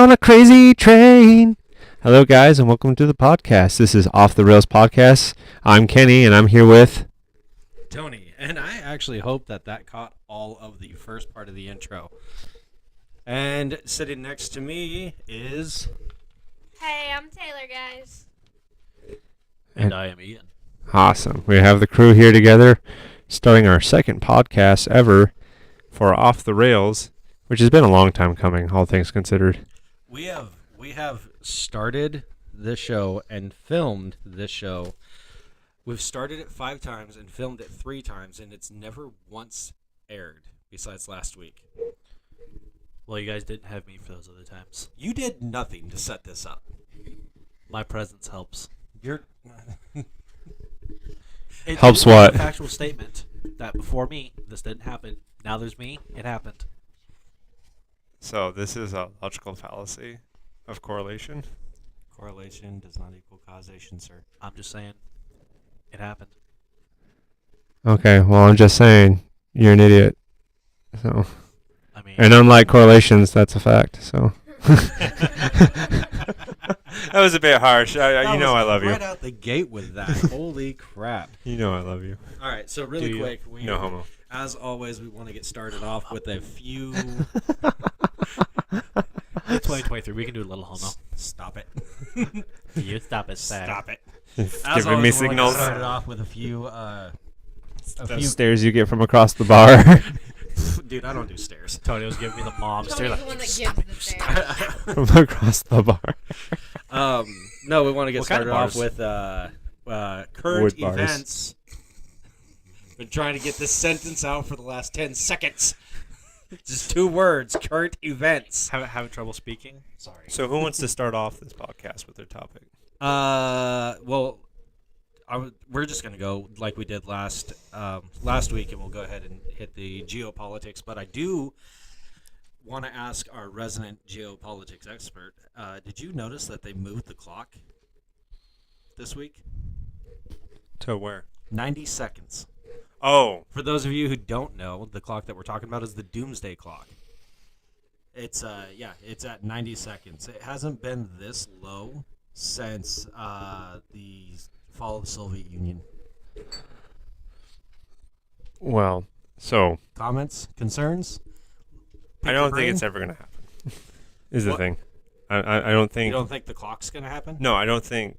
on a crazy train. Hello, guys, and welcome to the podcast. This is Off the Rails Podcast. I'm Kenny, and I'm here with Tony. And I actually hope that caught all of the first part of the intro. And sitting next to me is... Hey, I'm Taylor, guys. And I am Ian. Awesome. We have the crew here together, starting our second podcast ever for Off the Rails, which has been a long time coming, all things considered. We have started this show and filmed this show. We've started it 5 times and filmed it 3 times, and it's never once aired besides last week. Well, you guys didn't have me for those other times. You did nothing to set this up. My presence helps. You're... It Helps is what? A factual statement that before me, this didn't happen. Now there's me. It happened. So this is a logical fallacy of correlation. Correlation does not equal causation, sir. I'm just saying, it happened. Okay, well, I'm just saying, you're an idiot. So, I mean, and unlike correlations, that's a fact. So. That was a bit harsh. You know I love you. Right out the gate with that. Holy crap. You know I love you. All right, so really quick, No homo. as always, we want to get started off with a few... it's 2023. We can do a little homo. Stop it. You stop it, Sam. Stop it. It's As giving me always, we want to signals. get started off with a few... The stares you get from across the bar. Dude, I don't do stairs. Tony was giving me the mom stare. Tony's the one that gives the stare. From across the bar. No, we want to get What kind of started off bars? with current Wood bars. events. Been trying to get this sentence out for the last 10 seconds. Just 2 words, current events. Having trouble speaking? Sorry. So who wants to start off this podcast with their topic? Well, we're just going to go like we did last week, and we'll go ahead and hit the geopolitics. But I do want to ask our resident geopolitics expert, did you notice that they moved the clock this week? To where? 90 seconds. Oh. For those of you who don't know, the clock that we're talking about is the Doomsday Clock. It's it's at 90 seconds. It hasn't been this low since the fall of the Soviet Union. Well, so Comments? Concerns? I don't think it's ever going to happen. Is the What? thing. I don't You think. don't think the clock's going to happen? No, I don't think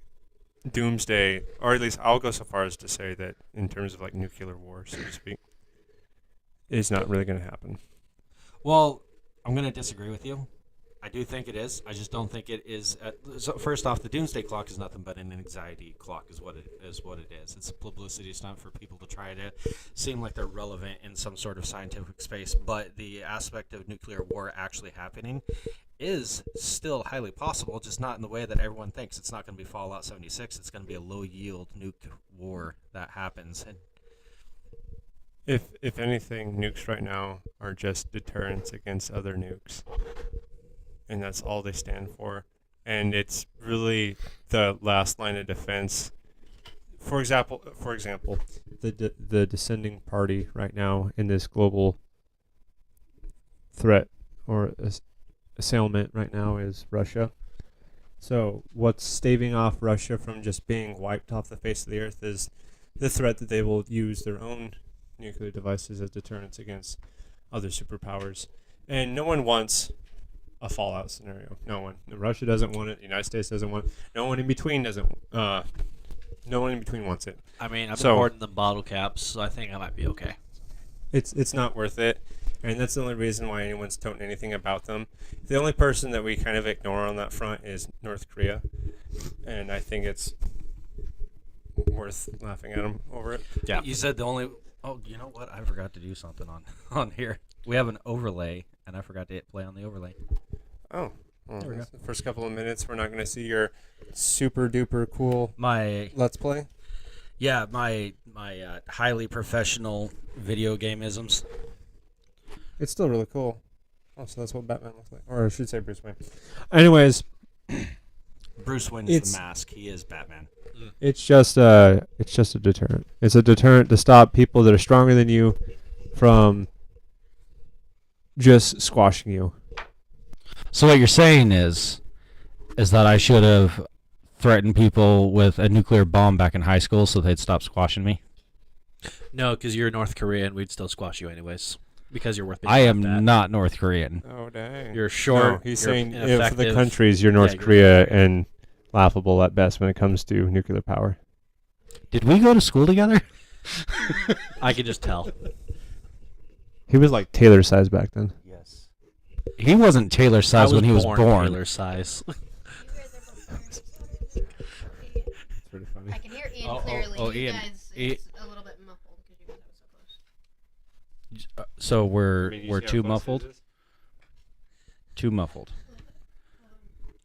doomsday, or at least I'll go so far as to say that in terms of like nuclear war, so to speak, is not really going to happen. Well, I'm going to disagree with you. I do think it is. I just don't think it is. So first off, the Doomsday Clock is nothing but an anxiety clock, is what it is. It's a publicity stunt for people to try to seem like they're relevant in some sort of scientific space. But the aspect of nuclear war actually happening is still highly possible, just not in the way that everyone thinks. It's not going to be Fallout 76. It's going to be a low-yield nuke war that happens. And If anything, nukes right now are just deterrents against other nukes. And that's all they stand for. And it's really the last line of defense. For example, the descending party right now in this global threat or assailment right now is Russia. So what's staving off Russia from just being wiped off the face of the earth is the threat that they will use their own nuclear devices as deterrents against other superpowers. And no one wants a fallout scenario. No one. Russia doesn't want it. The United States doesn't want it. No one in between doesn't. No one in between wants it. I mean, I've been So- hoarding them bottle caps, so I think I might be okay. It's not worth it, and that's the only reason why anyone's toting anything about them. The only person that we kind of ignore on that front is North Korea, and I think it's worth laughing at them over it. Yeah. you said the only... Oh, you know what? I forgot to do something on here. We have an overlay, and I forgot to hit play on the overlay. Oh. Well, There we go. the first couple of minutes, we're not going to see your super duper cool My Let's Play. Yeah, my highly professional video gameisms. It's still really cool. Oh, so that's what Batman looks like. Or I should say Bruce Wayne. Anyways, Bruce Wayne It's- is the mask. He is Batman. it's just a deterrent. It's a deterrent to stop people that are stronger than you from just squashing you. So what you're saying is that I should have threatened people with a nuclear bomb back in high school so they'd stop squashing me? No, because you're North Korean, we'd still squash you anyways. Because you're worth being I laughed am at. not North Korean. Oh dang. You're short. No, he's you're saying if the ineffective. countries, you're North Yeah, you're Korea ineffective. and laughable at best when it comes to nuclear power. Did we go to school together? I can just tell. He was like Taylor size back then. Yes. He wasn't Taylor size when he was born. Taylor size. It's pretty funny. I can hear Ian Oh, oh, clearly. oh, you Ian. guys, I- it's a little bit muffled because you guys are so close. So we're too muffled. Too muffled.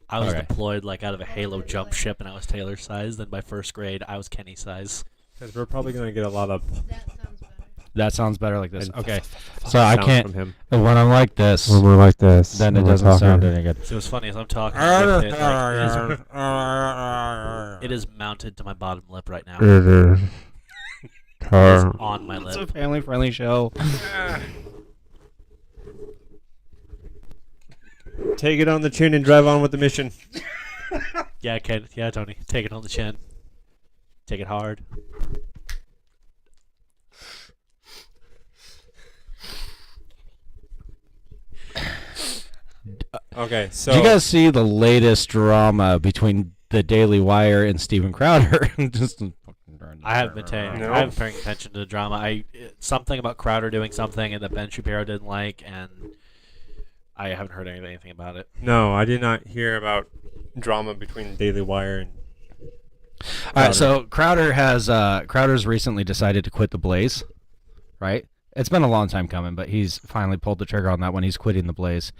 I was Okay. deployed like out of a Halo jump ship, and I was Taylor size. Then by first grade, I was Kenny size. Because we're probably going to get a lot of That sounds better. That sounds better like this. and Okay. So I sound can't. from him. When I'm like this, When we're like this, then it when we're doesn't sound talking. any good. So it's funny as I'm talking. with it, like, it is mounted to my bottom lip right now. It It is. is on my It's a lip. family-friendly show. Take it on the chin and drive on with the mission. Yeah, Ken. Yeah, Tony. Take it on the chin. Take it hard. Okay, so Did you guys see the latest drama between the Daily Wire and Steven Crowder? Just I haven't been paying. No. I haven't paying attention to the drama. Something about Crowder doing something and that Ben Shapiro didn't like, and I haven't heard anything about it. No, I did not hear about drama between Daily Wire and. All right, so Crowder's recently decided to quit the Blaze, right? It's been a long time coming, but he's finally pulled the trigger on that one. He's quitting the Blaze.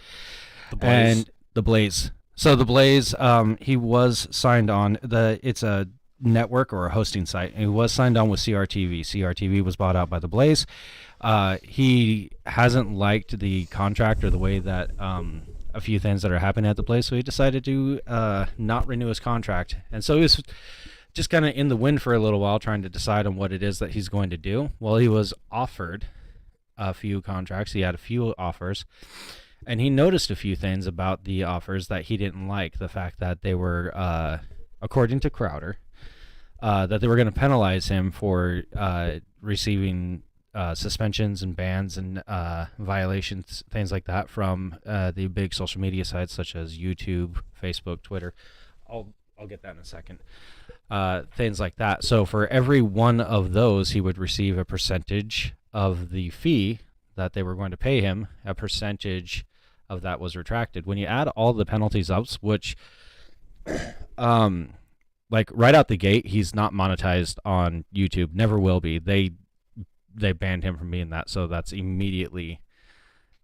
The Blaze. And the Blaze. So the Blaze, he was signed on. It's a network or a hosting site. And he was signed on with CRTV. CRTV was bought out by the Blaze. He hasn't liked the contract or the way that a few things that are happening at the Blaze, so he decided to not renew his contract. And so he was just kind of in the wind for a little while, trying to decide on what it is that he's going to do. Well, he was offered a few contracts. He had a few offers. And he noticed a few things about the offers that he didn't like. The fact that they were, according to Crowder, that they were going to penalize him for receiving suspensions and bans and violations, things like that, from the big social media sites such as YouTube, Facebook, Twitter. I'll get that in a second. Things like that. So for every one of those, he would receive a percentage of the fee that they were going to pay him. A percentage of that was retracted. When you add all the penalties up, which, like right out the gate, he's not monetized on YouTube. Never will be. They banned him from being that, so that's immediately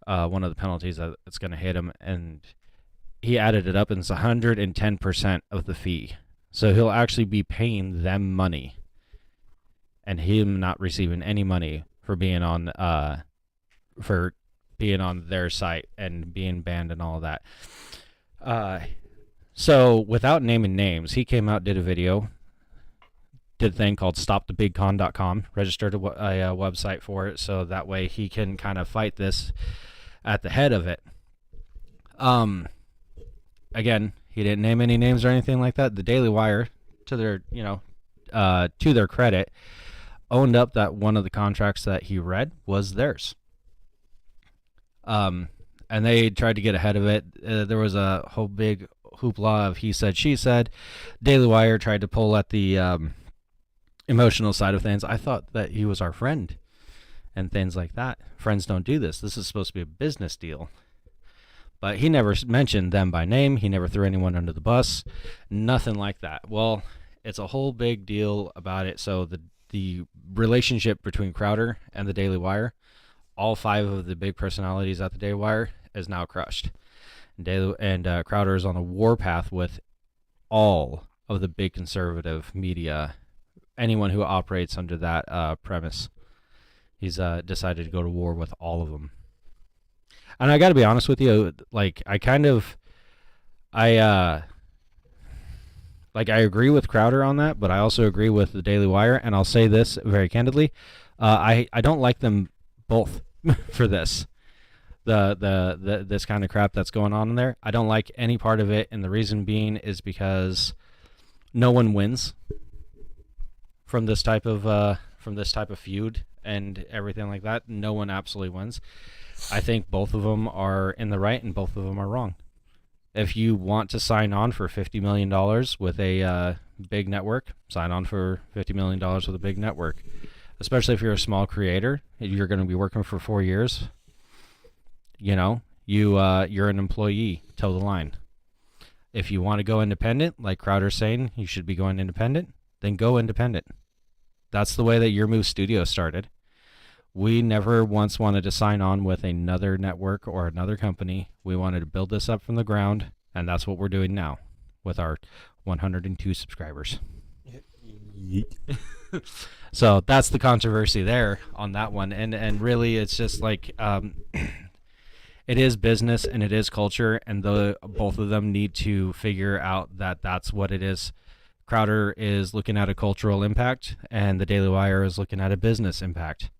one of the penalties that's going to hit him. And he added it up, and it's 110% of the fee. So he'll actually be paying them money, and him not receiving any money for being on their site and being banned and all of that. So without naming names, he came out, did a video, did a thing called stopthebigcon.com, registered a website for it, so that way he can kind of fight this at the head of it. Again, he didn't name any names or anything like that. The Daily Wire, to their credit, owned up that one of the contracts that he read was theirs. And they tried to get ahead of it. There was a whole big hoopla of he said, she said. Daily Wire tried to pull at the emotional side of things. I thought that he was our friend and things like that. Friends don't do this. This is supposed to be a business deal. But he never mentioned them by name. He never threw anyone under the bus. Nothing like that. Well, it's a whole big deal about it. So the relationship between Crowder and the Daily Wire, all 5 of the big personalities at the Daily Wire, is now crushed. And Crowder is on a warpath with all of the big conservative media, anyone who operates under that premise. He's decided to go to war with all of them. And I got to be honest with you, like I agree with Crowder on that, but I also agree with the Daily Wire, and I'll say this very candidly, I don't like them both for this. the this kind of crap that's going on in there. I don't like any part of it, and the reason being is because no one wins from this type of feud and everything like that. No one absolutely wins. I think both of them are in the right and both of them are wrong. If you want to sign on for $50 million with a big network, sign on for $50 million with a big network. Especially if you're a small creator, you're going to be working for 4 years. You know, you're an employee, toe the line. If you want to go independent, like Crowder's saying, you should be going independent, then go independent. That's the way that Your Move Studio started. We never once wanted to sign on with another network or another company. We wanted to build this up from the ground, and that's what we're doing now with our 102 subscribers. So that's the controversy there on that one. And really, it's just like it is business and it is culture, and both of them need to figure out that that's what it is. Crowder is looking at a cultural impact, and the Daily Wire is looking at a business impact.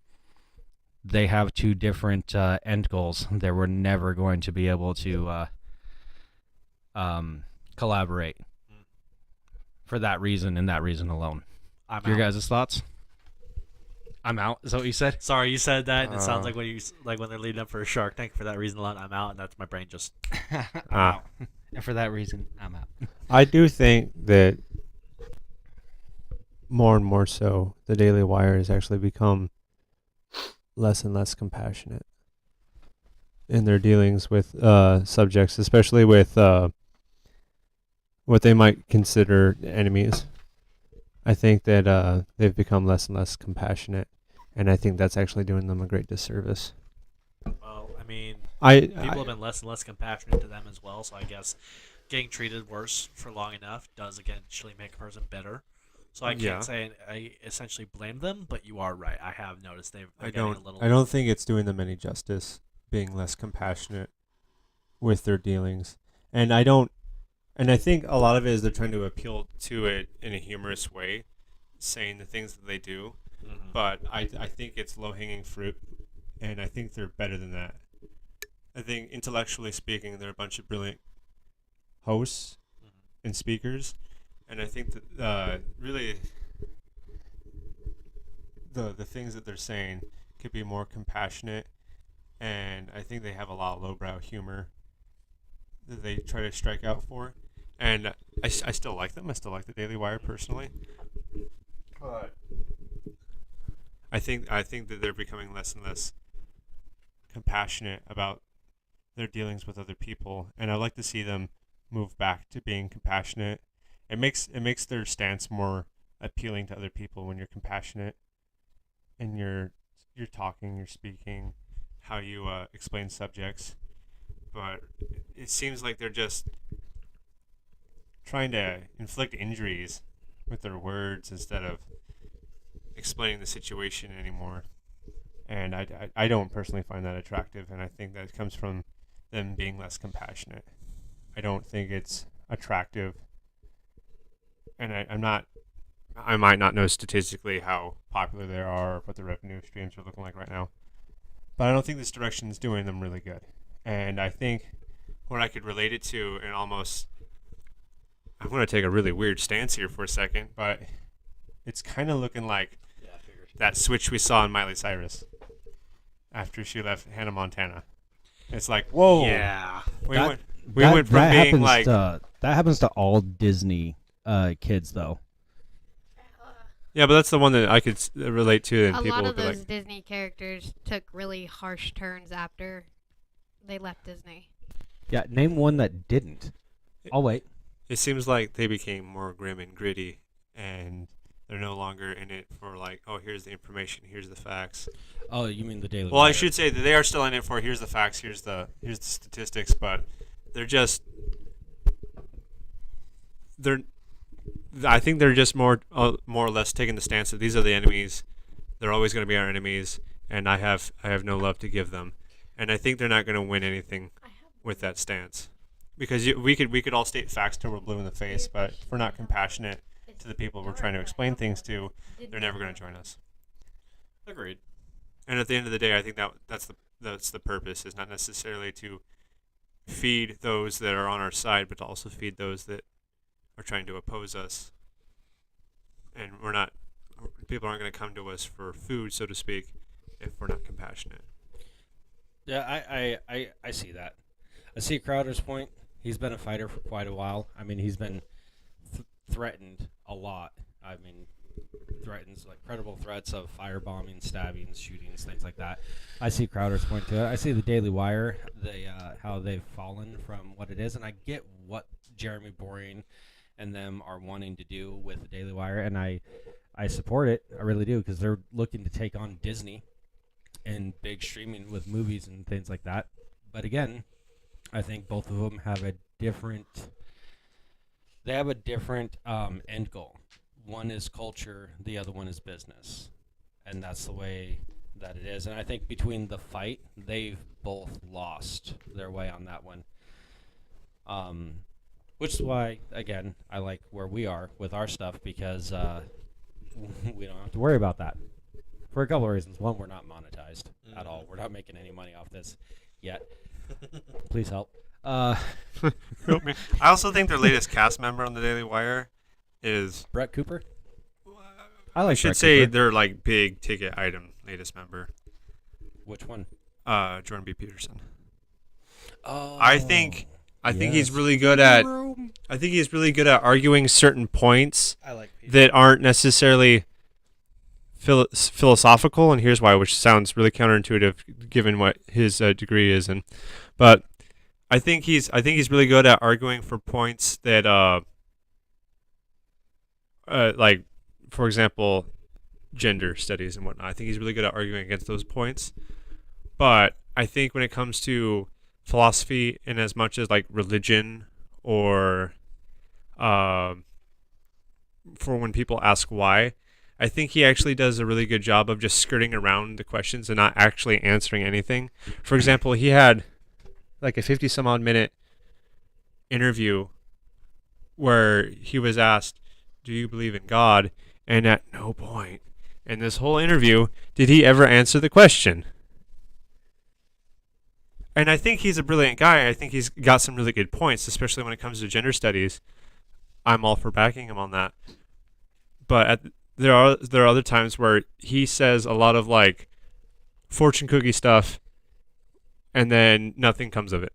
They have two different end goals. They were never going to be able to collaborate for that reason and that reason alone. Your guys' thoughts? I'm out. Is that what you said? Sorry, you said that, and it sounds like when they're leading up for a Shark Tank. For that reason alone, I'm out, and that's my brain just. I'm out. And for that reason, I'm out. I do think that more and more so, the Daily Wire has actually become less and less compassionate in their dealings with subjects, especially with what they might consider enemies. I think that they've become less and less compassionate, and I think that's actually doing them a great disservice. Well, I mean, People have been less and less compassionate to them as well, so I guess getting treated worse for long enough does eventually make a person bitter. So I can't say I essentially blame them, but you are right. I have noticed they're getting a little. I don't think it's doing them any justice being less compassionate with their dealings, and I think a lot of it is they're trying to appeal to it in a humorous way, saying the things that they do. Mm-hmm. But I think it's low hanging fruit, and I think they're better than that. I think intellectually speaking, they're a bunch of brilliant hosts and speakers. And I think that really the things that they're saying could be more compassionate, and I think they have a lot of lowbrow humor that they try to strike out for. And I still like them. I still like the Daily Wire personally. But I think that they're becoming less and less compassionate about their dealings with other people, and I'd like to see them move back to being compassionate. It makes their stance more appealing to other people when you're compassionate and you're talking, you're speaking, how you explain subjects. But it seems like they're just trying to inflict injuries with their words instead of explaining the situation anymore. And I don't personally find that attractive, and I think that comes from them being less compassionate. I don't think it's attractive. And I might not know statistically how popular they are or what the revenue streams are looking like right now. But I don't think this direction is doing them really good. And I think what I could relate it to, and almost, I'm going to take a really weird stance here for a second, but it's kind of looking like that switch we saw in Miley Cyrus after she left Hannah Montana. It's like, whoa. Yeah. We went from being like... that happens to all Disney kids, though. Yeah, but that's the one that I could relate to, and A people lot would of be those like, Disney characters took really harsh turns after they left Disney. Yeah, name one that didn't. I'll wait. it seems like they became more grim and gritty, and they're no longer in it for like, oh, here's the information, here's the facts. Oh, you mean the Daily Well, Wire. I should say that they are still in it for here's the facts, here's the statistics, but I think they're just more or less taking the stance that these are the enemies. They're always going to be our enemies, and I have no love to give them. And I think they're not going to win anything with that stance, because we could all state facts till we're blue in the face, but if we're not compassionate to the people we're trying to explain things to, they're never going to join us. Agreed. And at the end of the day, I think that's the purpose, is not necessarily to feed those that are on our side, but to also feed those that are trying to oppose us. And people aren't going to come to us for food, so to speak, if we're not compassionate. Yeah, I see that. I see Crowder's point. He's been a fighter for quite a while. I mean, he's been threatened a lot. I mean, threatens like credible threats of firebombing, stabbings, shootings, things like that. I see Crowder's point to it. I see the Daily Wire, how they've fallen from what it is, and I get what Jeremy Boring and them are wanting to do with the Daily Wire, and I support it. I really do, because they're looking to take on Disney and big streaming with movies and things like that. But again, I think both of them have a different. They have a different end goal. One is culture, the other one is business, and that's the way that it is. And I think between the fight, they've both lost their way on that one. Which is why, again, I like where we are with our stuff, because we don't have to worry about that for a couple of reasons. One, we're not monetized at all. We're not making any money off this yet. Please help. I also think their latest cast member on the Daily Wire is Brett Cooper. I like should Brett say Cooper. their like big ticket item latest member. Which one? Jordan B. Peterson. Oh, I think he's yes. really good at. I think he's really good at arguing certain points I like Peter. that aren't necessarily philosophical, and here's why, which sounds really counterintuitive given what his degree is in. But I think he's really good at arguing for points that like, for example, gender studies and whatnot. I think he's really good at arguing against those points. But I think when it comes to philosophy, in as much as like religion, or for when people ask why, I think he actually does a really good job of just skirting around the questions and not actually answering anything. For example, he had like a 50 some odd minute interview where he was asked, "Do you believe in God?" And at no point in this whole interview did he ever answer the question. And I think he's a brilliant guy. I think he's got some really good points, especially when it comes to gender studies. I'm all for backing him on that. But there are other times where he says a lot of like fortune cookie stuff, and then nothing comes of it.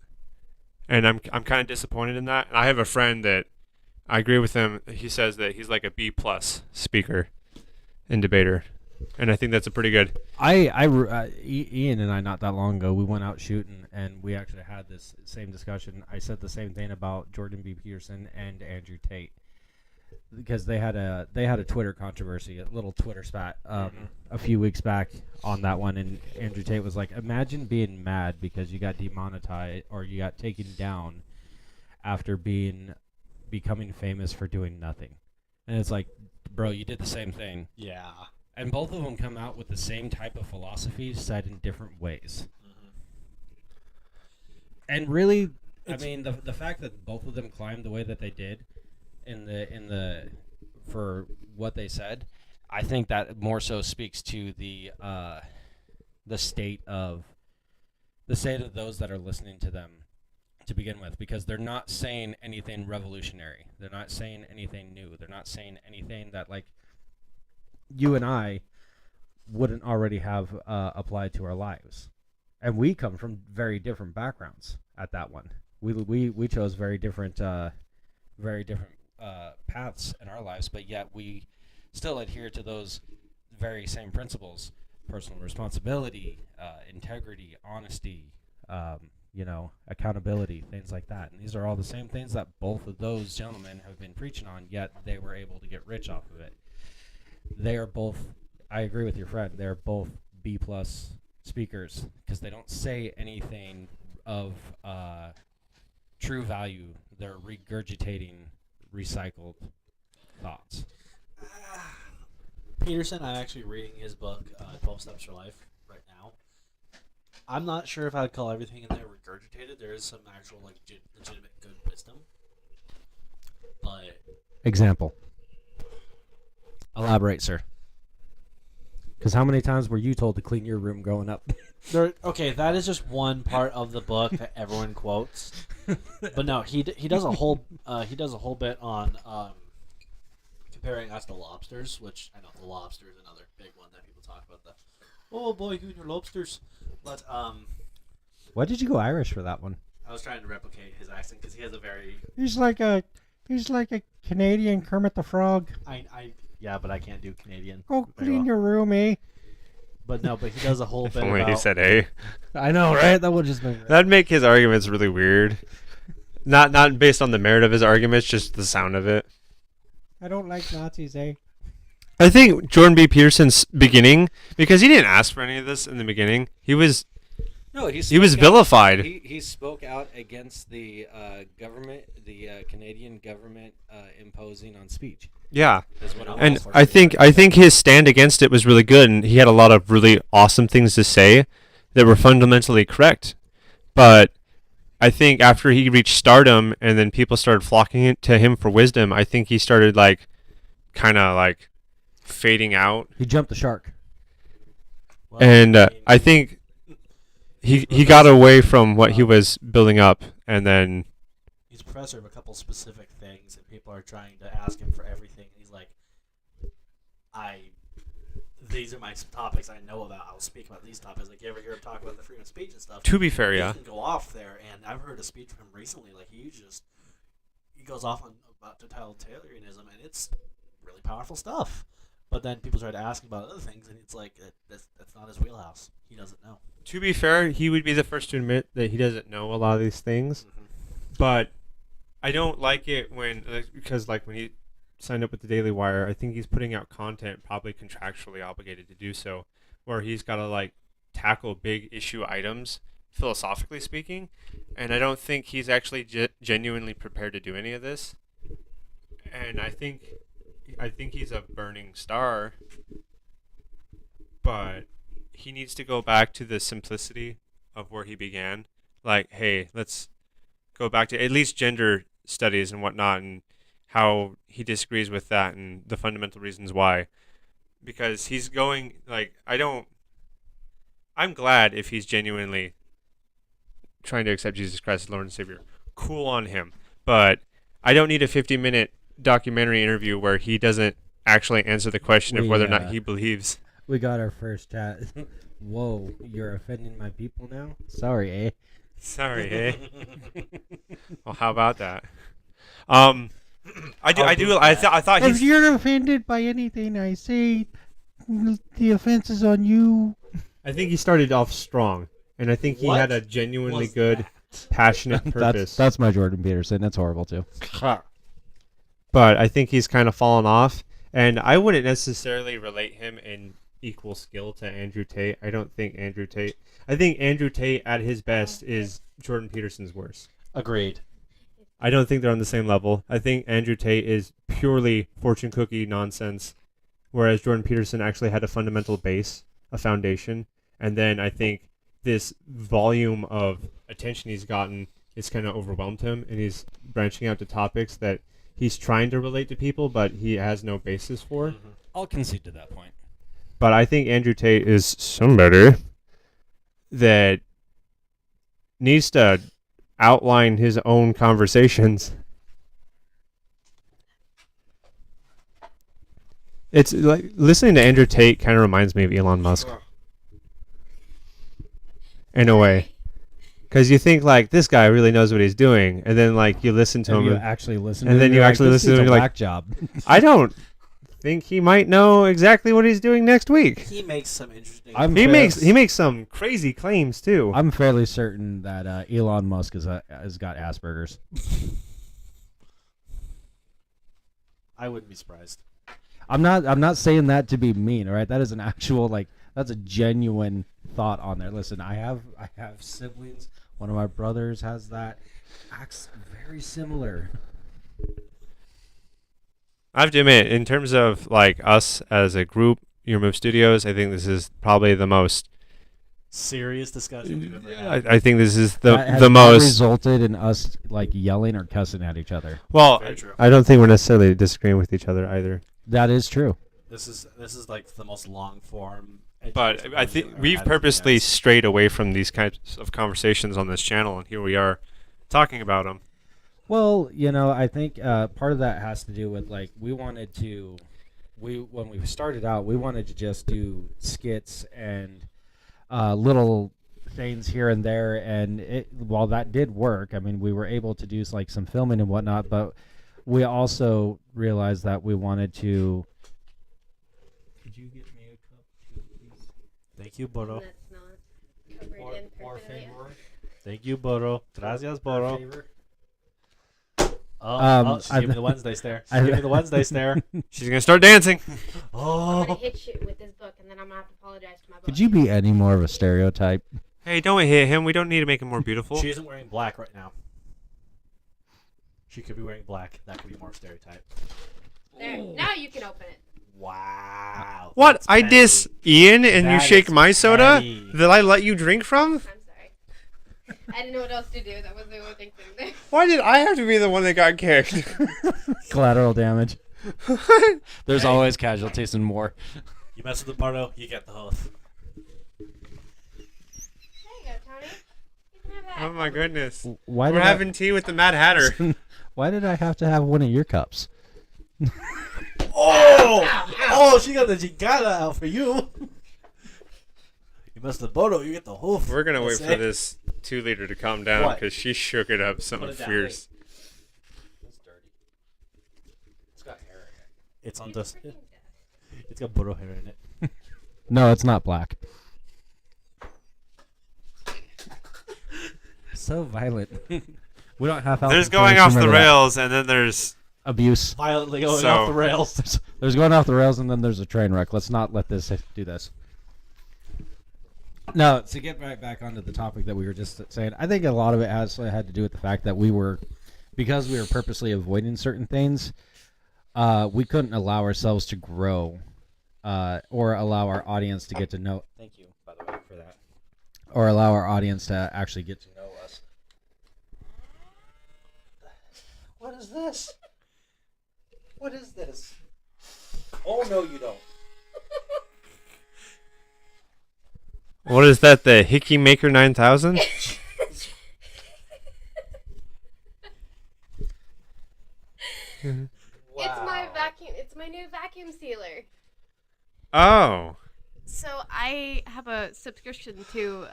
And I'm kind of disappointed in that. And I have a friend that I agree with him. He says that he's like a B+ speaker and debater. And I think that's a pretty good. Ian and I, not that long ago, we went out shooting, and we actually had this same discussion. I said the same thing about Jordan B. Peterson and Andrew Tate, because they had a Twitter controversy, a little Twitter spat a few weeks back on that one, and Andrew Tate was like, "Imagine being mad because you got demonetized or you got taken down after becoming famous for doing nothing." And it's like, bro, you did the same thing. Yeah. And both of them come out with the same type of philosophy, said in different ways. And really, I mean, the fact that both of them climbed the way that they did, for what they said, I think that more so speaks to the state of those that are listening to them to begin with, because they're not saying anything revolutionary. They're not saying anything new. They're not saying anything that like you and I wouldn't already have applied to our lives. And we come from very different backgrounds at that one. We chose very different paths in our lives, but yet we still adhere to those very same principles: personal responsibility, integrity, honesty, accountability, things like that. And these are all the same things that both of those gentlemen have been preaching on, yet they were able to get rich off of it. They are both, I agree with your friend, they're both B+ speakers, because they don't say anything of true value. They're regurgitating recycled thoughts. Peterson, I'm actually reading his book, 12 Steps for Life, right now. I'm not sure if I'd call everything in there regurgitated. There is some actual, like, legitimate good wisdom. But Example. Elaborate, sir. Because how many times were you told to clean your room growing up? Okay, that is just one part of the book that everyone quotes. But no, he does a whole bit on comparing us to lobsters, which I know the lobster is another big one that people talk about. The oh boy, you and your lobsters. But Why did you go Irish for that one? I was trying to replicate his accent because he has a very He's like a Canadian Kermit the Frog. yeah, but I can't do Canadian. Go very clean well. your room, eh? But no, but he does a whole If bit only he about said "hey." I know, right? That would just make That'd make his arguments really weird. Not based on the merit of his arguments, just the sound of it. I don't like Nazis, eh? I think Jordan B. Peterson's beginning, because he didn't ask for any of this in the beginning, he was vilified. He spoke out against the government, the Canadian government imposing on speech. Yeah. Is what And I think his stand against it was really good, and he had a lot of really awesome things to say that were fundamentally correct. But I think after he reached stardom and then people started flocking to him for wisdom, I think he started kind of fading out. He jumped the shark. well, And I mean, I think he got away from what he was building up, and then he's a professor of a couple specific things, and people are trying to ask him for everything. He's like, these are my topics I know about. I'll speak about these topics. Like, you ever hear him talk about the freedom of speech and stuff? to be fair, He yeah. can go off there, and I've heard a speech from him recently. Like, he goes off on about totalitarianism, and it's really powerful stuff. But then people try to ask him about other things, and it's like that's not his wheelhouse. He doesn't know. To be fair, he would be the first to admit that he doesn't know a lot of these things. But I don't like it because when he signed up with the Daily Wire, I think he's putting out content probably contractually obligated to do so, where he's got to tackle big issue items, philosophically speaking, and I don't think he's actually genuinely prepared to do any of this. And I think he's a burning star, but he needs to go back to the simplicity of where he began. Hey, let's go back to at least gender studies and whatnot, and how he disagrees with that and the fundamental reasons why. Because he's going I'm glad if he's genuinely trying to accept Jesus Christ as Lord and Savior. Cool on him. But I don't need a 50-minute documentary interview where he doesn't actually answer the question of whether or not he believes. We got our first chat. Whoa, you're offending my people now? Sorry, eh? Sorry, eh? Well, how about that? I thought If he's. you're offended by anything I say, the offense is on you. I think he started off strong, and I think he What had a genuinely was good, passionate purpose. That's my Jordan Peterson. That's horrible too. But I think he's kind of fallen off, and I wouldn't necessarily relate him in equal skill to Andrew Tate. I think Andrew Tate at his best is Jordan Peterson's worst. Agreed. I don't think they're on the same level. I think Andrew Tate is purely fortune cookie nonsense, whereas Jordan Peterson actually had a fundamental base, a foundation, and then I think this volume of attention he's gotten is kind of overwhelmed him, and he's branching out to topics that he's trying to relate to people, but he has no basis for. I'll concede to that point. But I think Andrew Tate is somebody that needs to outline his own conversations. It's like listening to Andrew Tate kind of reminds me of Elon Musk in a way, because you think this guy really knows what he's doing, and then you listen to And him, you actually listen and to then him, you you're actually this listen to dude's him, a you're whack job. I don't think he might know exactly what he's doing next week. He makes some interesting. He makes some crazy claims too. I'm fairly certain that Elon Musk has got Asperger's. I wouldn't be surprised. I'm not saying that to be mean, all right? That is an actual that's a genuine thought on there. Listen, I have siblings. One of my brothers has that. Acts very similar. I have to admit, in terms of us as a group, Your Move Studios, I think this is probably the most. Serious discussion we've ever had. I think this is That has the not most. resulted in us yelling or cussing at each other. Well, Very true. I don't think we're necessarily disagreeing with each other either. That is true. This is like the most long form. But I think we've purposely strayed away from these kinds of conversations on this channel, and here we are talking about them. Well, I think part of that has to do with like when we started out, we wanted to just do skits and little things here and there, and while that did work, I mean, we were able to do like some filming and whatnot, but we also realized that we wanted to. Could you get me a cup too, please? Thank you, Boro. That's not covered in perfectly. Thank you, Boro. Gracias, Boro. She gave me the Wednesday stare. She gave me the Wednesday stare. She's gonna start dancing. I'm gonna hit you with this book, and then I'm gonna have to apologize to my book. Could you be any more of a stereotype? Hey, don't hit him. We don't need to make him more beautiful. She isn't wearing black right now. She could be wearing black. That could be more stereotype. There. Now you can open it. Wow. What? That's I petty. diss Ian and you That shake is my soda petty. that I let you drink from? I'm sorry. I didn't know what else to do. That was the only thing to do. Why did I have to be the one that got kicked? Collateral damage. There's always casualties and more. You mess with the Boro, you get the hoof. There you go, Tony. You can have that. Oh my goodness. Why We're did having tea with the Mad Hatter. Why did I have to have one of your cups? Oh, she got the chingada out for you. You mess with the Boro, you get the hoof. We're gonna wait That's for it. this 2-liter to calm down What? because she shook it up Put something it down, fierce. It's dirty. It's got hair in it. It's on this. It's got Boro hair in it. No, it's not black. So violent. We don't have health There's going insurance, off the remember that. rails, and then there's Abuse. Violently going So- off the rails. There's going off the rails, and then there's a train wreck. Let's not let this do this. No, to get right back onto the topic that we were just saying, I think a lot of it had to do with the fact that because we were purposely avoiding certain things, we couldn't allow ourselves to grow, or allow our audience to get to know. Thank you, by the way, for that. Or allow our audience to actually get to know us. What is this? What is this? Oh, no, you don't. what is that? The Hickey Maker 9000? It's my vacuum. It's my new vacuum sealer. Oh, So I have a subscription to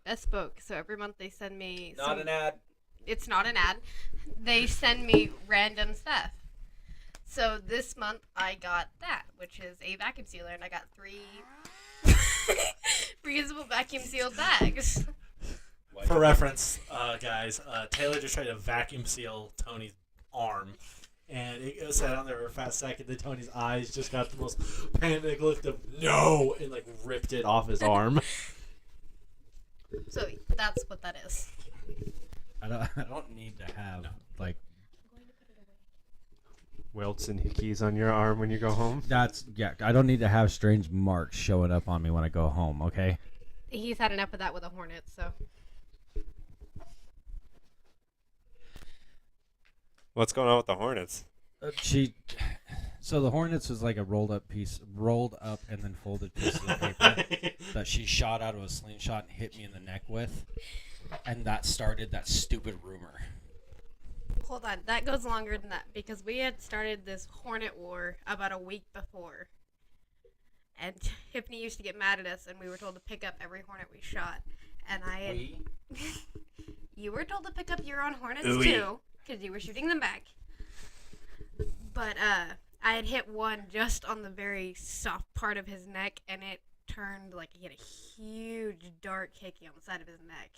Bespoke. So every month they send me. Not an ad. It's not an ad. They send me random stuff. So this month I got that, which is a vacuum sealer, and I got 3 reusable vacuum sealed bags. For reference, guys, Taylor just tried to vacuum seal Tony's arm, and it sat on there for a fast second. Then Tony's eyes just got the most panic look of no, and like ripped it off his arm. So that's what that is. I don't need to have like welts and hickeys on your arm when you go home. I don't need to have strange marks showing up on me when I go home. Okay. He's had enough of that with a hornet, so. What's going on with the Hornets? So the Hornets was like a rolled up and then folded piece of paper that she shot out of a slingshot and hit me in the neck with, and that started that stupid rumor. Hold on, that goes longer than that because we had started this hornet war about a week before. And Tiffany used to get mad at us and we were told to pick up every hornet we shot. And I had... You were told to pick up your own hornets too, because you were shooting them back. But I had hit one just on the very soft part of his neck, and it turned like he had a huge dark hickey on the side of his neck.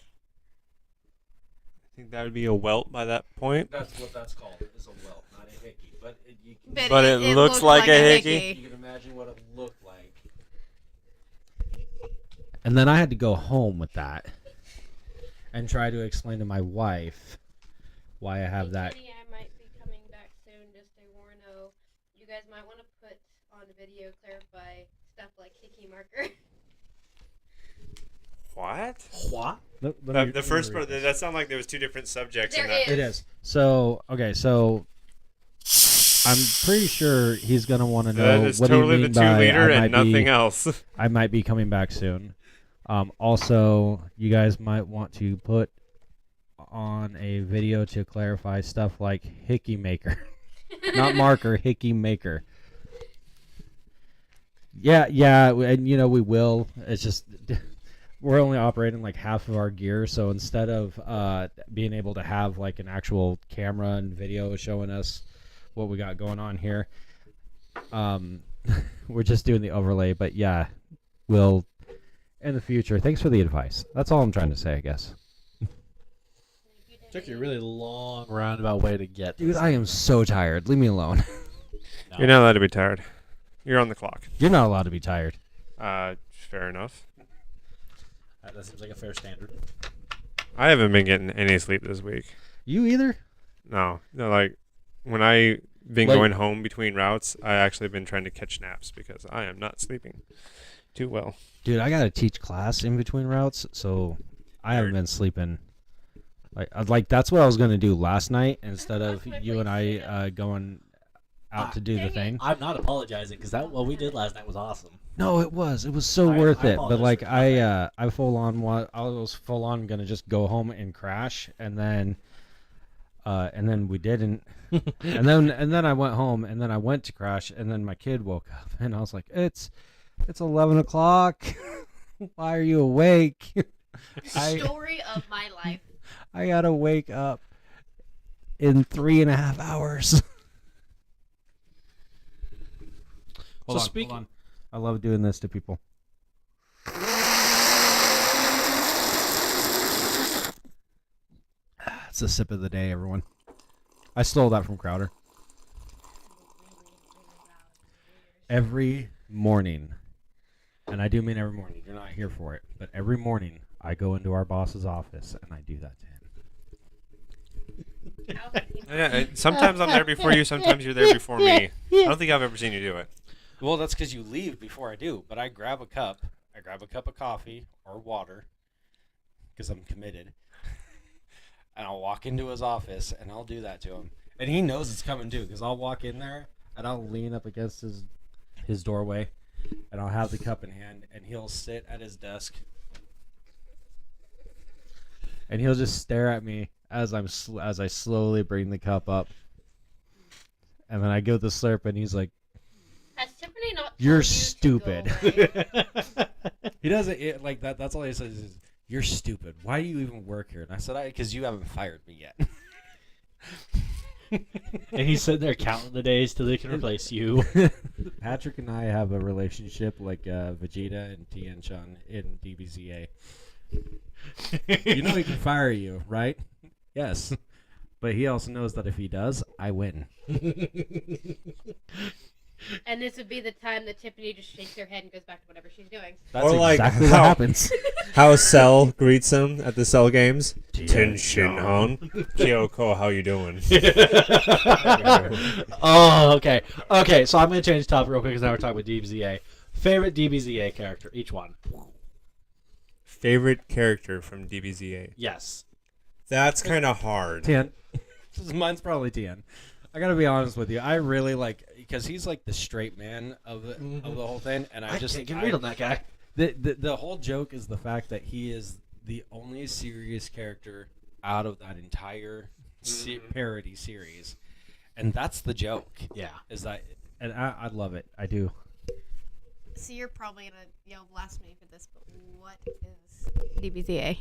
I think that would be a welt by that point. That's what that's called. It is a welt, not a hickey. But But it looks looked like a hickey. you can imagine what it looked like. And then I had to go home with that and try to explain to my wife why I have that. Kitty, I might be coming back soon, just a warno. You guys might want to put on video, clarify stuff like hickey marker. What? What? The first part, that sounded like there was 2 different subjects in There that. is. It is. So, okay, so I'm pretty sure he's gonna want to know That is what do you totally mean the by 2-liter I and might nothing be, else. I might be coming back soon. Also, you guys might want to put on a video to clarify stuff like hickey maker, not marker, hickey maker. Yeah, and we will. It's just we're only operating like half of our gear, so instead of being able to have like an actual camera and video showing us what we got going on here, we're just doing the overlay. But yeah, we'll in the future. Thanks for the advice. That's all I'm trying to say, I guess. Took you a really long roundabout way to get. Dude, I am so tired. Leave me alone. No. You're not allowed to be tired. You're on the clock. You're not allowed to be tired. Fair enough. That seems like a fair standard. I haven't been getting any sleep this week. You either? No, like when I been Like- going home between routes, I actually been trying to catch naps because I am not sleeping too well. Dude, I gotta teach class in between routes, so I haven't been sleeping. Like that's what I was gonna do last night instead of you and I going out to do the thing. I'm not apologizing because what we did last night was awesome. No, it was so I worth it. But apologize like for I full on I was full on gonna just go home and crash, and then we didn't. and then I went home, and then I went to crash, and then my kid woke up, and I was like, it's 11 o'clock. Why are you awake? Story of my life. I gotta wake up in 3.5 hours. So speaking, Hold on. I love doing this to people. It's a sip of the day, everyone. I stole that from Crowder. Every morning, and I do mean every morning, you're not here for it, but every morning I go into our boss's office and I do that to him. Yeah, sometimes I'm there before you. Sometimes you're there before me. I don't think I've ever seen you do it. Well, that's because you leave before I do, but I grab a cup. I grab a cup of coffee or water because I'm committed. And I'll walk into his office and I'll do that to him. And he knows it's coming too because I'll walk in there and I'll lean up against his doorway and I'll have the cup in hand and he'll sit at his desk and he'll just stare at me as as I slowly bring the cup up. And then I give the slurp and he's like, Has Tiffany not? "You're told you to go stupid." away? He doesn't like that. That's all he says is, "You're stupid. Why do you even work here?" And I said, "Because you haven't fired me yet." and he's sitting there counting the days till they can replace you. Patrick and I have a relationship like Vegeta and Tien Chun in DBZA. You know he can fire you, right? Yes. But he also knows that if he does, I win. And this would be the time that Tiffany just shakes her head and goes back to whatever she's doing. That's Or like exactly what how- happens. How Cell greets him at the Cell games. Tien Tenshinhan. Kyoko, how you doing? Oh, okay. Okay, so I'm going to change the topic real quick because now we're talking about DBZA. Favorite DBZA character, each one. Favorite character from DBZA? Yes. That's kind of hard. Tien. Mine's probably Tien. I gotta be honest with you. I really like because he's like the straight man of the whole thing, and I just can't get read on that guy. The whole joke is the fact that he is the only serious character out of that entire parody series, and that's the joke. Yeah. Is that, and I love it. I do. So you're probably gonna yell blasphemy for this, but what is DBZA?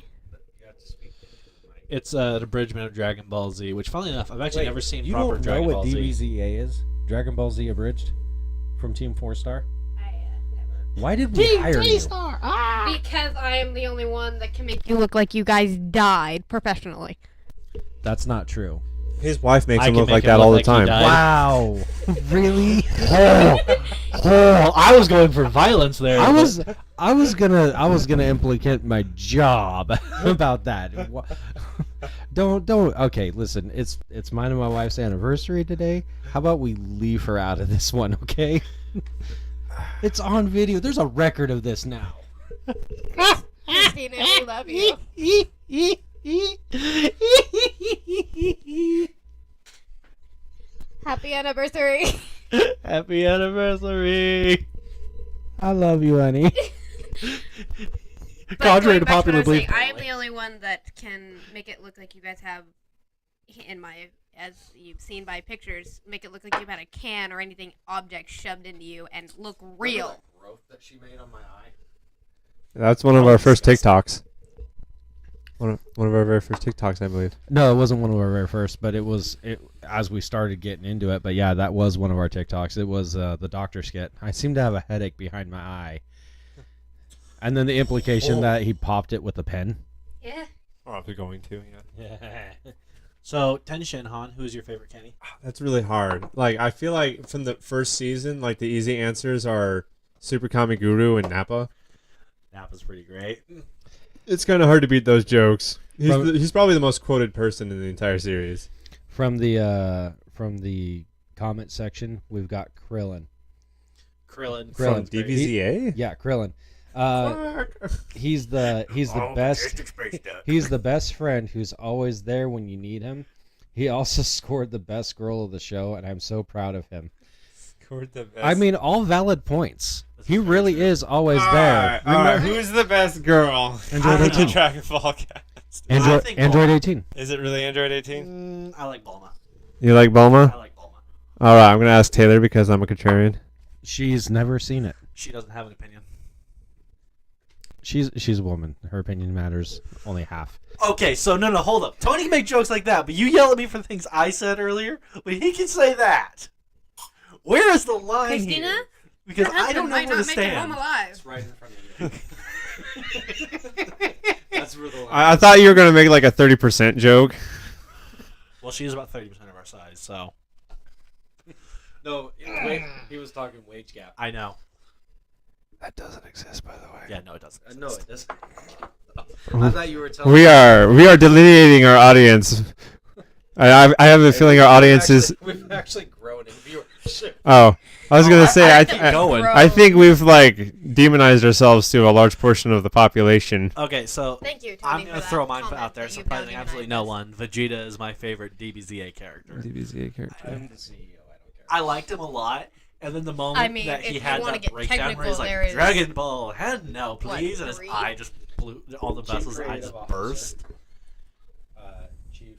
It's an abridgment of Dragon Ball Z, which, funnily enough, I've actually never seen You proper don't Dragon know Ball what Z. DBZA is? Dragon Ball Z abridged from Team 4-Star. I never. Why did we hire you? Because I am the only one that can make you look like you guys died professionally. That's not true. His wife makes I him can look make like him that look all the like he time. died. Wow. Really? Oh, I was going for violence there. I was gonna implicate my job about that. Don't. Okay, listen. It's mine and my wife's anniversary today. How about we leave her out of this one, okay? It's on video. There's a record of this now. Christina, we love you. Happy anniversary. Happy anniversary. I love you, honey. But Contrary going to back what I popular was belief. saying, I am the only one that can make it look like you guys have, in my, as you've seen by pictures, make it look like you've had a can or anything object shoved into you and look real. Growth that she made on my eye. That's one of our first TikToks. One of our very first TikToks, I believe. No, it wasn't one of our very first, but it was as we started getting into it. But yeah, that was one of our TikToks. It was the doctor skit. I seem to have a headache behind my eye. And then the implication that he popped it with a pen. Yeah. Probably going to, yeah. So, Tenshin Han, who's your favorite Kenny? That's really hard. Like, I feel like from the first season, like, the easy answers are Super Kamiguru and Nappa. Nappa's pretty great. It's kind of hard to beat those jokes. From- He's probably the most quoted person in the entire series. From the comment section, we've got Krillin. Krillin. From Krillin's great. DBZA? Yeah, Krillin. He's the best. He's the best friend who's always there when you need him. He also scored the best girl of the show, and I'm so proud of him. Scored the best. I mean, all valid points. He very really true. is always All there. right, all right. Remember- Who's the best girl? Android in the 18. Dragon Ball cast? Android, think Android Bulma. 18. Is it really Android 18? I like Bulma. You like Bulma? I like Bulma. All right, I'm gonna ask Taylor because I'm a contrarian. She's never seen it. She doesn't have an opinion. She's a woman. Her opinion matters only half. Okay, so no, hold up. Tony can make jokes like that, but you yell at me for the things I said earlier, but he can say that. Where is the line Christina? here? Because Your I don't husband know might where to not make it home stand. alive. Right in front of you. That's where the line. I thought you were gonna make like a 30% joke. Well, she's about 30% of our size, so No, wait, he was talking wage gap. I know. That doesn't exist, by the way. Yeah, no, it doesn't. No, it doesn't. I thought you were telling We are delineating our audience. I have a feeling our audience is. We've actually grown in viewership. Oh, I was gonna say I think I think we've like demonized ourselves to a large portion of the population. Okay, so Thank you, Tony, I'm for gonna that throw mine comment out there, that you've now surprising absolutely no demonized. one. Vegeta is my favorite DBZA character. DBZA character. I'm the CEO. I don't care. I liked him a lot, and then the moment I mean, that if he you had wanna that get breakdown where he's technical, there like, is- Dragon Ball, head no, What, please, and his 3? eye just blew, all the Chief vessels' eyes creative just officer. burst. Chief.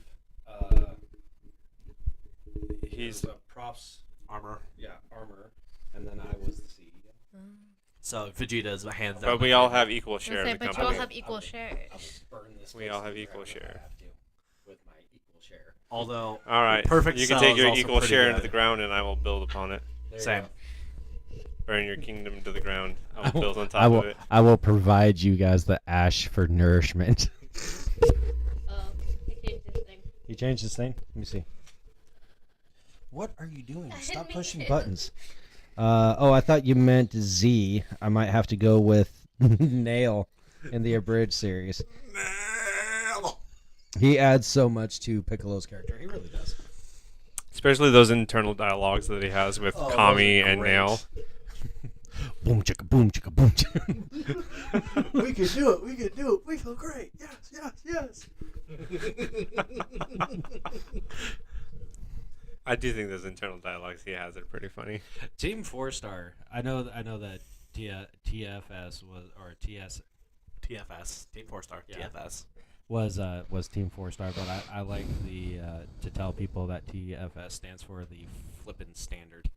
He's props. Armor. Yeah, armor. And then I was the CEO. So Vegeta is my hands down. but we all have equal share Say, of the but you all company. have equal shares. I'll burn this. We place all have to the equal ground if I share. have to, with my equal share. Although, All right, Perfect you can Cell take is your also equal pretty share good. into the ground, and I will build upon it. There you same. go. Burn your kingdom to the ground. I will I will- build on top I will of it. I will provide you guys the ash for nourishment. He changed his thing. He changed his thing. Let me see. What are you doing? I Stop didn't pushing mean it. buttons. Oh, I thought you meant Z. I might have to go with Nail in the abridged series. He adds so much to Piccolo's character. He really does. Especially those internal dialogues that he has with Oh, Kami those are and great. Nail. Boom chicka boom chicka boom chicka. We can do it. We can do it. We feel great. Yes, yes, yes. I do think those internal dialogues he has are pretty funny. Team 4-Star. I know that TFS was or TS TFS, Team 4-Star, Yeah. TFS. was Team 4-Star, but I like the to tell people that TFS stands for the flippin' standard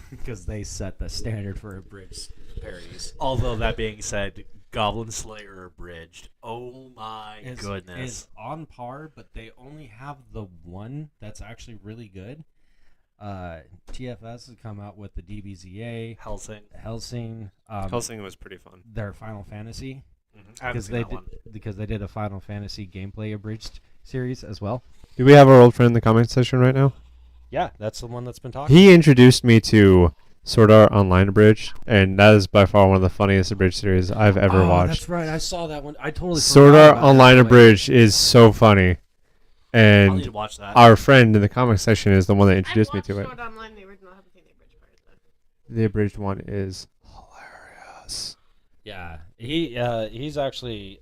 because they set the standard for abridged parodies. Although that being said, Goblin Slayer abridged. Oh my goodness. Is on par, but they only have the one that's actually really good. TFS has come out with the DBZA, Helsing. Helsing, Helsing was pretty fun. their Final Fantasy I haven't seen that one. because they did a Final Fantasy gameplay abridged series as well. Do we have our old friend in the comment section right now? Yeah, that's the one that's been talking. He introduced me to Sword Art Online Abridged, and that is by far one of the funniest abridged series I've ever watched. That's right. I saw that one. I totally Sword forgot Art about Online that, but- Abridged is so funny, I'll need to and watch that. our friend in the comment section is the one that I've introduced me watched to it. Sword Online, the original. I haven't seen the abridged part though. The abridged one is hilarious. Yeah, he's actually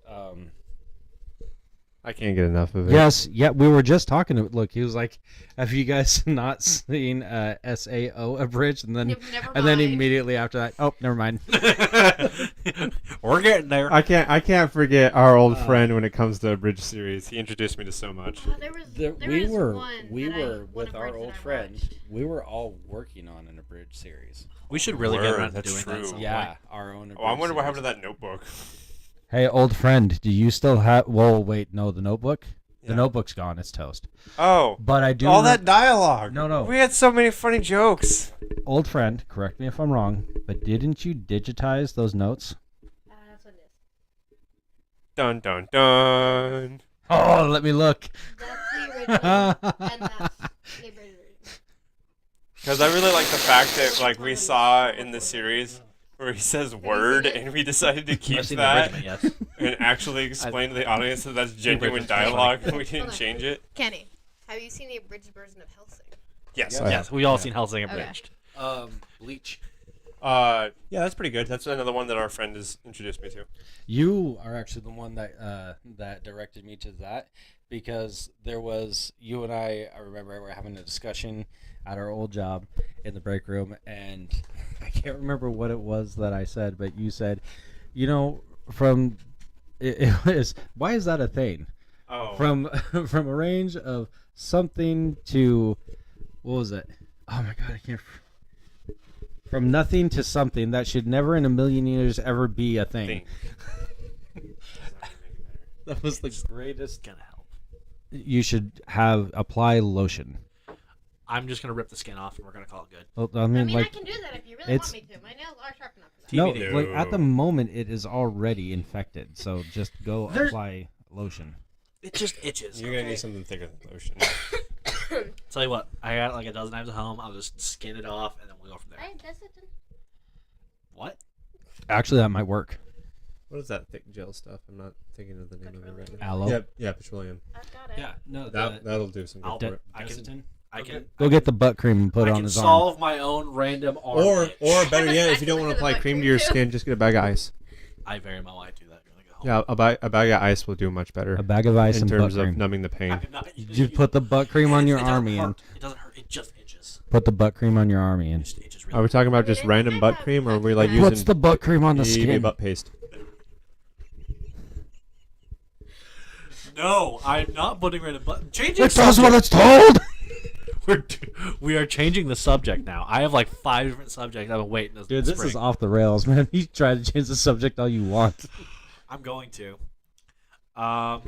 I can't get enough of it. Yes, yeah, we were just talking to look, he was like, have you guys not seen SAO abridged? And then Never and then mind. immediately after that, oh, never mind. We're getting there. I can't forget our old friend when it comes to a bridge series. He introduced me to so much. Oh, there was we was were one we that I- were one with of our ours that old I friend. watched. We were all working on an abridged series. We should really get Word, around to that's doing that. at true. some Yeah, point. our own. Oh, I wonder what abridged happened to that notebook. Hey, old friend, do you still have? Well, wait, no, the notebook. The Yeah. notebook's gone. It's toast. Oh, But I do. all that dialogue. No. We had so many funny jokes. Old friend, correct me if I'm wrong, but didn't you digitize those notes? That's what it is. Dun dun dun. Oh, let me look. That's the original, and that's the abridged version. Because I really like the fact that like we saw in the series where he says "word" and we decided to keep I've seen the that original, yes. and actually explain to the audience that that's genuine original's pretty dialogue. We didn't Hold on. change it. Kenny, have you seen the abridged version of Hellsing? Yes. Yeah. I have. Yes, we all Yeah. seen Hellsing Okay. abridged. Bleach. Yeah, that's pretty good. That's another one that our friend has introduced me to. You are actually the one that that directed me to that because there was you and I remember we were having a discussion at our old job in the break room, and I can't remember what it was that I said, but you said, you know, from it was why is that a thing? Oh. From from a range of something to what was it? Oh my god, I can't. From nothing to something that should never in a million years ever be a thing. That was the greatest. Gonna help. You should have apply lotion. I'm just gonna rip the skin off and we're gonna call it good. Well, I I mean, mean, I like can do that if you really it's- want me to. My nails are sharp enough for that. no, TBD. like at the moment it is already infected. So just go There's- apply lotion. It just itches. You're gonna need something thicker than lotion. Tell you what, I got like a dozen knives at home. I'll just skin it off and then we'll go from there. Hey, that's it. What? Actually, that might work. What is that thick gel stuff? I'm not thinking of the name of it right now. Aloe. Yep, yeah, petroleum. I've got it. Yeah, no, That'll do some good I'll- for it. I can. I can. go get the butt cream and put I it on can his arm. solve my own random arm. itch. Or better yet, if you don't Actually, want to the apply butt cream cream to your too. skin, just get a bag of ice. I very well might do that when I go home. Yeah, a bag of ice will do much better A bag of ice in and terms butt of cream. numbing the I pain. could not- You put the butt cream on your it doesn't army and hurt. It doesn't hurt. It just itches. put the butt cream on your army and. It just Are really. we talking about just random butt cream, or are we like using What's the butt cream on the EVA skin? butt paste? No, I'm not putting random butt. Changing. It does what subject. it's told. We are changing the subject now. I have like 5 different subjects. I've been waiting. Dude, this is off the rails, man. You try to change the subject all you want. I'm going to.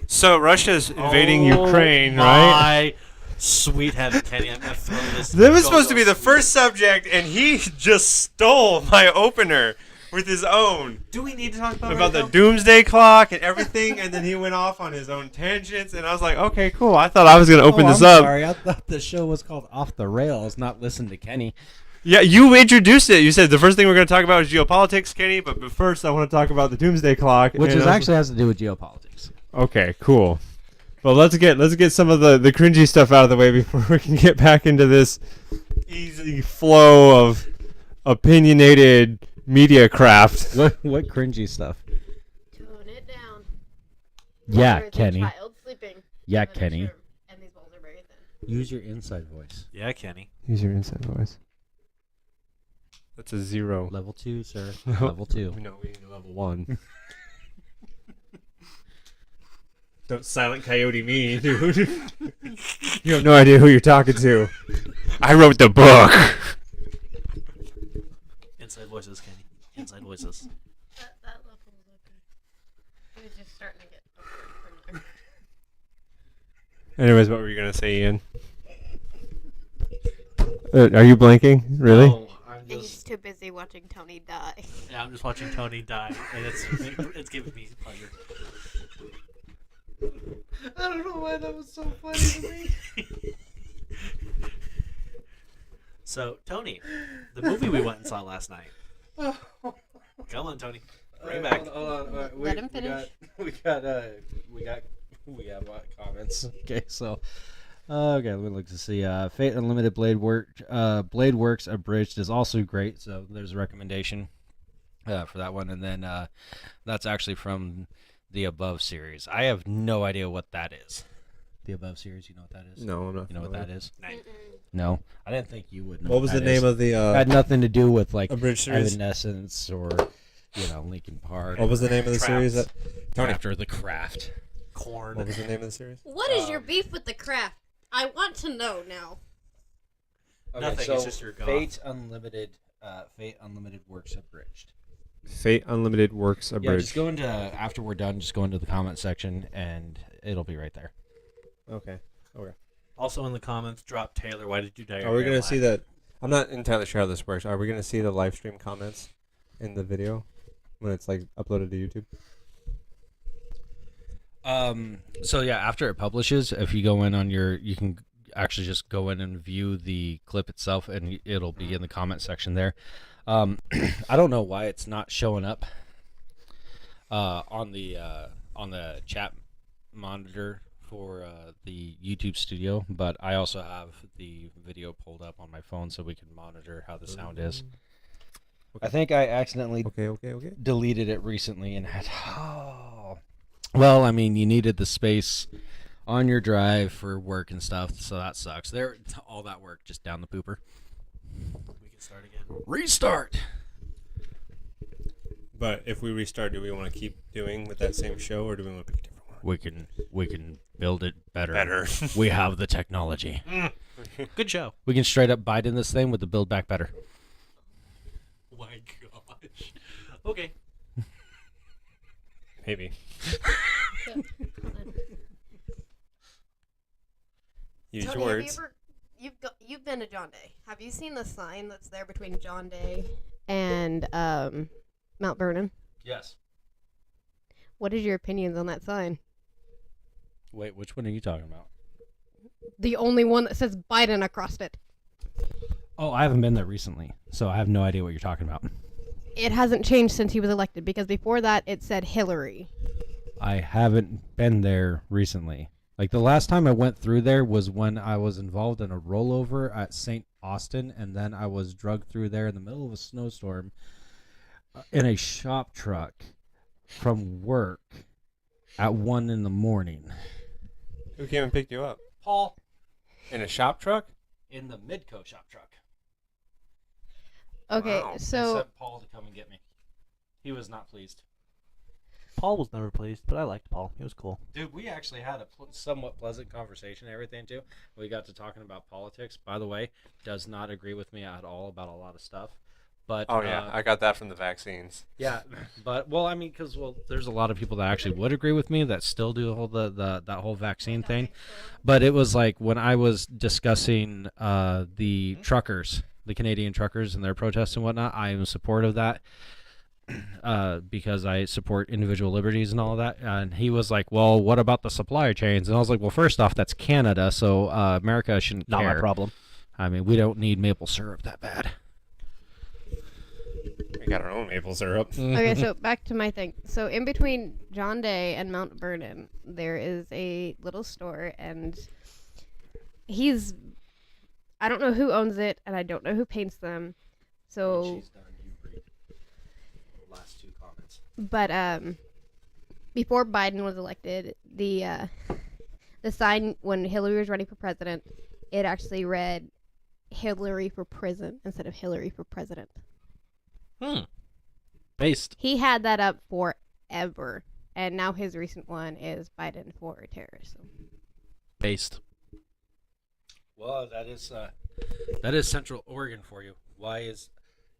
So Russia's invading Oh Ukraine, right? my sweet heaven, Kenny! I'm gonna throw this. That was supposed to be go-go the first subject, and he just stole my opener with his own. Do we need to talk about About the right doomsday clock and everything, and then he went off on his own tangents, and I was like, okay, cool. I thought I was going to open this I'm up. Sorry, I thought the show was called Off the Rails, not Listen to Kenny. Yeah, you introduced it. You said the first thing we're going to talk about is geopolitics, Kenny, but first I want to talk about the doomsday clock. Which and is I was- actually has to do with geopolitics. Okay, cool. Well, let's get some of the cringy stuff out of the way before we can get back into this easy flow of opinionated media craft. What cringy stuff? Tone it down. Yeah, There is a Kenny. child sleeping Yeah, in the next Kenny. room, and these balls are very thin. Use your inside voice. now? Yeah, Kenny. Use your inside voice. That's a 0. Level 2, sir. Level 2. No, we need a level 1. Don't silent coyote me, dude. You have no idea who you're talking to. I wrote the book. Inside voices, Kenny. Inside voices. That level was okay. It was just starting to get over. Anyways, what were you gonna say, Ian? Are you blanking? Really? No, I'm He's just. too busy watching Tony die. Yeah, I'm just watching Tony die, and it's giving me pleasure. I don't know why that was so funny to me. So, Tony, the movie we went and saw last night. Come on, Tony. Bring it back. Hold on. Let him finish. We have comments. Okay, so. Okay, let me look to see. Fate Unlimited Blade Works Abridged is also great, so there's a recommendation for that one. And then that's actually from the Above series. I have no idea what that is. The Above series, you know what that is? No, I'm not. You know what familiar. that is? Mm-mm. No, I didn't think you would know. What was the that name is. of the It had nothing to do with like abridged series? Evanescence or Linkin Park. What was the name of the series? That Tony. After the Craft. Corn. What was the name of the series? What is your beef with the craft? I want to know now. Nothing, it's just your goth. Fate Unlimited Works Abridged. Fate Unlimited Works Yeah, Abridged. just go into after we're done. Just go into the comment section and it'll be right there. Okay. Also in the comments, drop Taylor. Why did you die? Are we gonna see that? I'm not entirely sure how this works. Are we gonna see the live stream comments in the video when it's like uploaded to YouTube? So yeah, after it publishes, if you go in on you can actually just go in and view the clip itself, and it'll be in the comment section there. I don't know why it's not showing up on the chat monitor for the YouTube studio, but I also have the video pulled up on my phone so we can monitor how the sound is. I think I accidentally Okay. deleted it recently and had well, I mean, you needed the space on your drive for work and stuff, so that sucks. There, all that work just down the pooper. We can start again. Restart. But if we restart, do we want to keep doing with that same show, or do we want to pick a different one? We can build it better. We have the technology. Good show. We can straight up Biden this thing with the Build Back Better. Oh my gosh. Okay. Maybe. Use Tony, your words. you've been to John Day. Have you seen the sign that's there between John Day and Mount Vernon? Yes. What is your opinions on that sign? Wait, which one are you talking about? The only one that says Biden across it. Oh, I haven't been there recently, so I have no idea what you're talking about. It hasn't changed since he was elected because before that it said Hillary. I haven't been there recently. Like the last time I went through there was when I was involved in a rollover at St. Austin, and then I was drugged through there in the middle of a snowstorm in a shop truck from work at 1 a.m. Who came and picked you up? Paul. In a shop truck? In the Midco shop truck. Okay, Wow. I so sent Paul to come and get me. He was not pleased. Paul was never pleased, but I liked Paul. He was cool. Dude, we actually had a somewhat pleasant conversation and everything, too. We got to talking about politics. By the way, does not agree with me at all about a lot of stuff. But Oh yeah, I got that from the vaccines. yeah, but well, I mean, because there's a lot of people that actually would agree with me that still do hold that whole vaccine thing. But it was like when I was discussing the truckers, the Canadian truckers, and their protests and whatnot. I am in support of that because I support individual liberties and all of that. And he was like, "Well, what about the supply chains?" And I was like, "Well, first off, that's Canada, so America shouldn't Not care. my problem. I mean, we don't need maple syrup that bad." We got our own maple syrup. okay, so back to my thing. So in between John Day and Mount Vernon, there is a little store, and I don't know who owns it, and I don't know who paints them. So, She's done. You read the last 2 comments. but before Biden was elected, the sign when Hillary was running for president, it actually read Hillary for prison instead of Hillary for president. Based. He had that up forever, and now his recent one is Biden for terrorism. Based. Well, that is Central Oregon for you. Why is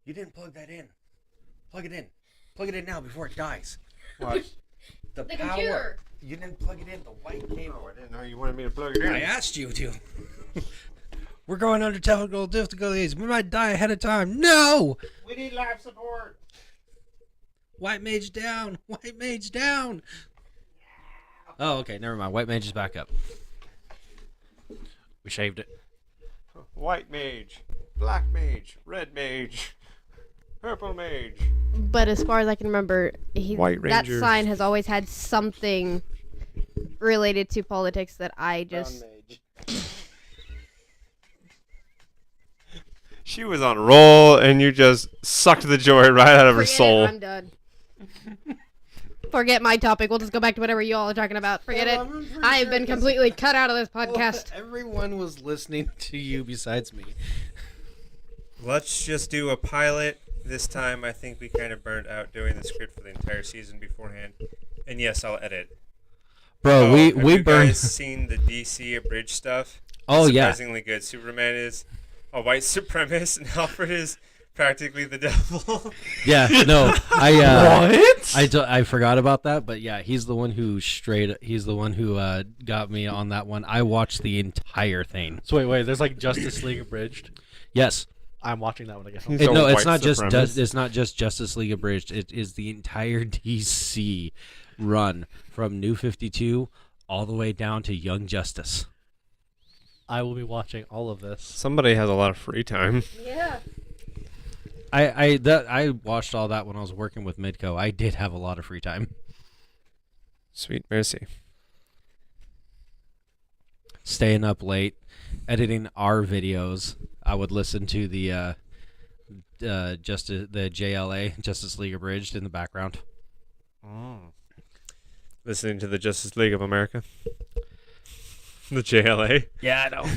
you didn't plug that in? Plug it in. Plug it in now before it dies. What? The The power. computer. You didn't plug it in. The white cable. I didn't know you wanted me to plug it in. I asked you to. We're going under technical difficulties. We might die ahead of time. No. We need live support. White mage down. White mage down. Oh, okay. Never mind. White mage is back up. We shaved it. White mage, black mage, red mage, purple mage. But as far as I can remember, White that Ranger. sign has always had something related to politics that I just. She was on a roll, and you just sucked the joy right out of her Forget it, soul. I'm done. Forget my topic. We'll just go back to whatever you all are talking about. Forget it. I have been completely cut out of this podcast. Everyone was listening to you besides me. Let's just do a pilot. This time, I think we kind of burned out doing the script for the entire season beforehand. And yes, I'll edit. Bro, have we you burned. guys seen the DC abridged stuff? Oh, yeah. Surprisingly good. Superman is a white supremacist, and Alfred is practically the devil. Yeah, no, I forgot about that, but yeah, he's the one who got me on that one. I watched the entire thing. So wait, there's like Justice League abridged. Yes. I'm watching that when I get home. He's a No, it's white not just supremacist. it's not just Justice League abridged. It is the entire DC run from New 52 all the way down to Young Justice. I will be watching all of this. Somebody has a lot of free time. Yeah. I watched all that when I was working with Midco. I did have a lot of free time. Sweet mercy. Staying up late, editing our videos. I would listen to the JLA, Justice League Abridged, in the background. Listening to the Justice League of America. The JLA. Yeah, I know.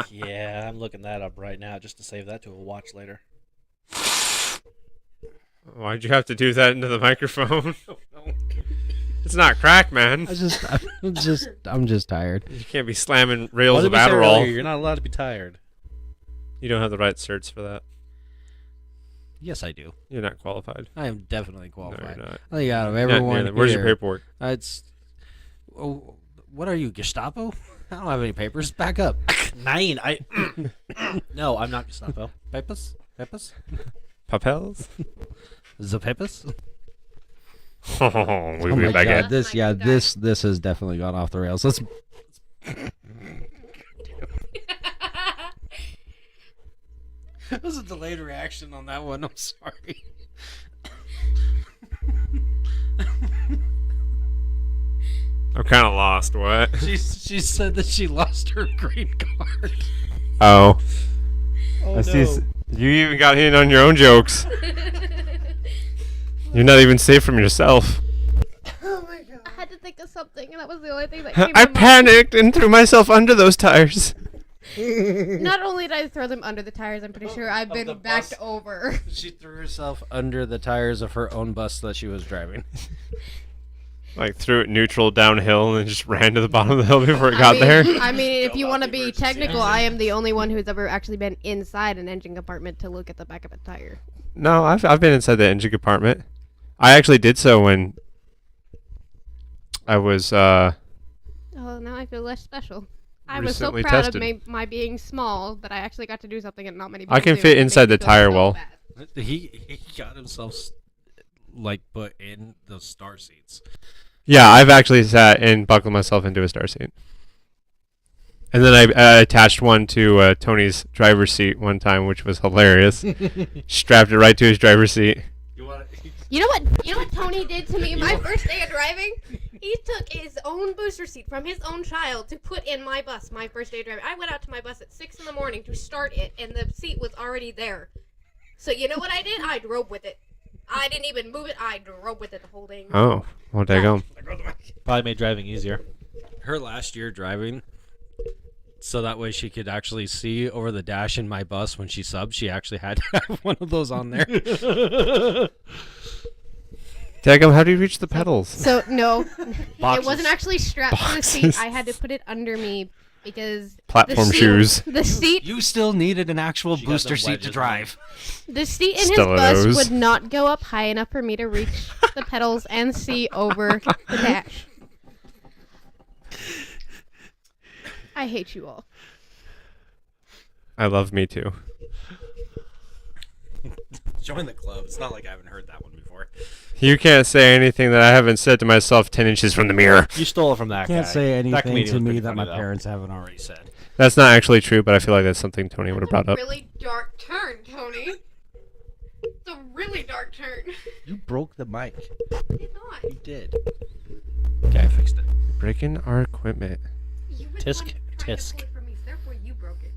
Yeah, I'm looking that up right now just to save that to a watch later. Why'd you have to do that into the microphone? It's not crack, man. I'm just tired. You can't be slamming rails What of did we say Adderall. earlier? You're not allowed to be tired. You don't have the right certs for that. Yes, I do. You're not qualified. I am definitely No, qualified. you're not. I think out of Not everyone nearly. Where's your here, paperwork? It's. Oh, what are you, Gestapo? I don't have any papers. Back up. 9. No, I'm not Gestapo. Papers? Papers? Papels? The papers? We Oh will my be back god! at. This has definitely gone off the rails. Let's. That was a delayed reaction on that one. I'm sorry. I'm kind of lost. What? She said that she lost her green card. Oh. I see. You even got in on your own jokes. You're not even safe from yourself. I had to think of something, and that was the only thing that came I to mind. panicked and threw myself under those tires. Not only did I throw them under the tires, I'm pretty sure I've the been backed bus. over. She threw herself under the tires of her own bus that she was driving. Like threw it neutral downhill and then just ran to the bottom of the hill before it got there. I mean, if you want to be technical, I am the only one who's ever actually been inside an engine compartment to look at the back of a tire. No, I've been inside the engine compartment. I actually did so when I was Oh, now I feel less special. I was so Recently proud tested. of my being small that I actually got to do something that not many people I can do. fit It inside makes the me feel tire so well. bad. He got himself like put in the star seats. Yeah, I've actually sat and buckled myself into a star seat. And then I attached one to Tony's driver's seat one time, which was hilarious. Strapped it right to his driver's seat. You know what Tony did to me my first day of driving? He took his own booster seat from his own child to put in my bus my first day of driving. I went out to my bus at 6 in the morning to start it, and the seat was already there. So you know what I did? I drove with it. I didn't even move it. I drove with it the whole day. Oh, well, there you go. Probably made driving easier. Her last year driving, so that way she could actually see over the dash in my bus when she subbed. She actually had to have one of those on there. Daggum, how do you reach the pedals? So no, it Boxes. wasn't actually strapped to the seat. Boxes. I had to put it under me because Platform the seat, shoes. The seat, You still needed an actual She got booster them seat to wedges, drive. the seat in his Stilettos. bus would not go up high enough for me to reach the pedals and see over the dash. I hate you all. I love me too. Join the club. It's not like I haven't heard that one before. You can't say anything that I haven't said to myself 10 inches from the mirror. You stole it from that Can't guy. say That anything comedian to was me pretty that funny, my though. parents haven't already said. That's not actually true, but I feel like that's something Tony would have brought up. Really dark turn, Tony. It's a really dark turn. You broke the mic. I did not. You did. Okay, I fixed it. Breaking our equipment. You were the Tisk, one trying to tisk. pull it from me, so therefore you broke it.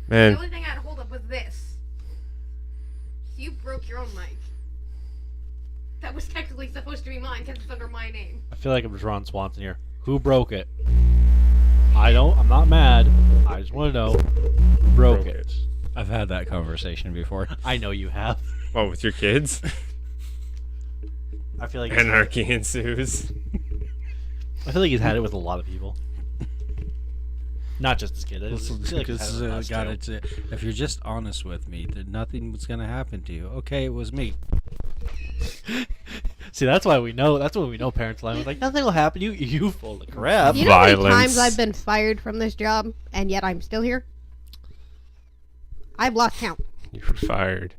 The Man, only thing I had to hold up was this. So you broke your own mic. That was technically supposed to be mine because it's under my name. I feel like I'm just Ron Swanson here. Who broke it? I'm not mad. I just want to know who broke it. I've had that conversation before. I know you have. What, with your kids? I feel like Anarchy ensues. I feel like he's had it with a lot of people. Not just his kid. I feel like he's had it with us, too. If you're just honest with me, then nothing was gonna happen to you. Okay, it was me. See, that's why we know. That's when we know parents lie. We're like, nothing will happen to you. You full of crap. You know how many Violence. times I've been fired from this job, and yet I'm still here? I've lost count. You were fired.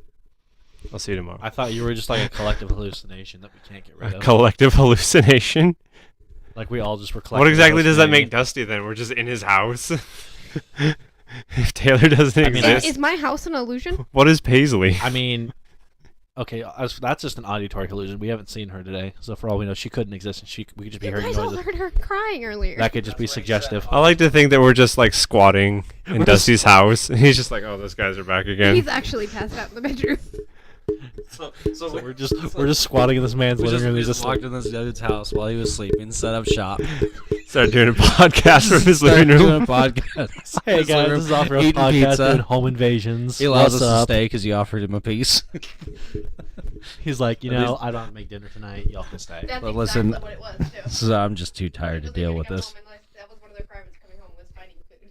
I'll see you tomorrow. I thought you were just like a collective hallucination that we can't get rid A of. collective hallucination? Like we all just were. What exactly does that make hallucinating. Dusty then? We're just in his house? If Taylor doesn't I mean, exist, Is my house an illusion? what is Paisley? I mean, okay, that's just an auditory illusion. We haven't seen her today, so for all we know, she couldn't exist, and we could just be You hearing guys all noises. heard her crying earlier. That could just be suggestive. I like to think that we're just like squatting in Dusty's house. And he's just like, oh, those guys are back again. He's actually passed out in the bedroom. So we're just squatting in this man's living room. He's just walked in this dude's house while he was sleeping, set up shop. Started doing a podcast from his Started living doing room. a podcast. hey His guys, living this is room, off real eating podcast pizza. doing home invasions. He allows What's us to up? stay because you offered him a piece. He's like, you At know, least- I don't have to make dinner tonight. Y'all can stay. That's But listen, exactly what it was, too. So I'm just too tired to Because they deal were with gonna this. come home and that was one of their requirements coming home was finding food.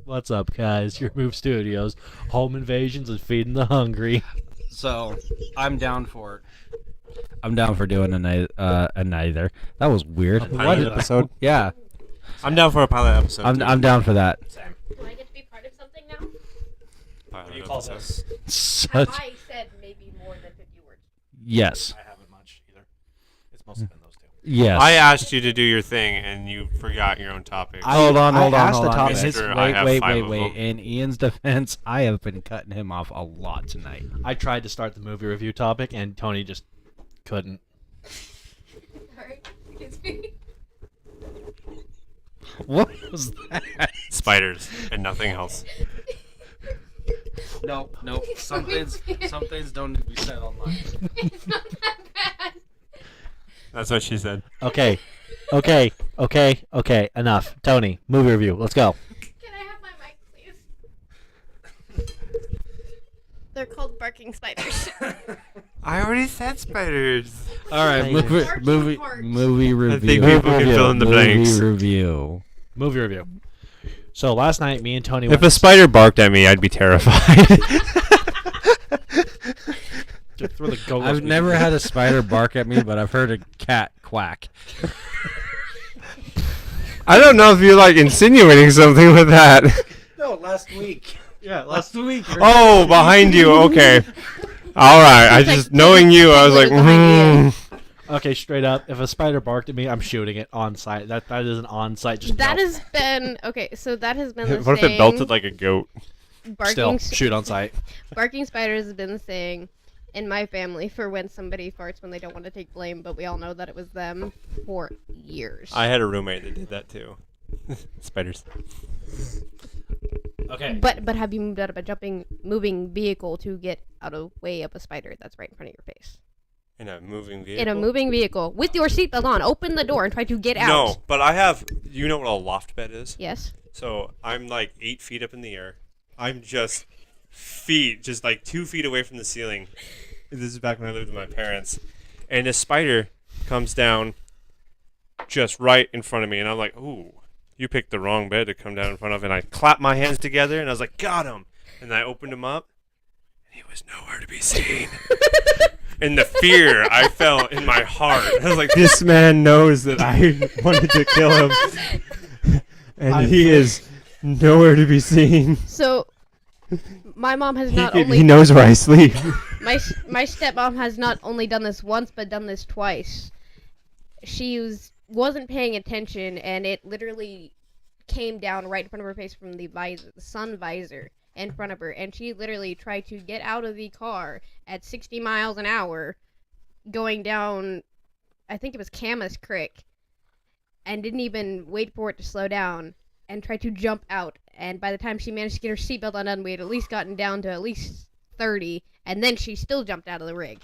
What's up, guys? Your Move Studios, home invasions and feeding the hungry. So I'm down for it. I'm down for doing a neither. That was weird. Pilot episode? Yeah, I'm down for a pilot episode. I'm down for that. Do I get to be part of something now? Pilot you call episode. this? Such I said maybe more than 50 words. yes, I haven't much either. It's mostly been those two. yes. I asked you to do your thing and you forgot your own topic. Hold on. asked the topic. Mister, I have five of Wait. them. In Ian's defense, I have been cutting him off a lot tonight. I tried to start the movie review topic, and Tony just couldn't. Sorry. Excuse me. What was that? Spiders and nothing else. No. Some things don't need to be said online. It's not that bad. That's what she said. Okay. Enough. Tony, movie review. Let's go. Can I have my mic, please? They're called barking spiders. I already said spiders. All right, Marching movie parts. review. I think people can fill in the blanks. Movie review. Movie review. So last night, me and Tony If went a spider barked at me, I'd be terrified. to throw the go-go I've speaker. never had a spider bark at me, but I've heard a cat quack. I don't know if you're like insinuating something with that. No, last week. Yeah, last week. Oh, behind you. Okay. All right. I It's like just knowing you, I was like, behind Okay, straight up. If a spider barked at me, I'm shooting it on site. That is an on site. Just That no. has been okay. So that has been the What if it belted like a goat? barking. Still shoot on site. Barking spiders has been the saying in my family for when somebody farts when they don't want to take blame, but we all know that it was them for years. I had a roommate that did that too. Spiders. Okay. But have you moved out of a moving vehicle to get out of way of a spider that's right in front of your face? In a moving vehicle. In a moving vehicle with your seatbelt on, open the door and try to get out. No, but I have. You know what a loft bed is? Yes. So I'm like 8 feet up in the air. I'm just just like 2 feet away from the ceiling. This is back when I lived with my parents. And a spider comes down just right in front of me. And I'm like, ooh, you picked the wrong bed to come down in front of. And I clapped my hands together and I was like, got him. And I opened him up. And he was nowhere to be seen. And the fear I felt in my heart. I was like, this man knows that I wanted to kill him. And he is nowhere to be seen. So, my mom has He, not he only knows where I sleep. my stepmom has not only done this once but done this twice. She wasn't paying attention and it literally came down right in front of her face from the sun visor in front of her, and she literally tried to get out of the car at 60 miles an hour going down, I think it was Camas Creek, and didn't even wait for it to slow down and tried to jump out. And by the time she managed to get her seatbelt undone, we had at least gotten down to at least 30, and then she still jumped out of the rig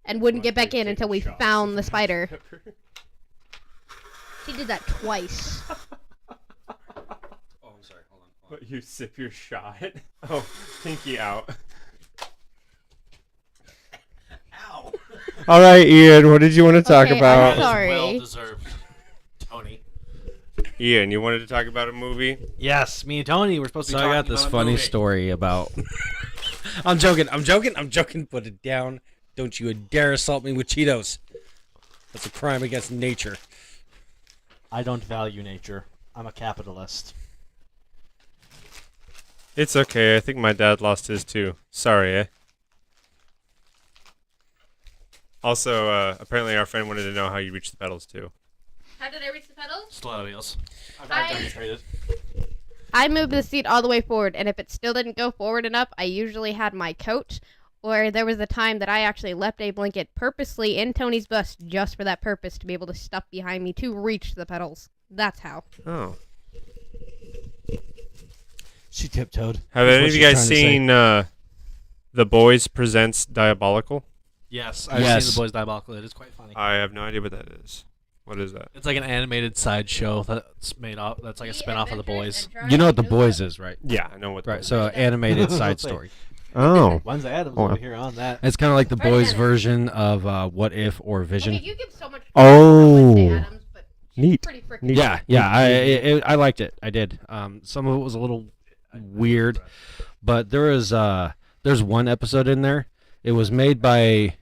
and wouldn't get back in until we found the spider. She did that twice. Oh, I'm sorry. Hold on. But you sip your shot. Oh, pinky out. Ow. All right, Ian. What did you want to talk Okay, about? I'm sorry. Well deserved, Tony. Ian, you wanted to talk about a movie? Yes, me and Tony were supposed to So be I talking got this about a funny movie. story about. I'm joking. Put it down. Don't you dare assault me with Cheetos. That's a crime against nature. I don't value nature. I'm a capitalist. It's okay. I think my dad lost his too. Sorry, eh? Also, apparently our friend wanted to know how you reach the pedals too. How did I reach the pedals? Slow wheels. I- demonstrated. I moved the seat all the way forward, and if it still didn't go forward enough, I usually had my coat. Or there was a time that I actually left a blanket purposely in Tony's bus just for that purpose, to be able to stuff behind me to reach the pedals. That's how. Oh. She tiptoed. Have That's any what of you she's guys trying to say. seen The Boys Presents Diabolical? Yes, I've Yes. seen The Boys Diabolical. It is quite funny. I have no idea what that is. What is that? It's like an animated sideshow that's made off. That's like a spin-off of The Boys. You know what The Boys is, right? Yeah, I know what. Right. So animated side story. Oh. When's Adams Oh, over here on that? It's kind of like the Right Boys at it. version of What If or Vision. Okay, you give so much Oh. Wednesday Addams, but she's Neat. pretty freaking Neat. Yeah, yeah, I liked it. I did. Some of it was a little weird, but there's one episode in there. It was made by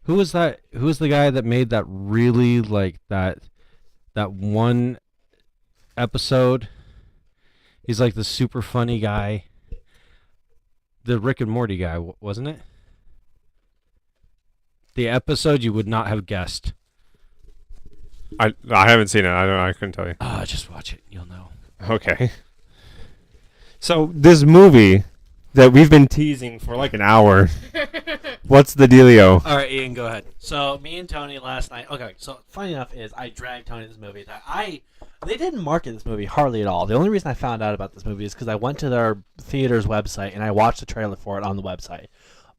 who was that? Who was the guy that made that really like that one episode? He's like the super funny guy. The Rick and Morty guy, wasn't it? The episode you would not have guessed. I haven't seen it. I couldn't tell you. Just watch it. You'll know. Okay. So this movie that we've been teasing for like an hour. What's the dealio? All right, Ian, go ahead. So me and Tony last night. Okay, so funny enough is I dragged Tony to this movie. They didn't market this movie hardly at all. The only reason I found out about this movie is because I went to their theater's website and I watched the trailer for it on the website.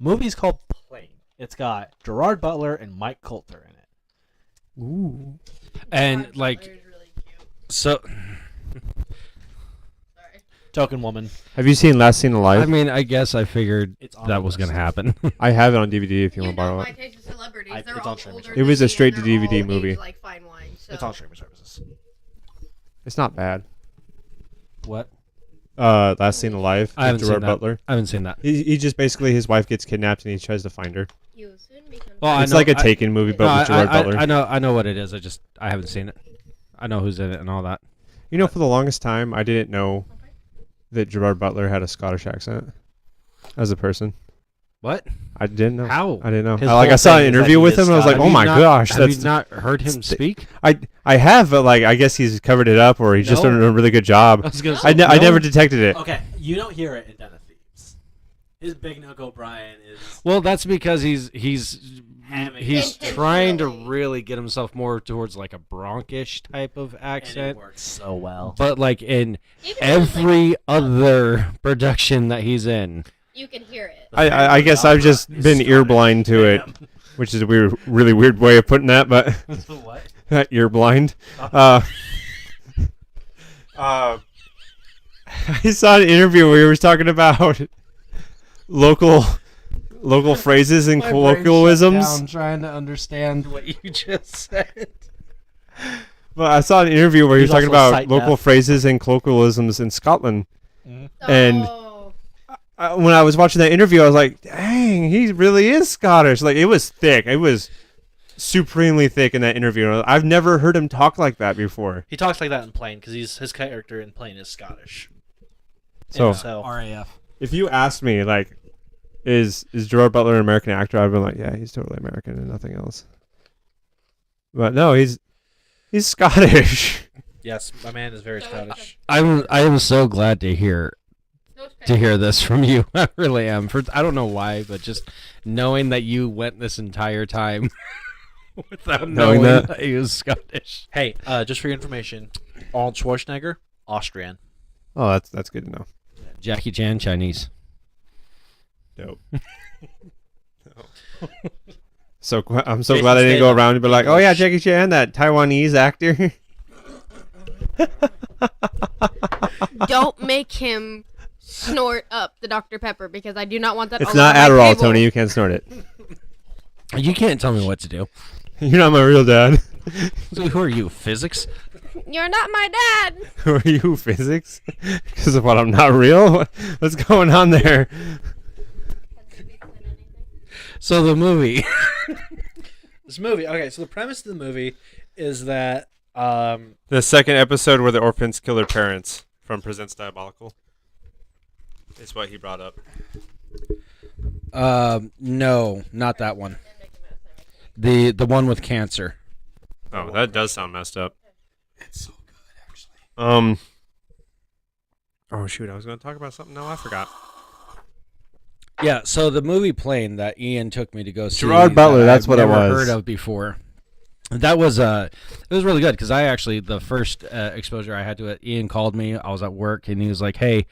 Movie's called Plane. It's got Gerard Butler and Mike Coulter in it. Ooh. And like so. Token Woman. Have you seen Last Seen Alive? I mean, I guess I figured It's on that the was gonna list. happen. I have it on DVD if you You want to know borrow my it. taste of celebrities. I- They're it's all on streaming older It than was a me, straight and to they're DVD all movie. aged like fine wine. So. It's on streaming services. It's not bad. What? Last Seen Alive. I haven't with seen Gerard that. Butler. I haven't seen that. He just basically his wife gets kidnapped and he tries to find her. You will soon become. Well, It's like a Taken movie, but No, with Gerard Butler. I know what it is. I haven't seen it. I know who's in it and all that. You know, for the longest time, I didn't know that Gerard Butler had a Scottish accent as a person. What? I didn't know. How? I didn't know. His I whole saw an thing is that interview he with is him, and I was like, Scottish. "Oh Have my you not- gosh, Have that's." you not heard him speak? I have, but like, I guess he's covered it up, or he's just No. done a really good job. I was gonna I I say, never detected it. Okay, you don't hear it in Den of Thieves. His Big Nook O'Brien is Well, that's because he's Hamming he's it. trying to Intentionally. really get himself more towards like a Bronkish type of and it accent. works so well. But like in Even though it's, like, every other production that he's in, you can hear it. I guess I've just been ear blind to it, which is a really weird way of putting that, but What? ear blind. I saw an interview where he was talking about local phrases and colloquialisms. trying to understand what you just said. Well, I saw an interview where he was He's talking also about sight local deaf. phrases and colloquialisms in Scotland. And- Oh. When I was watching that interview, I was like, "Dang, he really is Scottish." Like, it was thick. It was supremely thick in that interview. I've never heard him talk like that before. He talks like that in Plane because his character in Plane is Scottish. So, So RAF. if you asked me, like, is Gerard Butler an American actor? I'd been like, yeah, he's totally American and nothing else. But no, he's Scottish. yes, my man is very So Scottish. I am so glad to hear this from you. I really am. I don't know why, but just knowing that you went this entire time without knowing Knowing that he was Scottish. Hey, just for your information, Arnold Schwarzenegger, Austrian. Oh, that's good to know. Jackie Chan, Chinese. Dope. So I'm so Jason glad I didn't go Statham. around and be like, oh yeah, Jackie Chan, that Taiwanese actor. Don't make him snort up the Dr. Pepper because I do not want that. It's all not over my Adderall, table. Tony. You can't snort it. You can't tell me what to do. You're not my real dad. So who are you? Physics? You're not my dad. Who are you, physics? Because of what? I'm not real. What's going on there? So the movie. This movie. Okay, so the premise of the movie is that The second episode where the orphans kill their parents from Presents Diabolical is what he brought up. No, not that one. The one with cancer. Oh, that does sound messed up. It's so good, actually. Oh shoot, I was going to talk about something. No, I forgot. Yeah, so the movie Plane that Ian took me to go see. Gerard Butler, that that's I've what it never was. heard of before. That was it was really good because I actually the first exposure I had to it. Ian called me. I was at work and he was like, "Hey,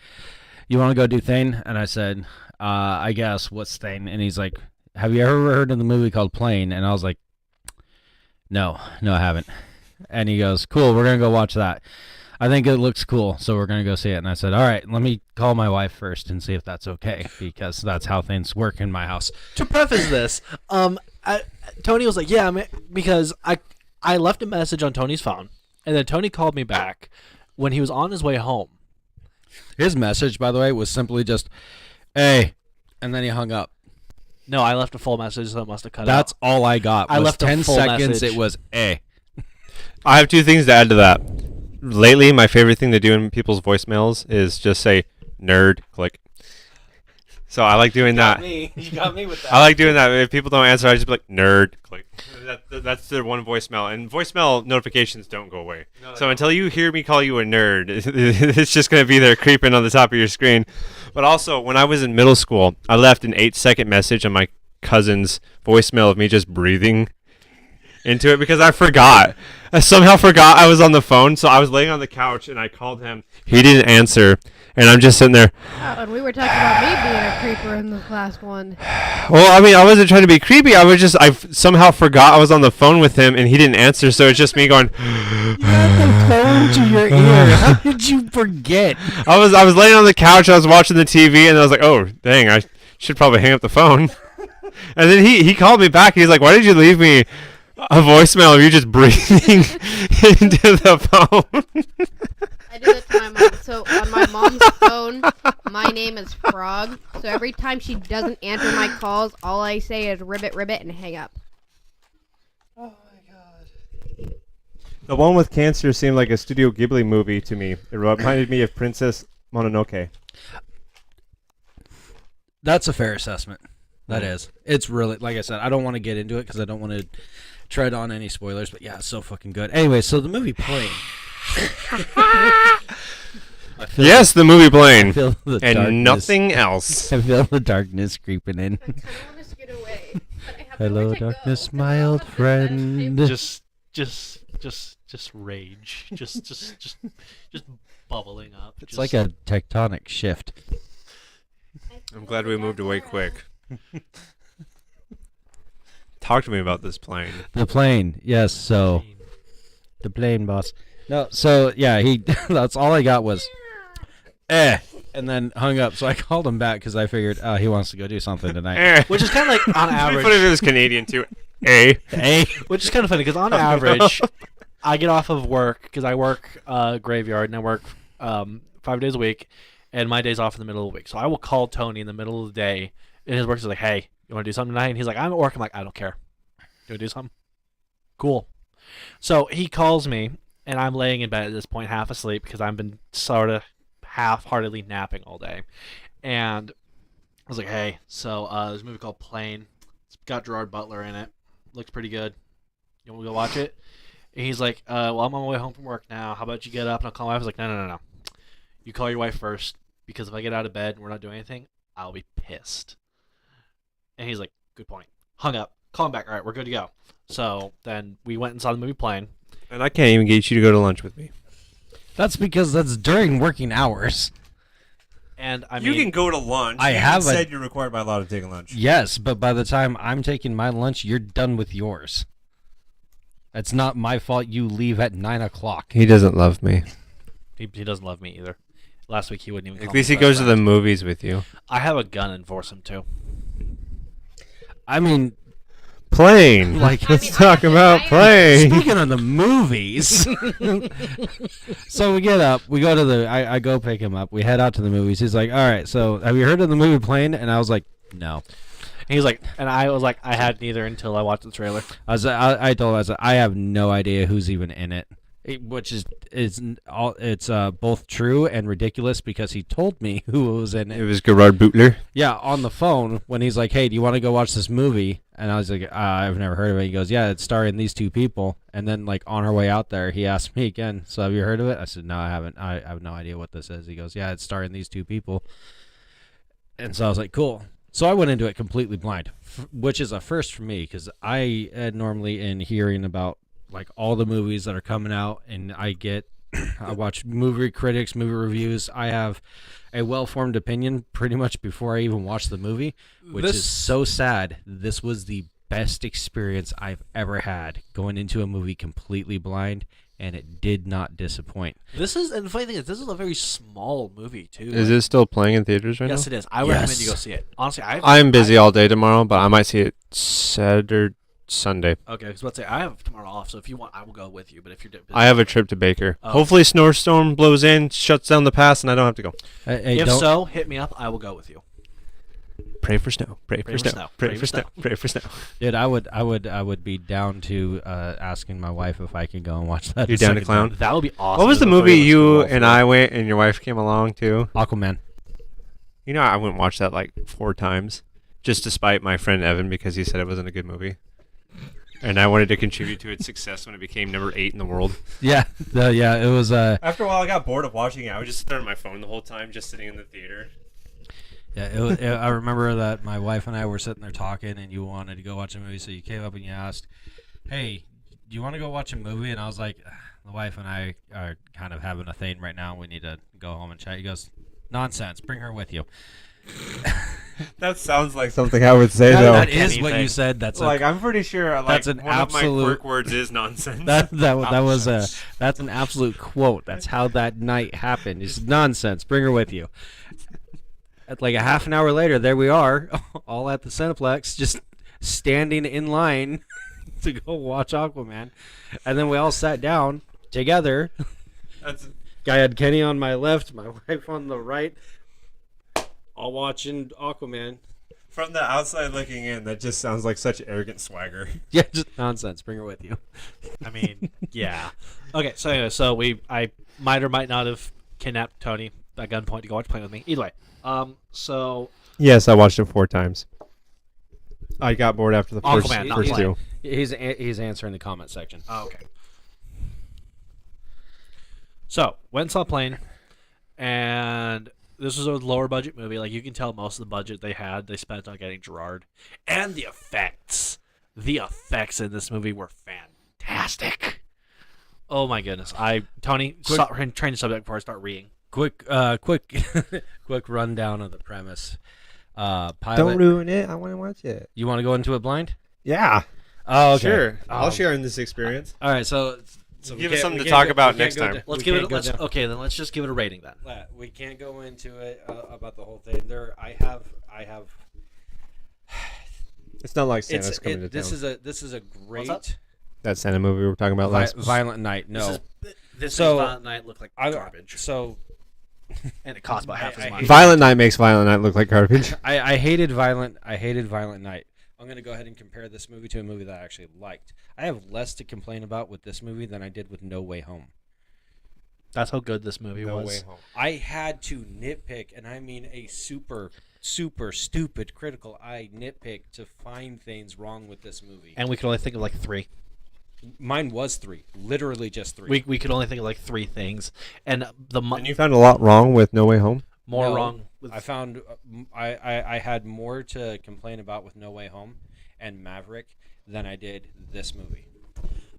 you want to go do Thane?" And I said, "I guess. What's Thane?" And he's like, "Have you ever heard of the movie called Plane?" And I was like, No, I haven't." And he goes, "Cool, we're gonna go watch that. I think it looks cool, so we're gonna go see it." And I said, "All right, let me call my wife first and see if that's okay because that's how things work in my house." to preface this, Tony was like, "Yeah, because I left a message on Tony's phone, and then Tony called me back when he was on his way home." His message, by the way, was simply just, "Hey," and then he hung up. No, I left a full message, so it must have cut That's out. all I got. I was left a 10 full seconds. message. It was, "Hey." I have two things to add to that. Lately, my favorite thing to do in people's voicemails is just say "nerd," click. So I like doing that. You got me with that. I like doing that. If people don't answer, I just be like "nerd," click. That's their one voicemail, and voicemail notifications don't go away. So until you hear me call you a nerd, it's just gonna be there creeping on the top of your screen. But also, when I was in middle school, I left an 8-second message on my cousin's voicemail of me just breathing into it because I forgot. I somehow forgot I was on the phone, so I was laying on the couch and I called him. He didn't answer, and I'm just sitting there. Oh, and we were talking about me being a creeper in this last one. Well, I mean, I wasn't trying to be creepy. I somehow forgot I was on the phone with him, and he didn't answer. So it's just me going. You had the phone to your ear. How did you forget? I was laying on the couch. I was watching the TV, and I was like, "Oh, dang! I should probably hang up the phone." And then he called me back. He's like, "Why did you leave me a voicemail of you just breathing into the phone?" I do that to my mom. So on my mom's phone, my name is Frog. So every time she doesn't answer my calls, all I say is ribbit, ribbit, and hang up. The one with cancer seemed like a Studio Ghibli movie to me. It reminded me of Princess Mononoke. That's a fair assessment. That is. It's really, like I said, I don't want to get into it because I don't want to tread on any spoilers, but yeah, it's so fucking good. Anyway, so the movie Plane. Yes, the movie I Plane, feel the and darkness. nothing else. I feel the darkness creeping in. I kind of want to scoot away. But I have Hello, nowhere to go, darkness, 'cause my I old also have to friend. Just rage. Just bubbling up. It's like a tectonic shift. I'm glad we moved away quick. Talk to me about this plane. The plane, yes. So the plane, boss. No, so yeah, that's all I got was, and then hung up. So I called him back because I figured he wants to go do something tonight. Which is kind of like on It'd be average. funny if it was Canadian too. A. Which is kind of funny because on average, I get off of work because I work graveyard and I work 5 days a week, and my day's off in the middle of the week. So I will call Tony in the middle of the day, and his work is like, "Hey, you want to do something tonight?" And he's like, "I'm at work." I'm like, "I don't care. You want to do something? Cool." So he calls me, and I'm laying in bed at this point, half asleep because I've been sort of half-heartedly napping all day, and I was like, "Hey, so there's a movie called Plane. It's got Gerard Butler in it. Looks pretty good. You want to go watch it?" And he's like, "Well, I'm on my way home from work now. How about you get up and I'll call my wife?" I was like, No. You call your wife first because if I get out of bed and we're not doing anything, I'll be pissed." And he's like, "Good point." Hung up. Call him back. All right, we're good to go. So then we went and saw the movie Plane. And I can't even get you to go to lunch with me. That's because that's during working hours. And I you mean, can go to lunch. I You have a- said you're required by law to take a lunch. Yes, but by the time I'm taking my lunch, you're done with yours. It's not my fault you leave at 9 o'clock. He doesn't love me. he doesn't love me either. Last week he wouldn't even. At call least me he goes best to the friend. movies with you. I have a gun and force him to. I mean, Plane. like, Let's I mean, talk about I- plane. speaking of the movies. So we get up, we go to the, I go pick him up, we head out to the movies. He's like, all right, so have you heard of the movie Plane? And I was like, no. And he's like, and I was like, I had neither until I watched the trailer. I told him, I said, I have no idea who's even in it. Which is it's both true and ridiculous because he told me who was in It it. was Gerard Butler. Yeah, on the phone when he's like, "Hey, do you want to go watch this movie?" And I was like, "I've never heard of it." He goes, "Yeah, it's starring these two people." And then like on our way out there, he asked me again, "So have you heard of it?" I said, "No, I haven't. I have no idea what this is." He goes, "Yeah, it's starring these two people." And so I was like, "Cool." So I went into it completely blind, which is a first for me because I normally in hearing about like all the movies that are coming out, and I watch movie critics, movie reviews. I have a well-formed opinion pretty much before I even watch the movie, which is so sad. This was the best experience I've ever had going into a movie completely blind, and it did not disappoint. This is, and the funny thing is, this is a very small movie too. Is it still playing in theaters right Yes, now? it is. I recommend you Yes. go see it. Honestly, I'm busy all day tomorrow, but I might see it Saturday, Sunday. Okay, because let's say I have tomorrow off, so if you want, I will go with you. But if you're busy, I have a trip to Baker. Oh. Hopefully, snowstorm blows in, shuts down the pass, and I don't have to go. Hey, if don't- so, hit me up. I will go with you. Pray for snow. Pray for snow. Pray for snow. Pray for snow. dude, I would be down to asking my wife if I can go and watch that. You're a down to second clown? time. That would be awesome. What was the if the movie three of us could you roll and through. I went and your wife came along to? Aquaman. You know, I wouldn't watch that like 4 times, just despite my friend Evan because he said it wasn't a good movie. And I wanted to contribute to its success when it became number 8 in the world. Yeah, it was. After a while, I got bored of watching it. I would just sit there on my phone the whole time, just sitting in the theater. Yeah, it was, I remember that my wife and I were sitting there talking, and you wanted to go watch a movie, so you came up and you asked, "Hey, do you want to go watch a movie?" And I was like, "The wife and I are kind of having a thing right now. We need to go home and chat." He goes, "Nonsense. Bring her with you." That sounds like something I would say, That is what you Anything. said. That's Like, I'm pretty sure That's an one of my absolute- quirk words is nonsense. that was that's an absolute quote. That's how that night happened. It's nonsense. Bring her with you. At like a half an hour later, there we are, all at the Cineplex, just standing in line to go watch Aquaman, and then we all sat down together. That's I had Kenny on my left, my wife on the right, all watching Aquaman. from the outside looking in. That just sounds like such arrogant swagger. Yeah, just nonsense. Bring her with you. I mean, yeah. Okay, so anyway, I might or might not have kidnapped Tony at gunpoint to go watch Plane with me. Either way, so Yes, I watched it 4 times. I got bored after the first, Aquaman, not first Plane. 2. He's answering the comment section. okay. So went and saw Plane, and this was a lower budget movie. Like you can tell, most of the budget they spent on getting Gerard, and the effects. The effects in this movie were fantastic. Oh my goodness! Tony, stop trying to subject before I start reading. Quick rundown of the premise. Pilot. Don't ruin it. I want to watch it. You want to go into it blind? Yeah. Oh, okay. Sure. I'll share in this experience. All right, so Give we us can't- something we to can't talk go- about we can't next go time. down- Let's we give can't it. go Let's, down- okay, then let's just give it a rating then. We can't go into it about the whole thing. I have. It's not like Santa's coming to This town. is a great What's That Santa movie we were talking about last. Violent Night. No, This So, Violent Night looked like garbage, So and it cost about half I as much. Violent Night makes Violent Night look like garbage. I hated Violent Night. I'm gonna go ahead and compare this movie to a movie that I actually liked. I have less to complain about with this movie than I did with No Way Home. That's how good this movie No was. Way Home. I had to nitpick, and I mean a super stupid critical eye nitpick to find things wrong with this movie. And we could only think of like 3. Mine was 3, literally just 3. We could only think of like 3 things, and And you found a lot wrong with No Way Home? more No, wrong. With, I found I had more to complain about with No Way Home and Maverick than I did this movie.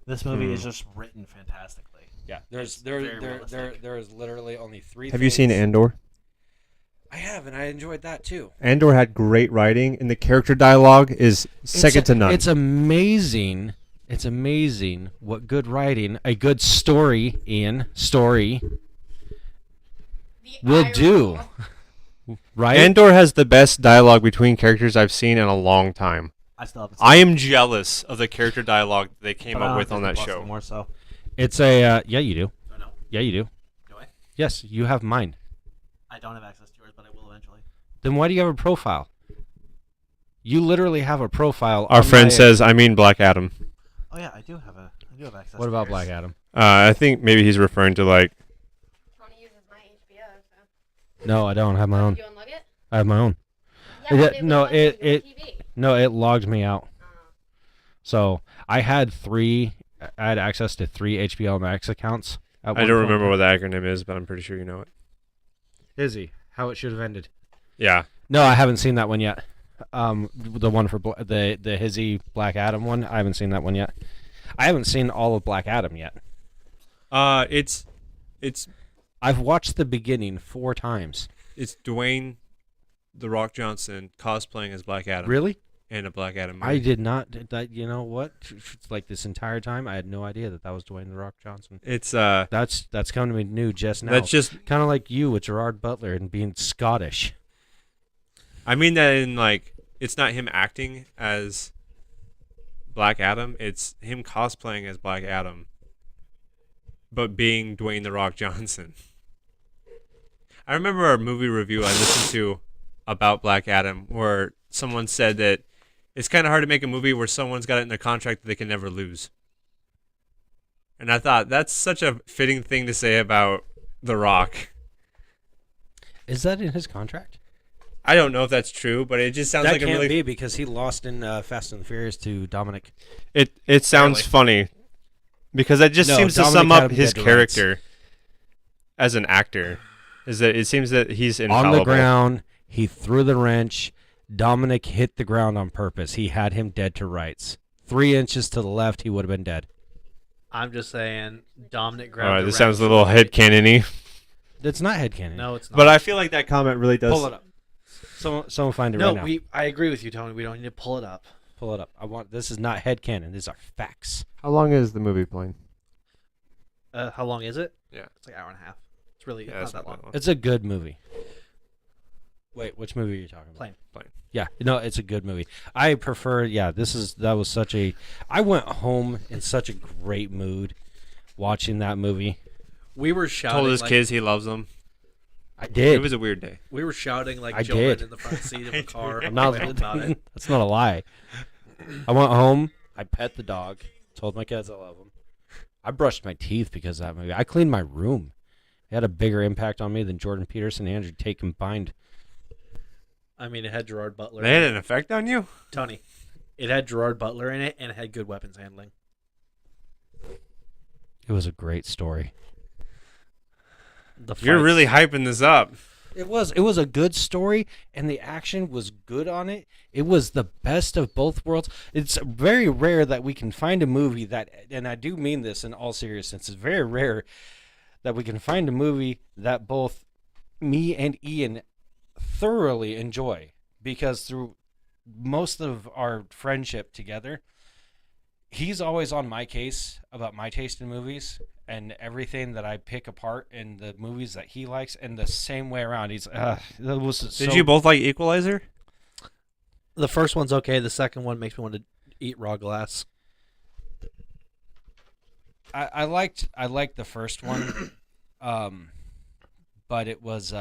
this movie is just written fantastically. Yeah, It's very realistic. there is literally only 3. Have you seen Andor? I have, and I enjoyed that too. Andor had great writing, and the character dialogue is second to none. It's amazing. It's amazing what good writing, a good story, story The will eye do. roll. Right? Andor has the best dialogue between characters I've seen in a long time. I still haven't seen I am jealous of the character dialogue they it, came but I up don't with have on that Disney Plus show. anymore, so It's a yeah, you do. I know. Yeah, you do. Do I? Yes, you have mine. I don't have access to yours, but I will eventually. Then why do you have a profile? You literally have a profile. Our on friend my- says, I mean Black Adam. Oh yeah, I do have access. What to about yours. Black Adam? I think maybe he's referring to like, Tony uses my HBO. So. No, I don't have my own. Did you unlock it? I have my own. Yeah, Yeah, but no, was on the it- TV. No, it logged me out. Oh. So I had access to 3 HBO Max accounts. I don't remember what the acronym is, but I'm pretty sure you know it. Izzy, how it should have ended. Yeah. No, I haven't seen that one yet. The one for the Hizzy Black Adam one, I haven't seen that one yet. I haven't seen all of Black Adam yet. It's I've watched the beginning 4 times. Dwayne The Rock Johnson cosplaying as Black Adam. Really? In a Black Adam movie. I did not. That you know what? Like this entire time, I had no idea that was Dwayne the Rock Johnson. It's That's coming to me new just now. that's just kind of like you with Gerard Butler and being Scottish. I mean that in like it's not him acting as Black Adam, it's him cosplaying as Black Adam but being Dwayne The Rock Johnson. I remember a movie review I listened to about Black Adam where someone said that it's kind of hard to make a movie where someone's got it in their contract that they can never lose. And I thought that's such a fitting thing to say about The Rock. Is that in his contract? I don't know if that's true, but it just sounds That like a can't really be because he lost in Fast and the Furious to Dominic. It sounds Really? funny because it just No, seems to Dominic sum had up him his dead to rights. character as an actor. Is that it seems that he's On infallible. the ground, he threw the wrench. Dominic hit the ground on purpose. He had him dead to rights. 3 inches to the left, he would have been dead. I'm just saying, Dominic All grabbed. right, the this sounds a wrench. little headcanon-y. That's not headcanon. No, it's not. But I feel like that comment really does. pull it up. Someone find it No, right now. I agree with you, Tony. We don't need to pull it up. Pull it up. This is not headcanon. These are facts. How long is the movie playing? How long is it? Yeah. It's like an hour and a half. It's really Yeah, not that's that long. It's a good movie. Wait, which movie are you talking about? Plane. Yeah, no, it's a good movie. I prefer. Yeah, that was such a. I went home in such a great mood watching that movie. We were shouting. Told his like, kids he loves them. I It did. was a weird day. We were shouting like I children did. in the front seat of a car. I'm not. about it. That's not a lie. I went home. I pet the dog. Told my kids I love them. I brushed my teeth because of that movie. I cleaned my room. It had a bigger impact on me than Jordan Peterson and Andrew Tate combined. I mean, it had Gerard Butler. They had in an it. effect on you? Tony. It had Gerard Butler in it, and it had good weapons handling. It was a great story. The You're fights- really hyping this up. It was a good story, and the action was good on it. It was the best of both worlds. It's very rare that we can find a movie that, and I do mean this in all seriousness, it's very rare that we can find a movie that both me and Ian thoroughly enjoy, because through most of our friendship together, he's always on my case about my taste in movies and everything that I pick apart in the movies that he likes, and the same way around. He's that was Did you both like Equalizer? The first one's okay. The second one makes me want to eat raw glass. I liked the first one, but it was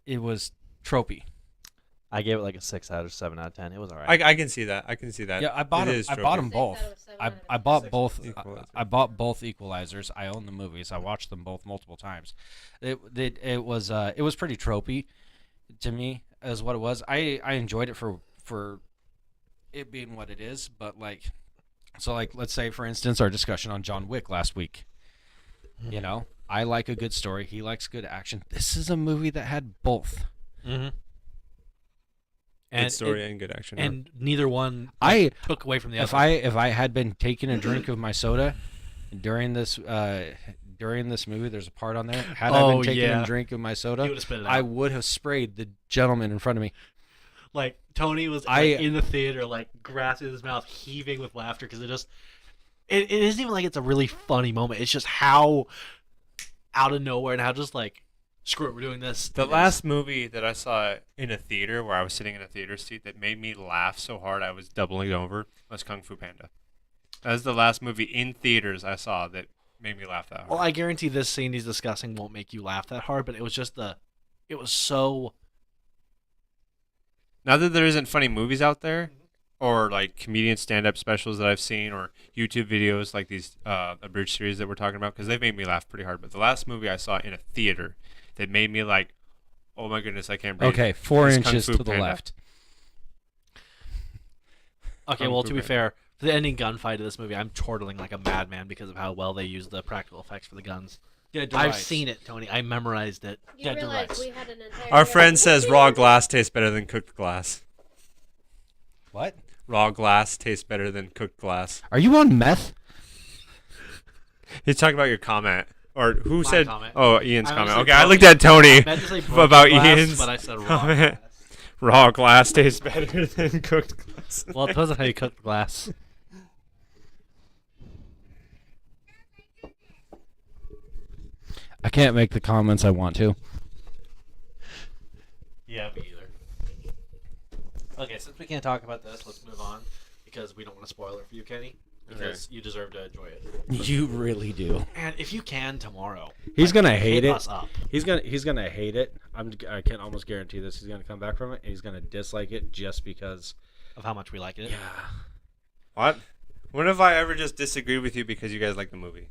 it was tropey. I gave it like a 6 out of 7 out of 10. It was alright. I can see that. I can see that. Yeah, I bought It them. is I bought tropey. them both. 6 out of 7 I, out of I bought 10. both. Equalizer. I bought both Equalizers. I own the movies. I watched them both multiple times. It was pretty tropey to me, is what it was. I enjoyed it for it being what it is, but like, so like, let's say for instance our discussion on John Wick last week. You know, I like a good story. He likes good action. This is a movie that had both. Mm-hmm. Good story and good action. and neither one I took away from the if other. I had been taking a drink of my soda during this movie, there's a part on there. Had I been taking a drink of my He soda, would have spit it out. I would have sprayed the gentleman in front of me. Like Tony was in the theater, like grasping his mouth, heaving with laughter because it isn't even like it's a really funny moment. It's just how out of nowhere and how just like screw it, we're doing this. The last movie that I saw in a theater, where I was sitting in a theater seat, that made me laugh so hard I was doubling over, was Kung Fu Panda. That was the last movie in theaters I saw that made me laugh that hard. Well, I guarantee this scene he's discussing won't make you laugh that hard, but it was just it was so. Now that there isn't funny movies out there, or like comedian stand-up specials that I've seen, or YouTube videos like these abridged series that we're talking about, because they've made me laugh pretty hard. But the last movie I saw in a theater that made me like, oh my goodness, I can't breathe. Okay, 4 is inches Kung Fu to the Panda. left. Okay, Kung well, Fu to be Panda. fair, for the ending gunfight of this movie, I'm chortling like a madman because of how well they use the practical effects for the guns. I've seen it, Tony. I memorized it. You Dead to realize rights. we had an entire Our friend says raw glass tastes better than cooked glass. What? Raw glass tastes better than cooked glass. Are you on meth? He's talking about your comment. Or who My said? comment. Oh, Ian's I comment. meant to Okay, say I broken- looked at Tony I meant to say broken about glass, Ian's but I said raw comment. glass. Raw glass tastes better than cooked glass. Well, it depends on how you cook the glass. I can't make the comments I want to. Yeah, me either. Okay, since we can't talk about this, let's move on because we don't want to spoil it for you, Kenny. Because you deserve to enjoy it. You really do. And if you can tomorrow, He's like, gonna hate hit it. us up. He's gonna hate it. I can almost guarantee this. He's gonna come back from it and he's gonna dislike it just because. Of how much we like it. Yeah. What? When have I ever just disagreed with you because you guys like the movie?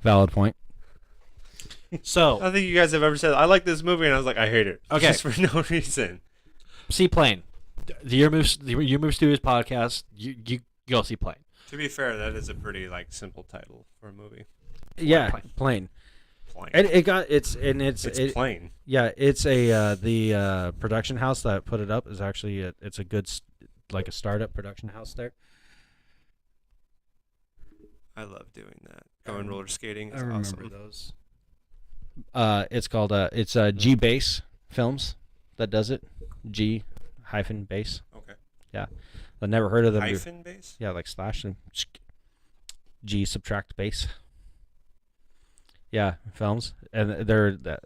Valid point. So, I think you guys have ever said I like this movie, and I was like, I hate it. Okay. Just for no reason. Seaplane. The Your Move Studios podcast, you go Seaplane. To be fair, that is a pretty like simple title for a movie. Yeah, Plain. plain. Plain. And it's It's plain. Yeah, it's the production house that put it up is actually it's a good like a startup production house there. I love doing that. Going roller skating is awesome. those. It's called it's G Base Films that does it. G-base. Okay. Yeah, I've never heard of them. Hyphen base. Yeah, like slash and G subtract base. Yeah, films, and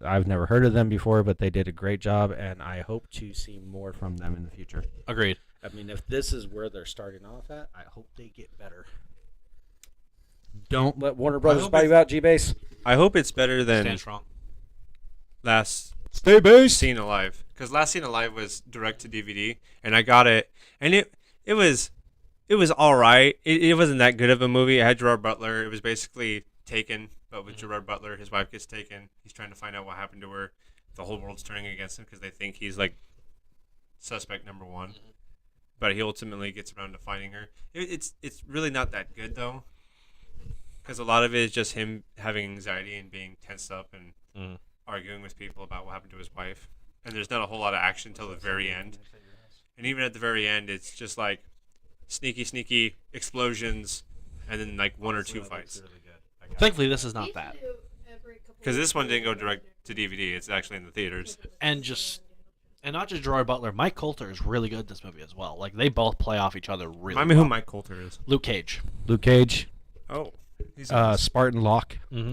I've never heard of them before, but they did a great job, and I hope to see more from them in the future. Agreed. I mean, if this is where they're starting off at, I hope they get better. Don't let Warner Brothers hope buy you out, G-Base. I hope it's better than Stand strong. Last Stay base. Seen Alive, because Last Seen Alive was direct to DVD, and I got it, and it was all right. It wasn't that good of a movie. It had Gerard Butler. It was basically Taken, but with Gerard Butler, his wife gets taken. He's trying to find out what happened to her. The whole world's turning against him because they think he's like suspect number one, but he ultimately gets around to finding her. It's really not that good though, because a lot of it is just him having anxiety and being tensed up and arguing with people about what happened to his wife. And there's not a whole lot of action until the very end. And even at the very end, it's just like sneaky explosions, and then like one or two fights. Thankfully, this is not that. Because this one didn't go direct to DVD; it's actually in the theaters. And not just Gerard Butler. Mike Coulter is really good in this movie as well. Like they both play off each other really. Remind me well. who Mike Coulter is. Luke Cage. Luke Cage. Oh, he's Spartan Locke. Mm-hmm.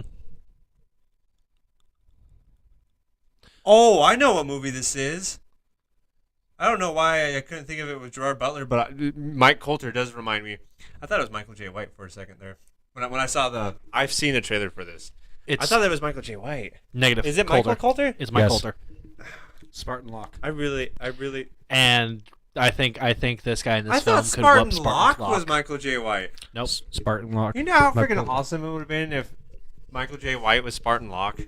Oh, I know what movie this is. I don't know why I couldn't think of it with Gerard Butler, but Mike Coulter does remind me. I thought it was Michael J. White for a second there. When I saw I've seen a trailer for this. It's I thought that was Michael J. White. negative. Is it Coulter. Michael Coulter? It's Mike Yes. Coulter. Spartan Locke. I really. And I think this guy in this I film thought could Spartan whoop Locke Spartan's was Michael J. White. Nope. Spartan Locke. You know how Michael freaking Coulter. awesome it would have been if Michael J. White was Spartan Locke. Would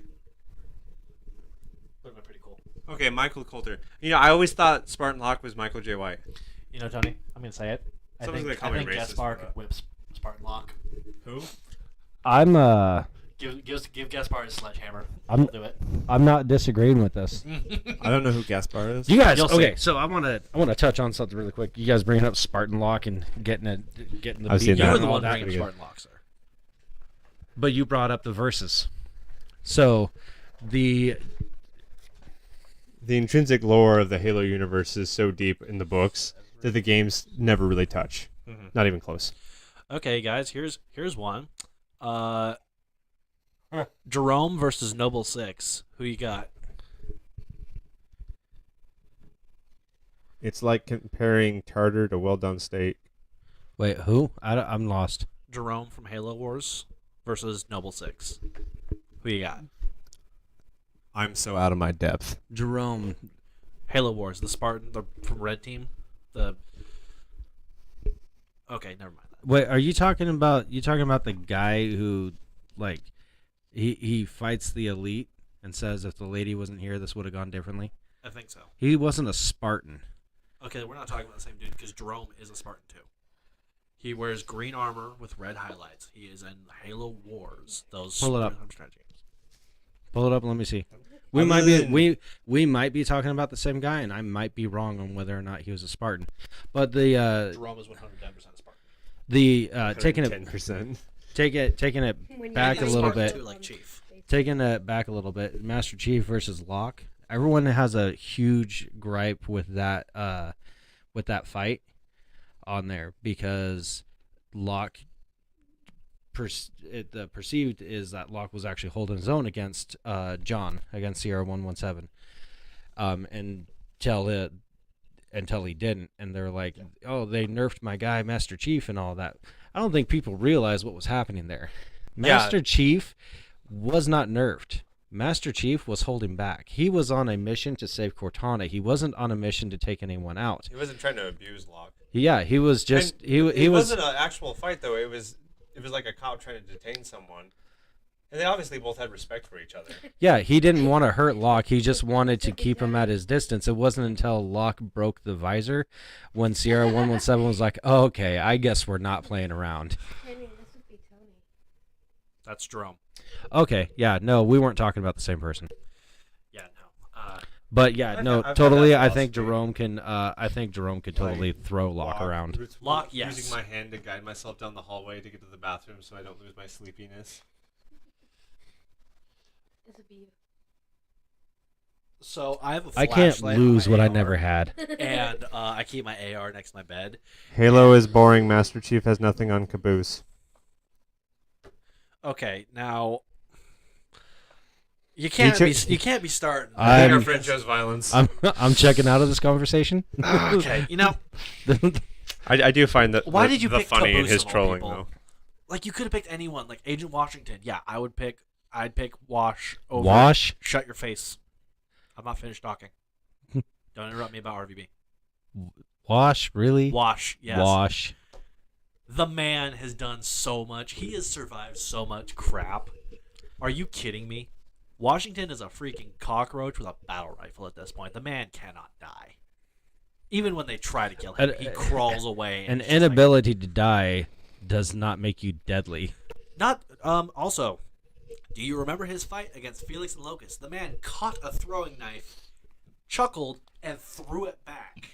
have been pretty cool. Okay, Michael Coulter. You know, I always thought Spartan Locke was Michael J. White. You know, Tony, I'm gonna say it. Someone's gonna call me racist Gaspar for could that. whip Spartan Locke. Who? I'm Give Gaspar his sledgehammer. I'm- He'll do it. I'm not disagreeing with this. I don't know who Gaspar is. You guys, You'll see. okay? So I want to touch on something really quick. You guys bringing up Spartan Lock and getting the I've seen beat that. You were and the all one that. bringing pretty good. Spartan Lock, sir. But you brought up the verses. So the intrinsic lore of the Halo universe is so deep in the books that the games never really touch. Not even close. Okay, guys, here's one. Jerome versus Noble Six. Who you got? It's like comparing tartar to well done steak. wait, who? I'm lost. Jerome from Halo Wars versus Noble Six. Who you got? I'm so out of my depth. Jerome. Halo Wars, the Spartan, the from Red Team. The okay, never mind that. Wait, are you talking about the guy who like he fights the elite and says if the lady wasn't here this would have gone differently? I think so. He wasn't a Spartan. Okay, we're not talking about the same dude because Jerome is a Spartan too. He wears green armor with red highlights. He is in Halo Wars. Those Pull it up. strategy games. Pull it up and let me see. We Other might be than- we might be talking about the same guy, and I might be wrong on whether or not he was a Spartan. But the Jerome is 110% a Spartan. taking it 10%. taking it When you back get a the little Spartan bit. Too, like Chief. Taking it back a little bit, Master Chief versus Locke. Everyone has a huge gripe with that fight on there because Locke. The perceived is that Locke was actually holding his own against John against Sierra 117, until he didn't, and they're like, oh, they nerfed my guy Master Chief and all that. I don't think people realize what was happening there. Master Chief was not nerfed. Master Chief was holding back. He was on a mission to save Cortana. He wasn't on a mission to take anyone out. He wasn't trying to abuse Locke. Yeah, he was just And he it was wasn't an actual fight though. It was like a cop trying to detain someone, and they obviously both had respect for each other. Yeah, he didn't want to hurt Locke. He just wanted to keep him at his distance. It wasn't until Locke broke the visor when Sierra 117 was like, oh, okay, I guess we're not playing around. Henry, this would be Tony. That's Jerome. Okay, yeah, no, we weren't talking about the same person. Yeah, no. But yeah, I've no, had that totally. I philosophy. think Jerome can. I think Jerome could totally throw Locke around. Locke, yes. Using my hand to guide myself down the hallway to get to the bathroom so I don't lose my sleepiness. This would be you. So I have a I can't flashlight on lose my what I AR, never had. and I keep my AR next to my bed. Halo is boring. Master Chief has nothing on Caboose. Okay, now you can't be starting. I'm- Our friend shows violence. I'm checking out of this conversation. Okay, you know, I do find that Why the, did you the pick funny in Caboose his of all trolling people? though. like you could have picked anyone, like Agent Washington. Yeah, I'd pick Wash over. Wash. Shut your face. I'm not finished talking. Don't interrupt me about RVB. Wash, really? Wash, yes. Wash. The man has done so much. He has survived so much crap. Are you kidding me? Washington is a freaking cockroach with a battle rifle at this point. The man cannot die. Even when they try to kill him, he crawls away. An it's just like- inability to die does not make you deadly. Not also, do you remember his fight against Felix and Locust? The man caught a throwing knife, chuckled, and threw it back.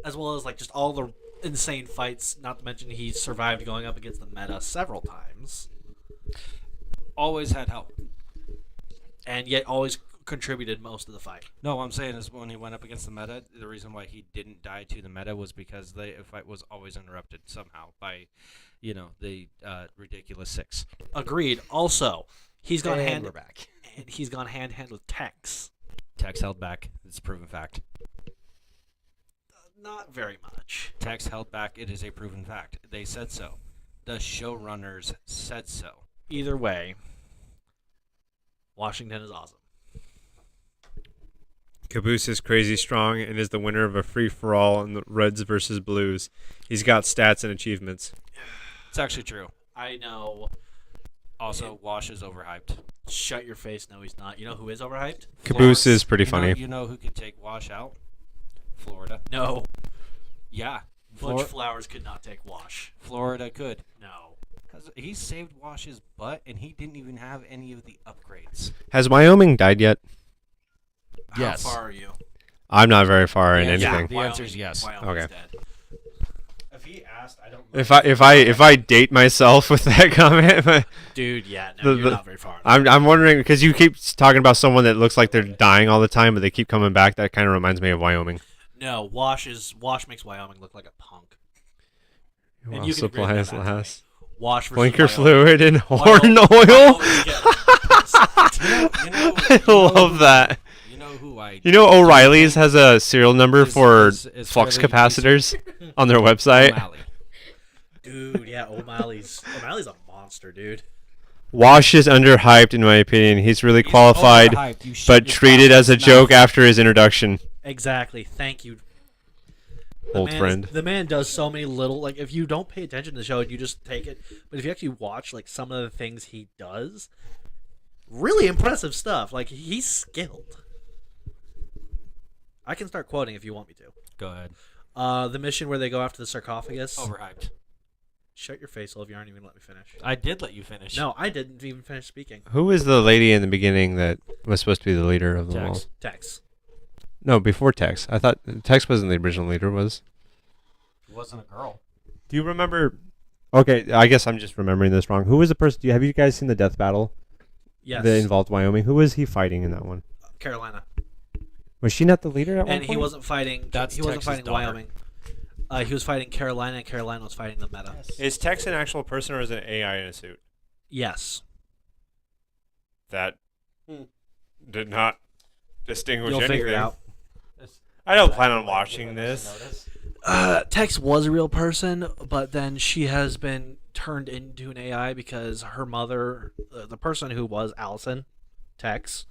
As well as like just all the insane fights, not to mention he survived going up against the meta several times. Always had help. And yet always contributed most of the fight. No, what I'm saying is when he went up against the meta, the reason why he didn't die to the meta was because the fight was always interrupted somehow by, the ridiculous 6. Agreed. Also, he's gone And hand we're back. and he's gone hand in hand with Tex. Tex held back. It's a proven fact. Not very much. Tex held back. It is a proven fact. They said so. The showrunners said so. Either way, Washington is awesome. Caboose is crazy strong and is the winner of a free-for-all in the Reds versus Blues. He's got stats and achievements. It's actually true. I know. Also, Wash is overhyped. Shut your face. No, he's not. You know who is overhyped? Caboose is pretty You know- funny. You know who could take Wash out? Florida. No. Yeah. Butch Flowers could not take Wash. Florida could. No. He saved Wash's butt, and he didn't even have any of the upgrades. Has Wyoming died yet? Yes. How far are you? I'm not very far in Yeah, anything. the answer is yes. Wyoming's Okay. dead. If he asked, I don't. If I date myself with that comment, Dude, yeah, no, The- you're the- not very far. I'm wondering because you keep talking about someone that looks like they're dying all the time, but they keep coming back. That kind of reminds me of Wyoming. No, Wash makes Wyoming look like a punk. And While you can agree with supplies that, not to last. Wash versus Blinker Wyoming. fluid and horn Wyoming- oil. Wyoming's getting pissed. I love that. You know who I? You know O'Reilly's has a serial number Is- for is flux fairly capacitors on their website. O'Malley. Dude, yeah, O'Malley's a monster, dude. Wash is underhyped in my opinion. He's really qualified, Overhyped. You shut but your treated as a mouth. joke after his introduction. Exactly. Thank you. Old friend. The man does so many little, like, if you don't pay attention to the show and you just take it, but if you actually watch like some of the things he does, really impressive stuff. Like, he's skilled. I can start quoting if you want me to. Go ahead. The mission where they go after the sarcophagus. Overhyped. Shut your face, Olaf. You aren't even let me finish. I did let you finish. No, I didn't even finish speaking. Who was the lady in the beginning that was supposed to be the leader of the wall? Tex. Tex. No, before Tex. I thought Tex wasn't the original leader. Was? It wasn't a girl. Do you remember? Okay, I guess I'm just remembering this wrong. Who was the person? Have you guys seen the death battle Yes. that involved Wyoming? Who was he fighting in that one? Carolina. Was she not the leader at one And he point? wasn't fighting. That's he wasn't Tex's fighting daughter. Wyoming. He was fighting Carolina, and Carolina was fighting the meta. Is Tex an actual person or is it an AI in a suit? Yes. That did not distinguish You'll anything. figure it out. I don't plan on watching this. Tex was a real person, but then she has been turned into an AI because her mother, the person who was Allison, Tex,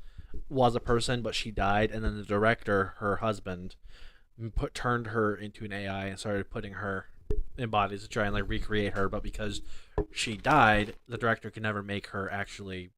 was a person, but she died, and then the director, her husband, turned her into an AI and started putting her in bodies to try and like recreate her, but because she died, the director could never make her actually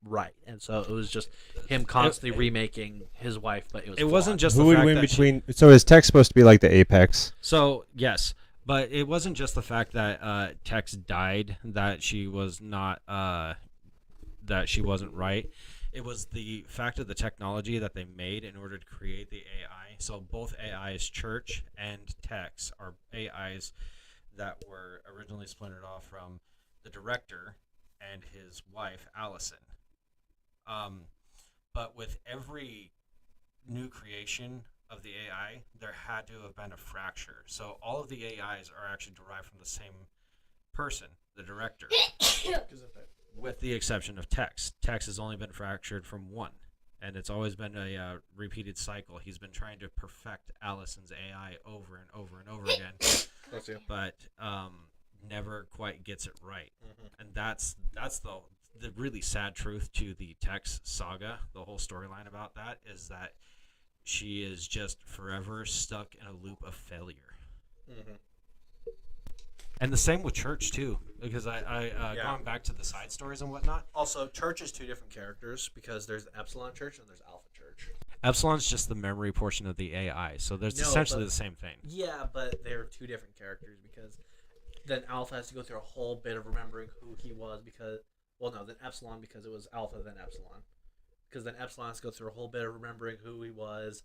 right, and so it was just him constantly remaking his wife, but it was It wasn't flawed. just Who the would fact win that between? So is Tex supposed to be like the apex? So yes, but it wasn't just the fact that Tex died that she was not that she wasn't right. It was the fact of the technology that they made in order to create the AI. So both AIs, Church and Tex, are AIs that were originally splintered off from the director and his wife Allison. But with every new creation of the AI, there had to have been a fracture. So all of the AIs are actually derived from the same person, the director, with the exception of Tex. Tex has only been fractured from one, and it's always been a repeated cycle. He's been trying to perfect Allison's AI over and over and over again, but never quite gets it right. And that's the really sad truth to the Tex saga. The whole storyline about that is that she is just forever stuck in a loop of failure. And the same with Church too, because going back to the side stories and whatnot. Also, Church is two different characters because there's Epsilon Church and there's Alpha Church. Epsilon's just the memory portion of the AI, so there's No, essentially but- the same thing. Yeah, but they're two different characters because then Alpha has to go through a whole bit of remembering who he was because, well, no, then Epsilon because it was Alpha, then Epsilon. Because then Epsilon has to go through a whole bit of remembering who he was,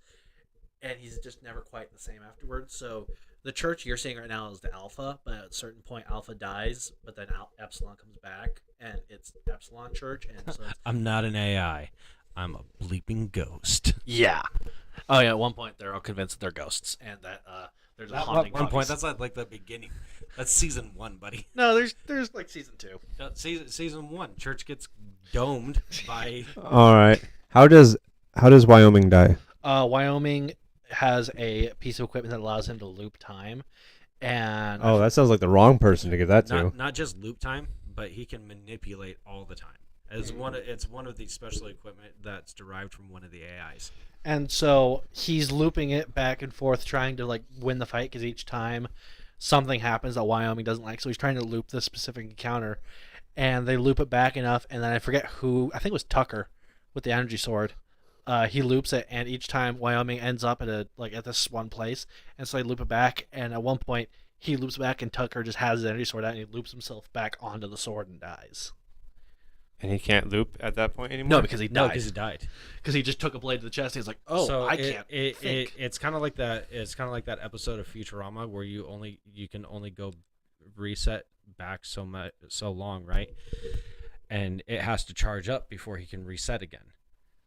and he's just never quite the same afterwards. So the Church you're seeing right now is the Alpha, but at a certain point Alpha dies, but then Epsilon comes back, and it's Epsilon Church, and so it's, I'm not an AI. I'm a bleeping ghost. yeah. Oh yeah, at one point they're all convinced that they're ghosts, and that there's a haunting. One point, bodies. that's not like the beginning. That's season 1, buddy. No, there's like season 2. Season 1, Church gets domed by. All right. How does Wyoming die? Wyoming has a piece of equipment that allows him to loop time, and Oh, that sounds like the wrong person to give that to. Not just loop time, but he can manipulate all the time. It's one of the special equipment that's derived from one of the AIs. and so he's looping it back and forth, trying to like win the fight because each time something happens that Wyoming doesn't like, so he's trying to loop this specific encounter, and they loop it back enough, and then I forget who, I think it was Tucker with the energy sword. He loops it, and each time Wyoming ends up at this one place, and so they loop it back, and at one point he loops back and Tucker just has his energy sword out and he loops himself back onto the sword and dies. And he can't loop at that point anymore. No, because he No, died. because he died. Because he just took a blade to the chest. He's like, oh, So I can't think. It's kind of like that. It's kind of like that episode of Futurama where you can only go reset back so long, right? And it has to charge up before he can reset again.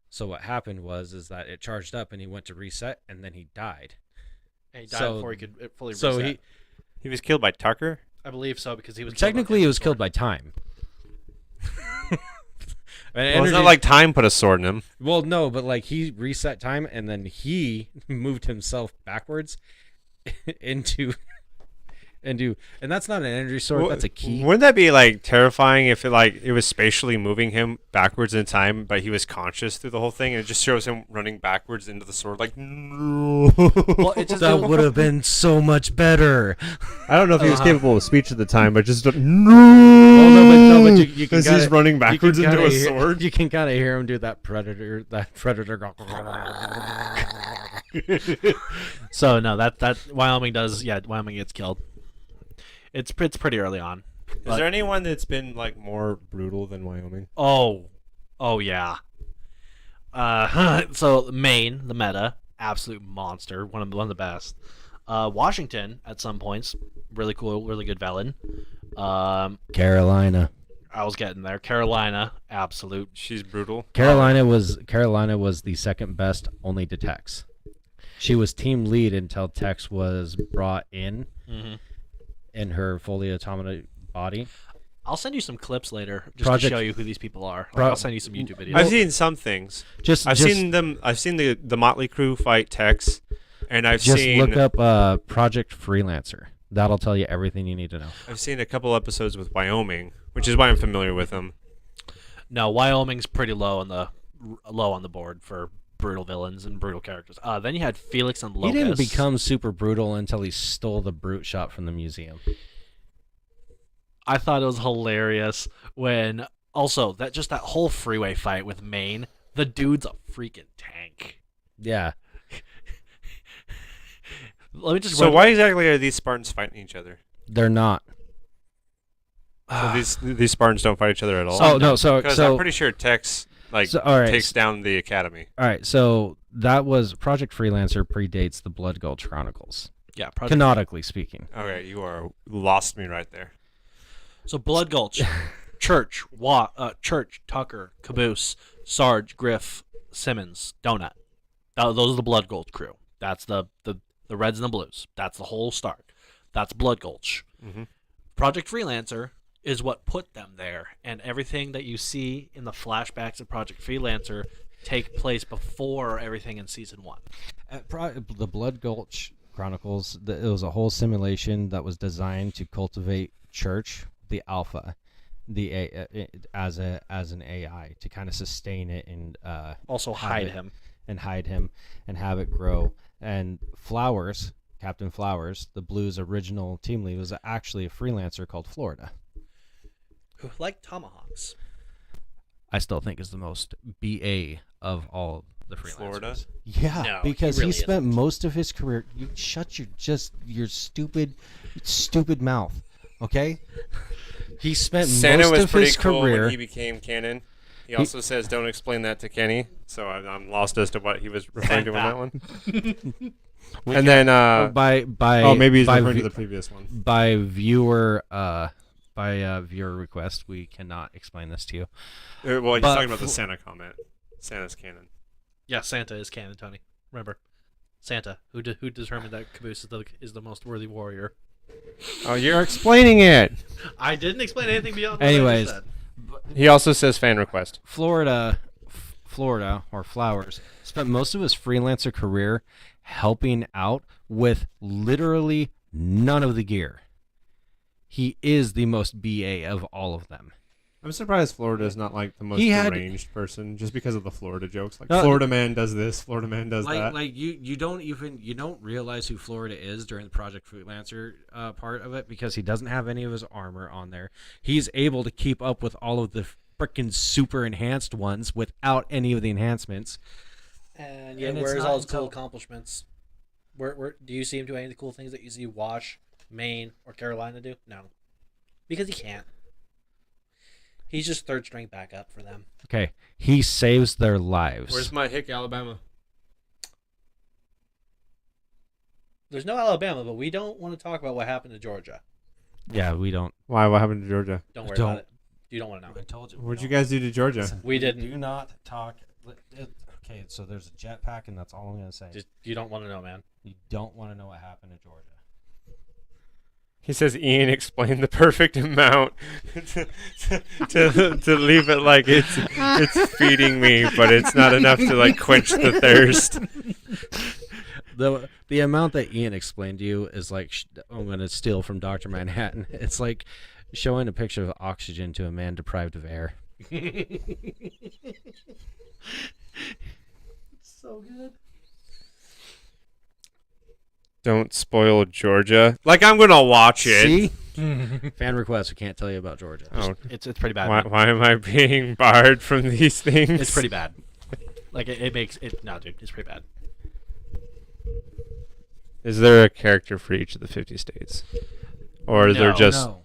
So what happened was that it charged up and he went to reset and then he died. And he died so- before he could fully So reset. He was killed by Tucker. I believe so because he was technically he was killed by time. Well, it's not like time put a sword in him. Well, no, but like he reset time and then he moved himself backwards into, and that's not an energy sword. Well, That's a key. Wouldn't that be like terrifying if it was spatially moving him backwards in time, but he was conscious through the whole thing, and it just shows him running backwards into the sword, like no. Well, it just That would have been so much better. I don't know if he was capable of speech at the time, but just Oh, no. no, but you can because he's kinda- running you can backwards into kinda a hear- sword. You can kind of hear him do that predator go. So no, that Wyoming does. Yeah, Wyoming gets killed. It's pretty early on. Is there anyone that's been like more brutal than Wyoming? Oh yeah. So Maine, the meta, absolute monster, one of the best. Washington at some points, really cool, really good villain. Carolina. I was getting there. Carolina, absolute. She's brutal. Carolina was the second best, only to Tex. She was team lead until Tex was brought in in her fully automata body. I'll send you some clips later just Project- to show you who these people are. Pro- I'll send you some YouTube videos. I've seen some things. I've seen the Motley Crue fight Tex, and I've Just seen look up Project Freelancer. That'll tell you everything you need to know. I've seen a couple episodes with Wyoming, which is why I'm familiar with them. No, Wyoming's pretty low on the board for brutal villains and brutal characters. Then you had Felix and Locust. He didn't become super brutal until he stole the brute shot from the museum. I thought it was hilarious when also that whole freeway fight with Maine. The dude's a freaking tank. Yeah. Let me just So why exactly are these Spartans fighting each other? They're not. So these Spartans don't fight each other at all. Oh no, Because I'm pretty sure Tex all right, takes down the academy. all right. So that was Project Freelancer predates the Blood Gulch Chronicles, Yeah, Project. canonically speaking. Okay, you are lost me right there. So Blood Gulch, Church, Tucker, Caboose, Sarge, Griff, Simmons, Donut. Those are the Blood Gulch crew. That's the Reds and the Blues. That's the whole start. That's Blood Gulch. Mm-hmm. Project Freelancer is what put them there, and everything that you see in the flashbacks of Project Freelancer take place before everything in season 1. The Blood Gulch Chronicles, it was a whole simulation that was designed to cultivate Church, the Alpha, as an AI to kind of sustain it and Also hide him. and hide him and have it grow. And Flowers, Captain Flowers, the Blues' original team lead, was actually a freelancer called Florida. Who like tomahawks. I still think is the most BA of all the freelancers. Florida? Yeah, No, because he really he spent isn't. most of his career. You shut your stupid mouth, okay? He spent Santa most was of pretty his cool career. when he became canon. He also says, "Don't explain that to Kenny." So I'm lost as to what he was referring to on that one. And then, by maybe he's by referring to vi- the previous one. by viewer viewer request. We cannot explain this to you. Well, he's But talking about the Santa comment. Santa's canon. Yeah, Santa is canon, Tony. Remember, Santa, who determined that Caboose is the most worthy warrior. Oh, you're explaining it. I didn't explain anything beyond what Anyways. I just said. He also says fan request. Florida or Flowers spent most of his freelancer career helping out with literally none of the gear. He is the most BA of all of them. I'm surprised Florida is not like the most He had- deranged person, just because of the Florida jokes. Like No, Florida man does this, Florida man does that. you don't realize who Florida is during the Project Freelancer part of it because he doesn't have any of his armor on there. He's able to keep up with all of the freaking super enhanced ones without any of the enhancements. And yet yet, where's all his cool accomplishments? Where do you see him do any of the cool things that you see Wash Maine, or Carolina do? No. Because he can't. He's just third string backup for them. Okay, he saves their lives. Where's my hick, Alabama? There's no Alabama, but we don't want to talk about what happened to Georgia. Yeah, we don't. Why? What happened to Georgia? Don't worry Don't. about it. You don't want to know. I told you. What'd you guys do to Georgia? Listen, We didn't. Do not talk. Okay, so there's a jetpack, and that's all I'm gonna say. Just you don't want to know, man. You don't want to know what happened to Georgia. He says Ian explained the perfect amount to leave it like it's feeding me, but it's not enough to like quench the thirst. The amount that Ian explained to you is like I'm going to steal from Dr. Manhattan. It's like showing a picture of oxygen to a man deprived of air. So good. Don't spoil Georgia. Like I'm gonna watch it. See? Fan request. We can't tell you about Georgia. Oh, It's pretty bad. why, man. why am I being barred from these things? It's pretty bad. Like it makes it. No, dude, it's pretty bad. Is there a character for each of the 50 states, or is there No, just No.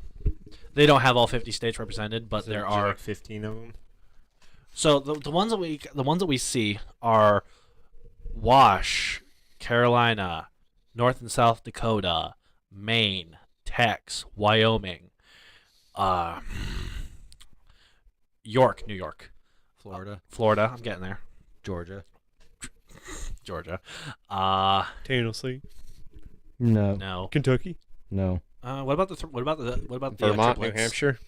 They don't have all 50 states represented, but there are. like 15 of them? So the ones that we see are Wash, Carolina, North and South Dakota, Maine, Texas, Wyoming, York, New York, Florida. I'm getting there. Georgia. Georgia. Tennessee, No. No. Kentucky, No. What about the Vermont, New triplets? Hampshire,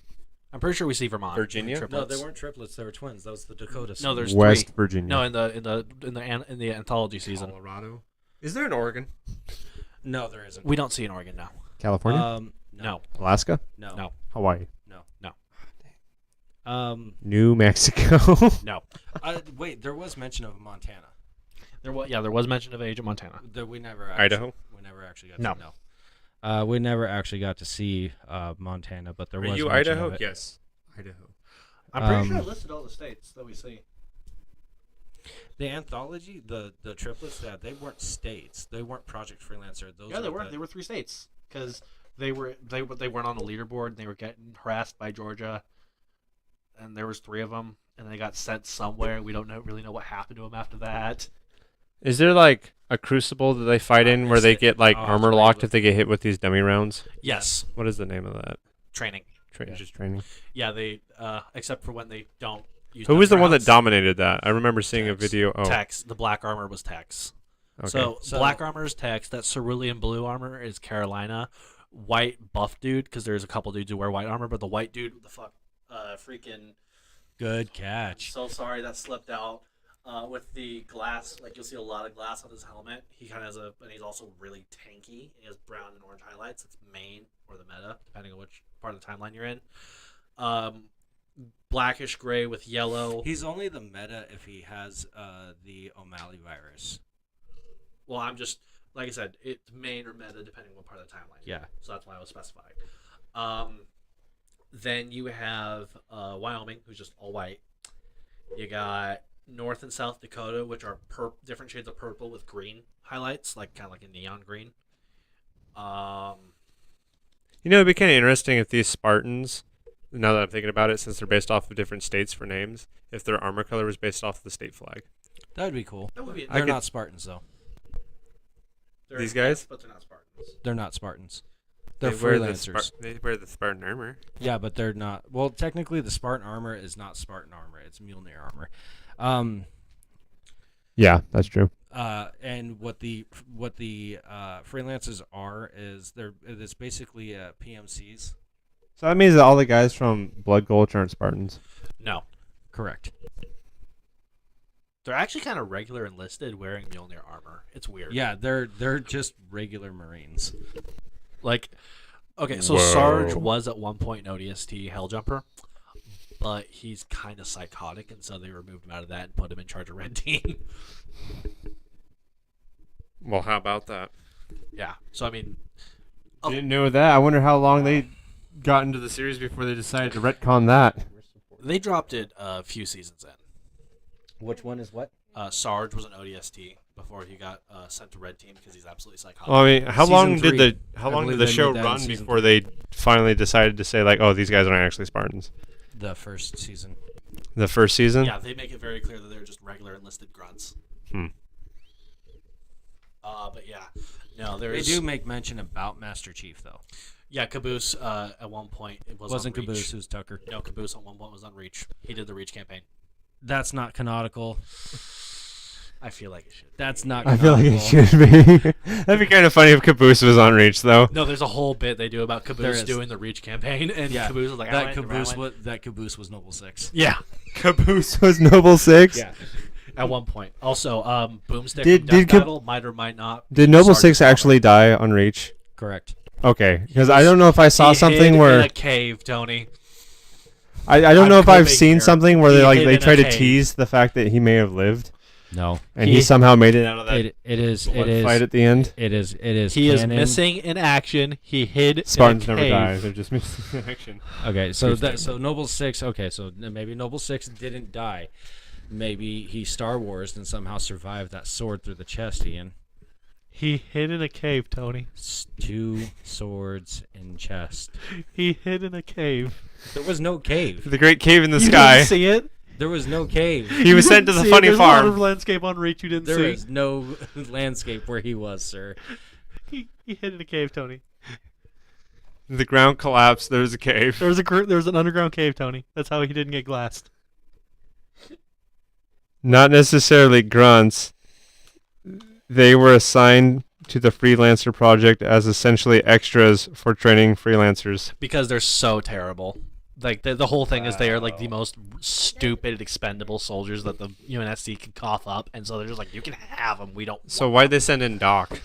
I'm pretty sure we see Vermont. Virginia? No, Triplets. they weren't triplets. They were twins. That was the Dakotas. No, there's West three. Virginia. No, in the anthology season, Colorado. Is there an Oregon? no, there isn't. we don't see an Oregon now. California, No. Alaska, no, No. Hawaii, New Mexico. No. Wait, there was mention of Montana. There was mention of Agent Montana. That we never. Actually, Idaho? We never actually got. No. To know. We never actually got to see Montana, but there Are was you mention Idaho? of it. Yes, Idaho. I'm pretty Um, sure I listed all the states that we see. The anthology, the triplets, that they weren't states. They weren't Project Freelancer. Those Yeah, they were were. They were 3 states because they weren't on the leaderboard. And they were getting harassed by Georgia, and there was 3 of them, and they got sent somewhere. We don't really know what happened to them after that. Is there like a crucible that they fight in where they get like Oh, armor it's locked regular. if they get hit with these dummy rounds? Yes, What is the name of that? training. Just training. Yeah, they except for when they don't use. Who was the dummy one that rounds. dominated that? I remember seeing a Tex. video. Oh, Tex. The black armor was Tex. okay. So, So- black armor is Tex. That cerulean blue armor is Carolina. White buff dude, because there's a couple dudes who wear white armor, but the white dude, the freaking. Good catch. So sorry that slipped out. With the glass, like you'll see a lot of glass on his helmet. He kind of has and he's also really tanky. He has brown and orange highlights. It's main or the meta, depending on which part of the timeline you're in. Blackish gray with yellow. He's only the meta if he has the O'Malley virus. Well, I'm just like I said, it's main or meta depending on what part of the timeline. Yeah. So that's why I was specifying. Then you have Wyoming, who's just all white. You got North and South Dakota, which are different shades of purple with green highlights, like kind of like a neon green. You know, it'd be kind of interesting if these Spartans, now that I'm thinking about it, since they're based off of different states for names, if their armor color was based off of the state flag. That would be cool. That would be. I They're could- not Spartans though. they're these guys? but they're not Spartans. They're not Spartans. They're They wear the freelancers. they wear the Spartan armor. Yeah, but they're not. Well, technically, the Spartan armor is not Spartan armor. It's Mjolnir armor. Yeah, that's true. And what the freelancers are is it's basically PMCs. So that means that all the guys from Blood Gulch aren't Spartans. No, Correct. they're actually kind of regular enlisted wearing Mjolnir armor. It's weird. Yeah, they're just regular Marines. Like, okay, so Whoa. Sarge was at one point an ODST Helljumper, but he's kind of psychotic, and so they removed him out of that and put him in charge of Red Team. Well, how about that? Yeah, so I mean, Didn't know that. I wonder how long they got into the series before they decided to retcon that. they dropped it a few seasons in. Which one is what? Sarge was an ODST. before he got sent to Red Team because he's absolutely psychotic. Well, I mean, how Season long did 3. the how I long believe did the they show made that in run season before they finally decided to say like, oh, these guys aren't actually Spartans? The first season. The first season. Yeah, they make it very clear that they're just regular enlisted grunts. Hmm. But yeah, no, They there's do make mention about Master Chief though. yeah, Caboose at one point it was Wasn't on Reach. Caboose, it was Tucker. No, Caboose at one point was on Reach. He did the Reach campaign. That's not canonical. I feel like it should. That's not I canonical. feel like it should be. That'd be kind of funny if Caboose was on Reach, though. No, there's a whole bit they do about There Caboose is. doing the Reach campaign, and Yeah, Caboose was like, that Caboose was Noble 6. Yeah, Caboose was Noble 6? Yeah. at one point. Also, Boomstick Did- from did Death Cap- Battle might or might not. Did be Noble Sergeant 6 actually die on Reach? Correct. Okay, because I don't know if I saw He something hid in where a cave, Tony. I don't I'm know if I've quoting seen here. something where He they hid they in a try to cave. tease the fact that he may have lived No. and he somehow made it out of that It is fight at the end. it is He is canon. missing in action. He hid Spartans in a never cave. die; they're just missing in action. Okay, so True that statement. so Noble 6, okay, so maybe Noble 6 didn't die. Maybe he Star Wars and somehow survived that sword through the chest, Ian. He hid in a cave, Tony. 2 swords in chest. He hid in a cave. There was no cave. The great cave in the You sky. didn't see it? There was no cave. He was sent to the See it? funny There's a lot of farm. landscape on Reach you didn't There see. is no landscape where he was, sir. He hid in a cave, Tony. The ground collapsed. There was a cave. There was an underground cave, Tony. That's how he didn't get glassed. Not necessarily grunts. They were assigned to the freelancer project as essentially extras for training freelancers. Because they're so terrible. Like the whole thing is they are like the most stupid, expendable soldiers that the UNSC could cough up, and so they're just like, you can have them. We don't. So why'd they send in Doc?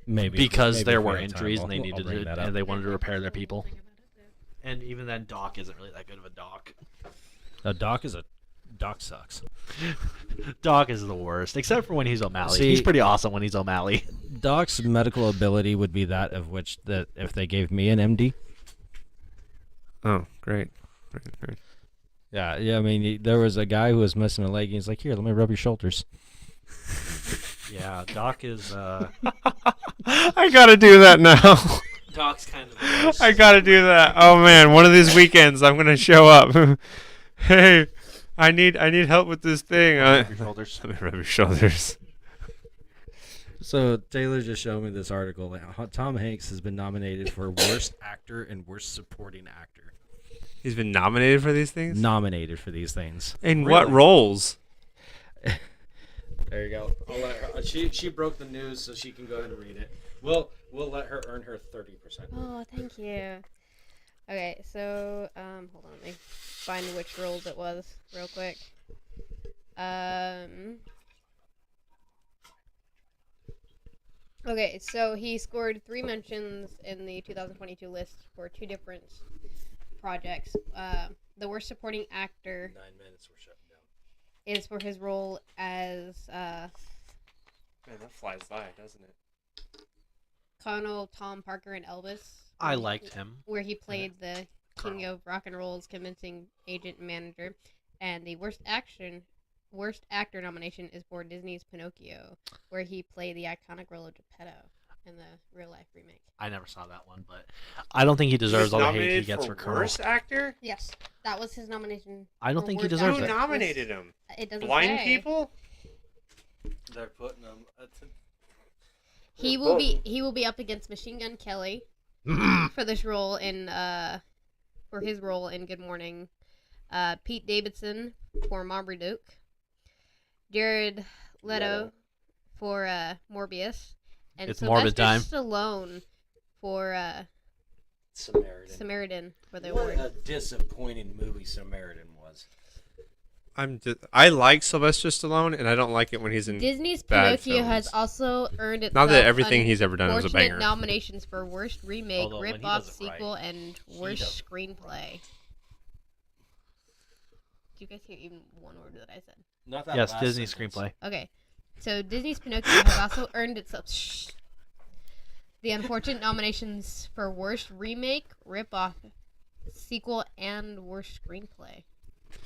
Maybe Because maybe there if we were have time, injuries I'll- and they I'll needed bring to, that up. and they wanted to repair their people. And even then, Doc isn't really that good of a Doc. Doc sucks. Doc is the worst, except for when he's O'Malley. See- He's pretty awesome when he's O'Malley. Doc's medical ability would be that of which that if they gave me an MD. Oh, great. Great. Yeah. I mean, there was a guy who was missing a leg, and he's like, "Here, let me rub your shoulders." Yeah, Doc is. I gotta do that now. Doc's kind of the worst. I gotta do that. Oh man, one of these weekends I'm gonna show up. Hey, I need help with this thing. Your shoulders. Let me rub your shoulders. So Taylor just showed me this article. That Tom Hanks has been nominated for worst actor and worst supporting actor. He's been nominated for these things. Nominated for these things. In what roles? There you go. I'll let her. She broke the news, so she can go ahead and read it. We'll let her earn her 30%. Oh, thank you. Okay, so hold on, let me find which roles it was real quick. Okay, so he scored 3 mentions in the 2022 list for 2 different projects. The worst supporting actor 9 minutes we're shutting down. is for his role as Man, that flies by, doesn't it? Colonel Tom Parker in Elvis. I liked him. Where he played the king of rock and roll's convincing agent and manager. And the worst actor nomination is for Disney's Pinocchio, where he played the iconic role of Geppetto in the real life remake. I never saw that one, but I don't think he deserves all the hate he gets for Colonel. actor? Yes, that was his nomination. I don't for think he worst deserves actor. it. nominated him? It doesn't Blind say. people? They're putting them. He will be up against Machine Gun Kelly for this role in for his role in Good Morning. Pete Davidson for Marmaduke. Jared Leto for Morbius. And It's Morbid time. Stallone for Samaritan for the What award. a disappointing movie Samaritan was. I like Sylvester Stallone, and I don't like it when he's in. Disney's bad Pinocchio has films. also earned itself Not that everything he's ever done was a unfortunate banger. nominations for worst remake, Although when he rip-off, does it right, sequel, and he worst does it screenplay. Did you guys hear even one word that I said? Not that Yes, last Disney sentence. screenplay. Okay, so Disney's Pinocchio has also earned itself the unfortunate nominations for worst remake, rip-off, sequel, and worst screenplay.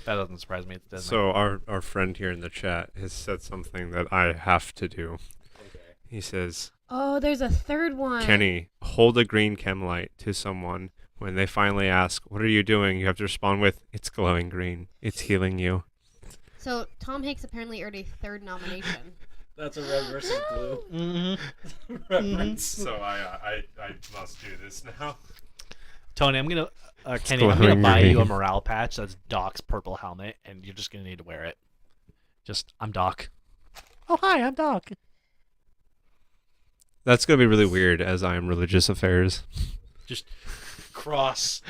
That doesn't surprise me. It's Disney. So our friend here in the chat has said something that I have to do. He says, Oh, there's a third one. Kenny, hold a green chem light to someone. When they finally ask, what are you doing? You have to respond with, it's glowing green. It's healing you. So Tom Hanks apparently earned a third nomination. That's a red versus blue. Mm-hmm. Reference. So I must do this now. Tony, I'm gonna Kenny, I'm gonna glowing buy you a green. morale patch that's Doc's purple helmet, and you're just gonna need to wear it. Just, I'm Doc. Oh hi, I'm Doc. That's going to be really weird as I am religious affairs. Just cross.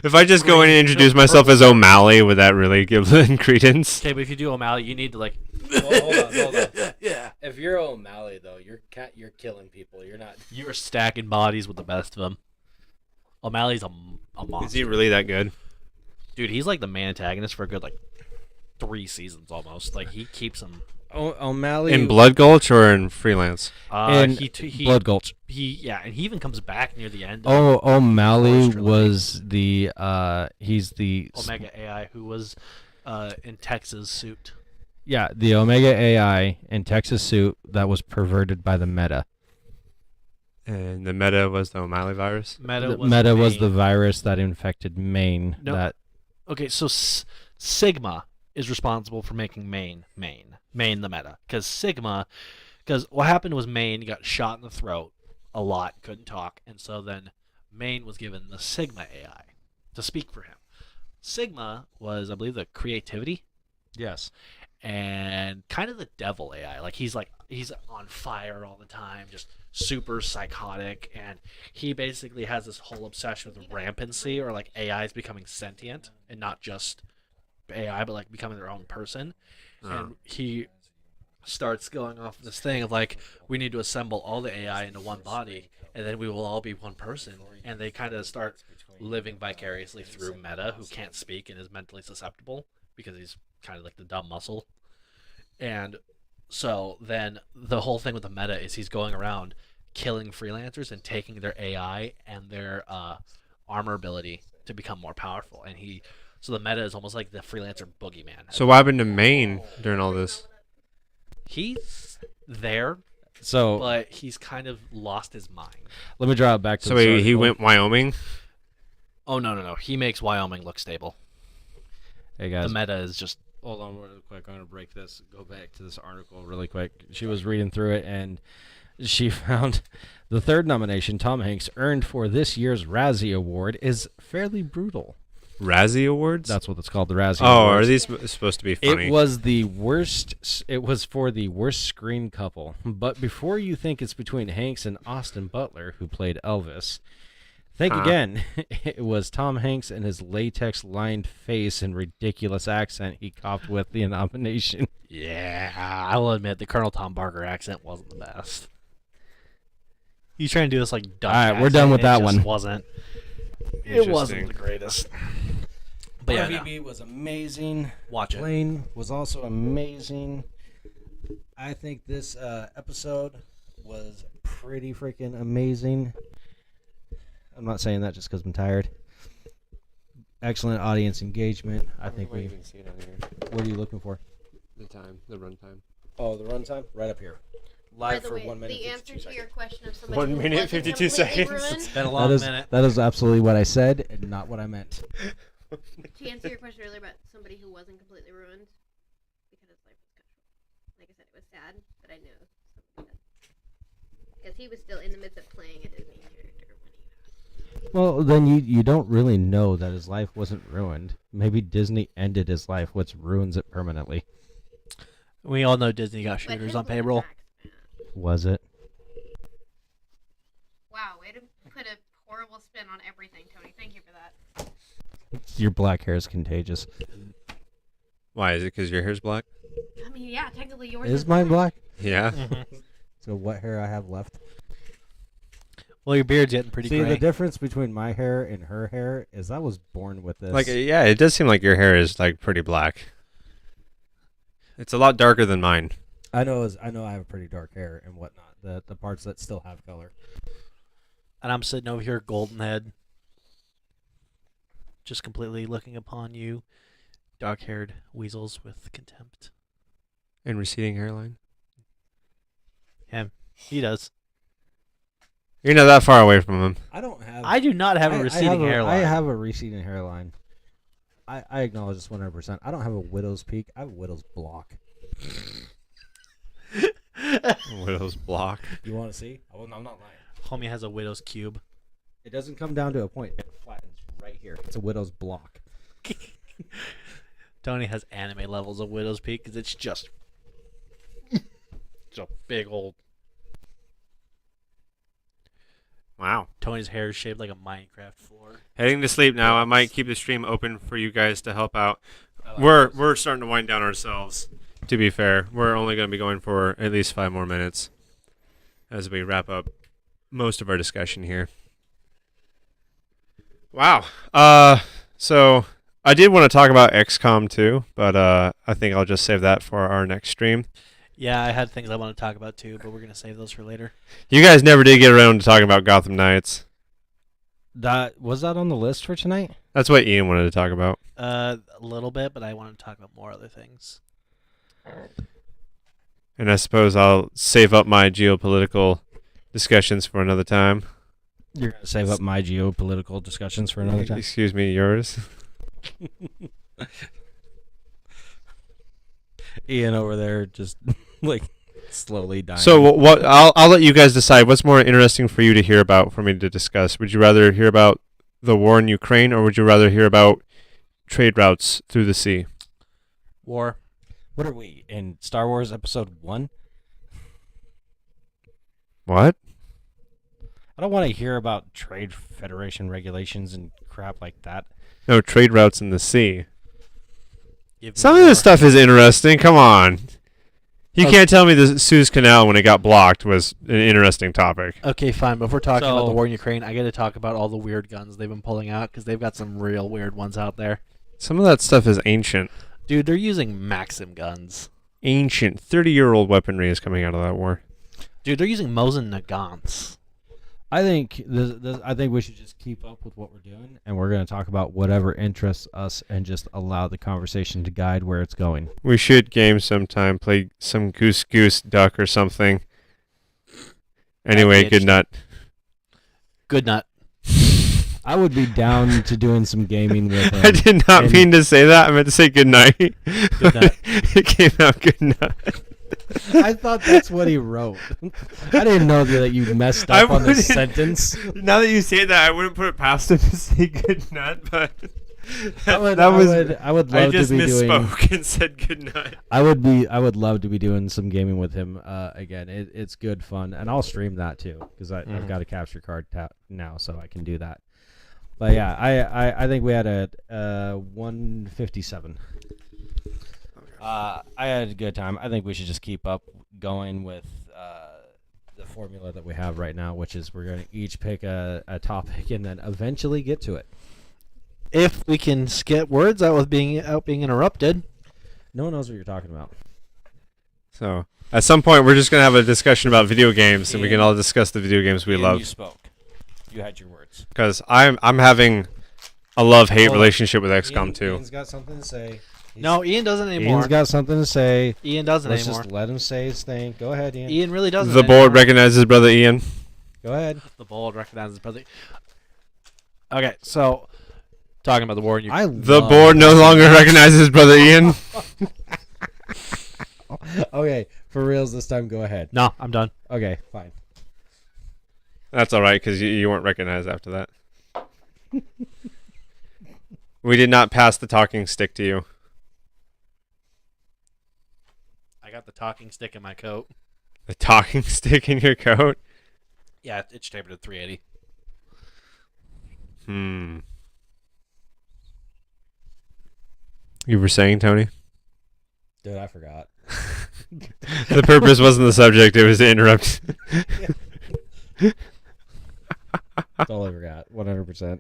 If I just go in and introduce myself as O'Malley, would that really give them credence? Okay, but if you do O'Malley, you need to like. Well, hold on. Yeah. If you're O'Malley though, you're killing people. You're not. You are stacking bodies with the best of them. O'Malley's a monster. Is he really that good? Dude, he's like the main antagonist for a good like 3 seasons almost. Like he keeps them. O'Malley In Blood Gulch or in Freelance? In He Blood Gulch. and he even comes back near the end. Oh, O'Malley Forrester Lake. was the he's the Omega AI who was in Texas suit. yeah, the Omega AI in Texas suit that was perverted by the Meta. And the meta was the O'Malley virus? Meta Was the main. virus that infected Maine. No. That Okay, so Sigma is responsible for making Maine the meta. Because what happened was Maine got shot in the throat a lot, couldn't talk, and so then Maine was given the Sigma AI to speak for him. Sigma was, I believe, the creativity yes. and kind of the devil AI. Like he's on fire all the time, just super psychotic, and he basically has this whole obsession with rampancy, or like AIs becoming sentient and not just AI, but like becoming their own person. And he starts going off this thing of like, we need to assemble all the AI into one body, and then we will all be one person. And they kind of start living vicariously through Meta, who can't speak and is mentally susceptible because he's kind of like the dumb muscle. And so then the whole thing with the Meta is he's going around killing freelancers and taking their AI and their armor ability to become more powerful. And so the Meta is almost like the freelancer boogeyman. So what happened to Maine during all this? He's there, So but he's kind of lost his mind. let me draw it back to So this he article. went Wyoming? Oh no! He makes Wyoming look stable. Hey The guys, meta is just Hold on really quick. I'm going to break this. Go back to this article really quick. She was reading through it and she found the third nomination Tom Hanks earned for this year's Razzie Award is fairly brutal. Razzie Awards? That's what it's called, the Razzie Oh, Awards. are these supposed to be funny? It was the worst. It was for the worst screen couple. But before you think it's between Hanks and Austin Butler, who played Elvis, think again. It was Tom Hanks and his latex-lined face and ridiculous accent he copped with the nomination. yeah. I will admit the Colonel Tom Barker accent wasn't the best. He's trying to do this like Dutch. All right, we're accent, done with it that just one. Wasn't. It wasn't Interesting. the greatest. But yeah, no. RVB was amazing. Watch it. Blaine was also amazing. I think this episode was pretty freaking amazing. I'm not saying that just because I'm tired. Excellent audience engagement. I think we. see it on here. What are you looking for? The time, the runtime. Oh, the runtime right up here. By Live the for way, 1 minute. the answer 52 to seconds. your question of somebody 1 who minute, wasn't 52 completely seconds. ruined, It's been a long minute. That is absolutely what I said and not what I meant. to answer your question earlier about somebody who wasn't completely ruined, because his life was cut short. Like I said, it was sad, but I knew something because he was still in the midst of playing a Disney character when he passed. Well, then you don't really know that his life wasn't ruined. Maybe Disney ended his life, which ruins it permanently. We all know Disney got But shooters his on was payroll. Max, man. Was it? Wow, way to put a horrible spin on everything, Tony. Thank you for that. Your black hair is contagious. Why? Is it because your hair's black? I mean, yeah, technically yours Is mine black? Yeah. So what hair I have left? Well, your beard's getting pretty See, gray. the difference between my hair and her hair is I was born with this. Like, yeah, it does seem like your hair is like pretty black. It's a lot darker than mine. I know I have pretty dark hair and whatnot. The parts that still have color. And I'm sitting over here, golden head, just completely looking upon you, dark-haired weasels with contempt. And receding hairline. Him. He does. You're not that far away from him. I don't have. I do not have a receding hairline. I have a receding hairline. I acknowledge this 100%. I don't have a widow's peak. I have a widow's block. Widow's block. You want to see? I'm not lying. Homie has a widow's cube. It doesn't come down to a point. It flattens right here. It's a widow's block. Tony has anime levels of widow's peak because it's just it's a big old. Wow. Tony's hair is shaped like a Minecraft floor. Heading to sleep now. I might keep the stream open for you guys to help out. We're starting to wind down ourselves. To be fair, we're only going to be going for at least 5 more minutes as we wrap up most of our discussion here. Wow. So I did want to talk about XCOM 2, but I think I'll just save that for our next stream. Yeah, I had things I want to talk about too, but we're gonna save those for later. You guys never did get around to talking about Gotham Knights. That was that on the list for tonight? That's what Ian wanted to talk about. A little bit, but I want to talk about more other things. And I suppose I'll save up my geopolitical discussions for another time. You're gonna save up my geopolitical discussions for another time. Excuse me, yours. Ian over there just like slowly dying. So what? I'll let you guys decide. What's more interesting for you to hear about for me to discuss? Would you rather hear about the war in Ukraine, or would you rather hear about trade routes through the sea? War. What are we in Star Wars Episode 1? What? I don't want to hear about Trade Federation regulations and crap like that. No, trade routes in the sea. Give me Some of more. this stuff is interesting. Come on. You can't tell me the Suez Canal when it got blocked was an interesting topic. Okay, fine. But if we're talking about the So- war in Ukraine, I got to talk about all the weird guns they've been pulling out because they've got some real weird ones out there. Some of that stuff is ancient. Dude, they're using Maxim guns. Ancient. 30-year-old weaponry is coming out of that war. Dude, they're using Mosin Nagants. I think I think we should just keep up with what we're doing, and we're going to talk about whatever interests us, and just allow the conversation to guide where it's going. We should game sometime. Play some Goose Duck or something. Anyway, good night. Good nut. I would be down to doing some gaming with him. I did not and- mean to say that. I meant to say good night. Good night. It came out good night. I thought that's what he wrote. I didn't know that you messed I up on the wouldn't- sentence. Now that you say that, I wouldn't put it past him to say good night, but I would that was love I just to be doing. misspoke and said good night. I would love to be doing some gaming with him again. It's good fun, and I'll stream that too because I've got a capture card now, so I can do that. But yeah, I think we had a 157. I had a good time. I think we should just keep up going with the formula that we have right now, which is we're going to each pick a topic and then eventually get to it. If we can get words out with being interrupted. No one knows what you're talking about. So at some point, we're just gonna have a discussion about video games, and we can all discuss the video games we Ian, love. You spoke. You had your words. Because I'm having a love-hate Hold on. relationship with XCOM 2. Ian's got something to say. No, Ian doesn't anymore. Ian's got something to say. Ian doesn't Let's anymore. just let him say his thing. Go ahead, Ian. Ian really doesn't. The board anymore. recognizes brother Ian. Go ahead. The board recognizes brother. Okay, so talking about the war in Ukraine. The board no longer recognizes brother Ian. Okay, for reals this time, go ahead. No, I'm done. Okay, fine. That's all right, because you weren't recognized after that. We did not pass the talking stick to you. I got the talking stick in my coat. The talking stick in your coat? Yeah, it's tapered at 380. You were saying, Tony? Dude, I forgot. The purpose wasn't the subject, it was to interrupt. Totally forgot. 100%.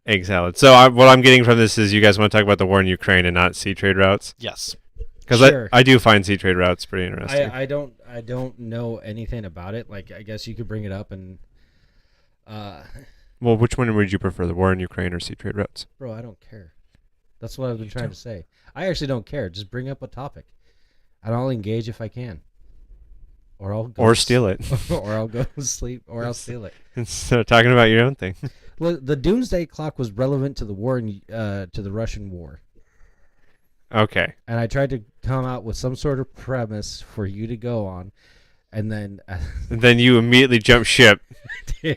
Egg salad. So what I'm getting from this is you guys want to talk about the war in Ukraine and not sea trade routes? Yes. Because Sure. I do find sea trade routes pretty interesting. I don't know anything about it. Like, I guess you could bring it up and Well, which one would you prefer, the war in Ukraine or sea trade routes? bro, I don't care. That's what I've been trying to say. I actually don't care. Just bring up a topic, and I'll engage if I can. Or I'll go Or steal it. or I'll go to sleep, or I'll steal it. Instead of talking about your own thing. Well, the Doomsday Clock was relevant to the war to the Russian war, Okay. and I tried to come out with some sort of premise for you to go on, and then And then you immediately jump ship. then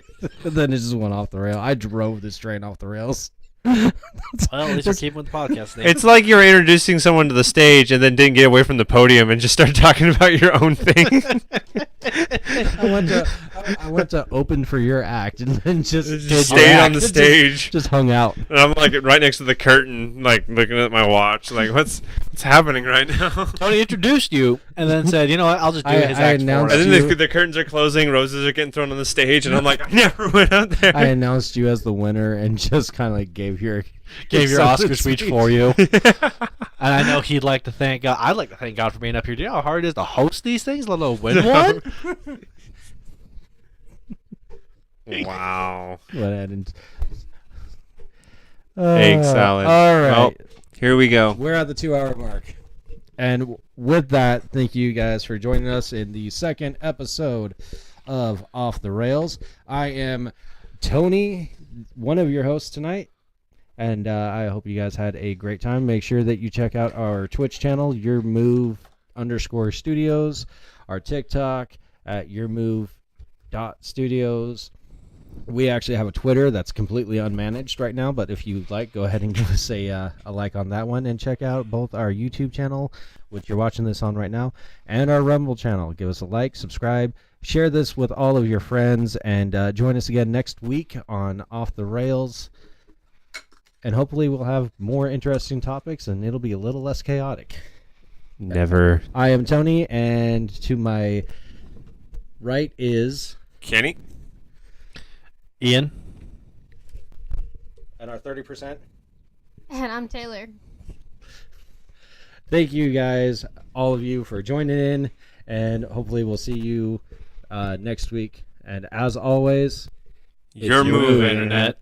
it just went off the rail. I drove this train off the rails. Well, at least we're keeping with the podcast. Name. It's like you're introducing someone to the stage and then didn't get away from the podium and just started talking about your own thing. I went to open for your act, and then just stayed on the stage. just hung out. And I'm like right next to the curtain, like looking at my watch, like what's happening right now? Tony introduced you and then said, "You know what? I'll just do his I act for announced us." And then you- the curtains are closing, roses are getting thrown on the stage, and I'm like, I never went out there. I announced you as the winner and just kind of like gave your Oscar speech for you. And I know he'd like to thank God. I'd like to thank God for being up here. Do you know how hard it is to host these things, let alone win one? Wow. Thanks, Egg salad. All right. Well, here we go. We're at the 2-hour mark. And with that, thank you guys for joining us in the second episode of Off the Rails. I am Tony, one of your hosts tonight. And I hope you guys had a great time. Make sure that you check out our Twitch channel, YourMove_Studios, our TikTok at YourMove.Studios. We actually have a Twitter that's completely unmanaged right now, but if you like, go ahead and give us a like on that one, and check out both our YouTube channel, which you're watching this on right now, and our Rumble channel. Give us a like, subscribe, share this with all of your friends, and join us again next week on Off the Rails. And hopefully we'll have more interesting topics, and it'll be a little less chaotic. Never. I am Tony, and to my right is... Kenny? Ian? And our 30%? And I'm Taylor. Thank you guys, all of you, for joining in, and hopefully we'll see you next week. And as always, Your move, Internet.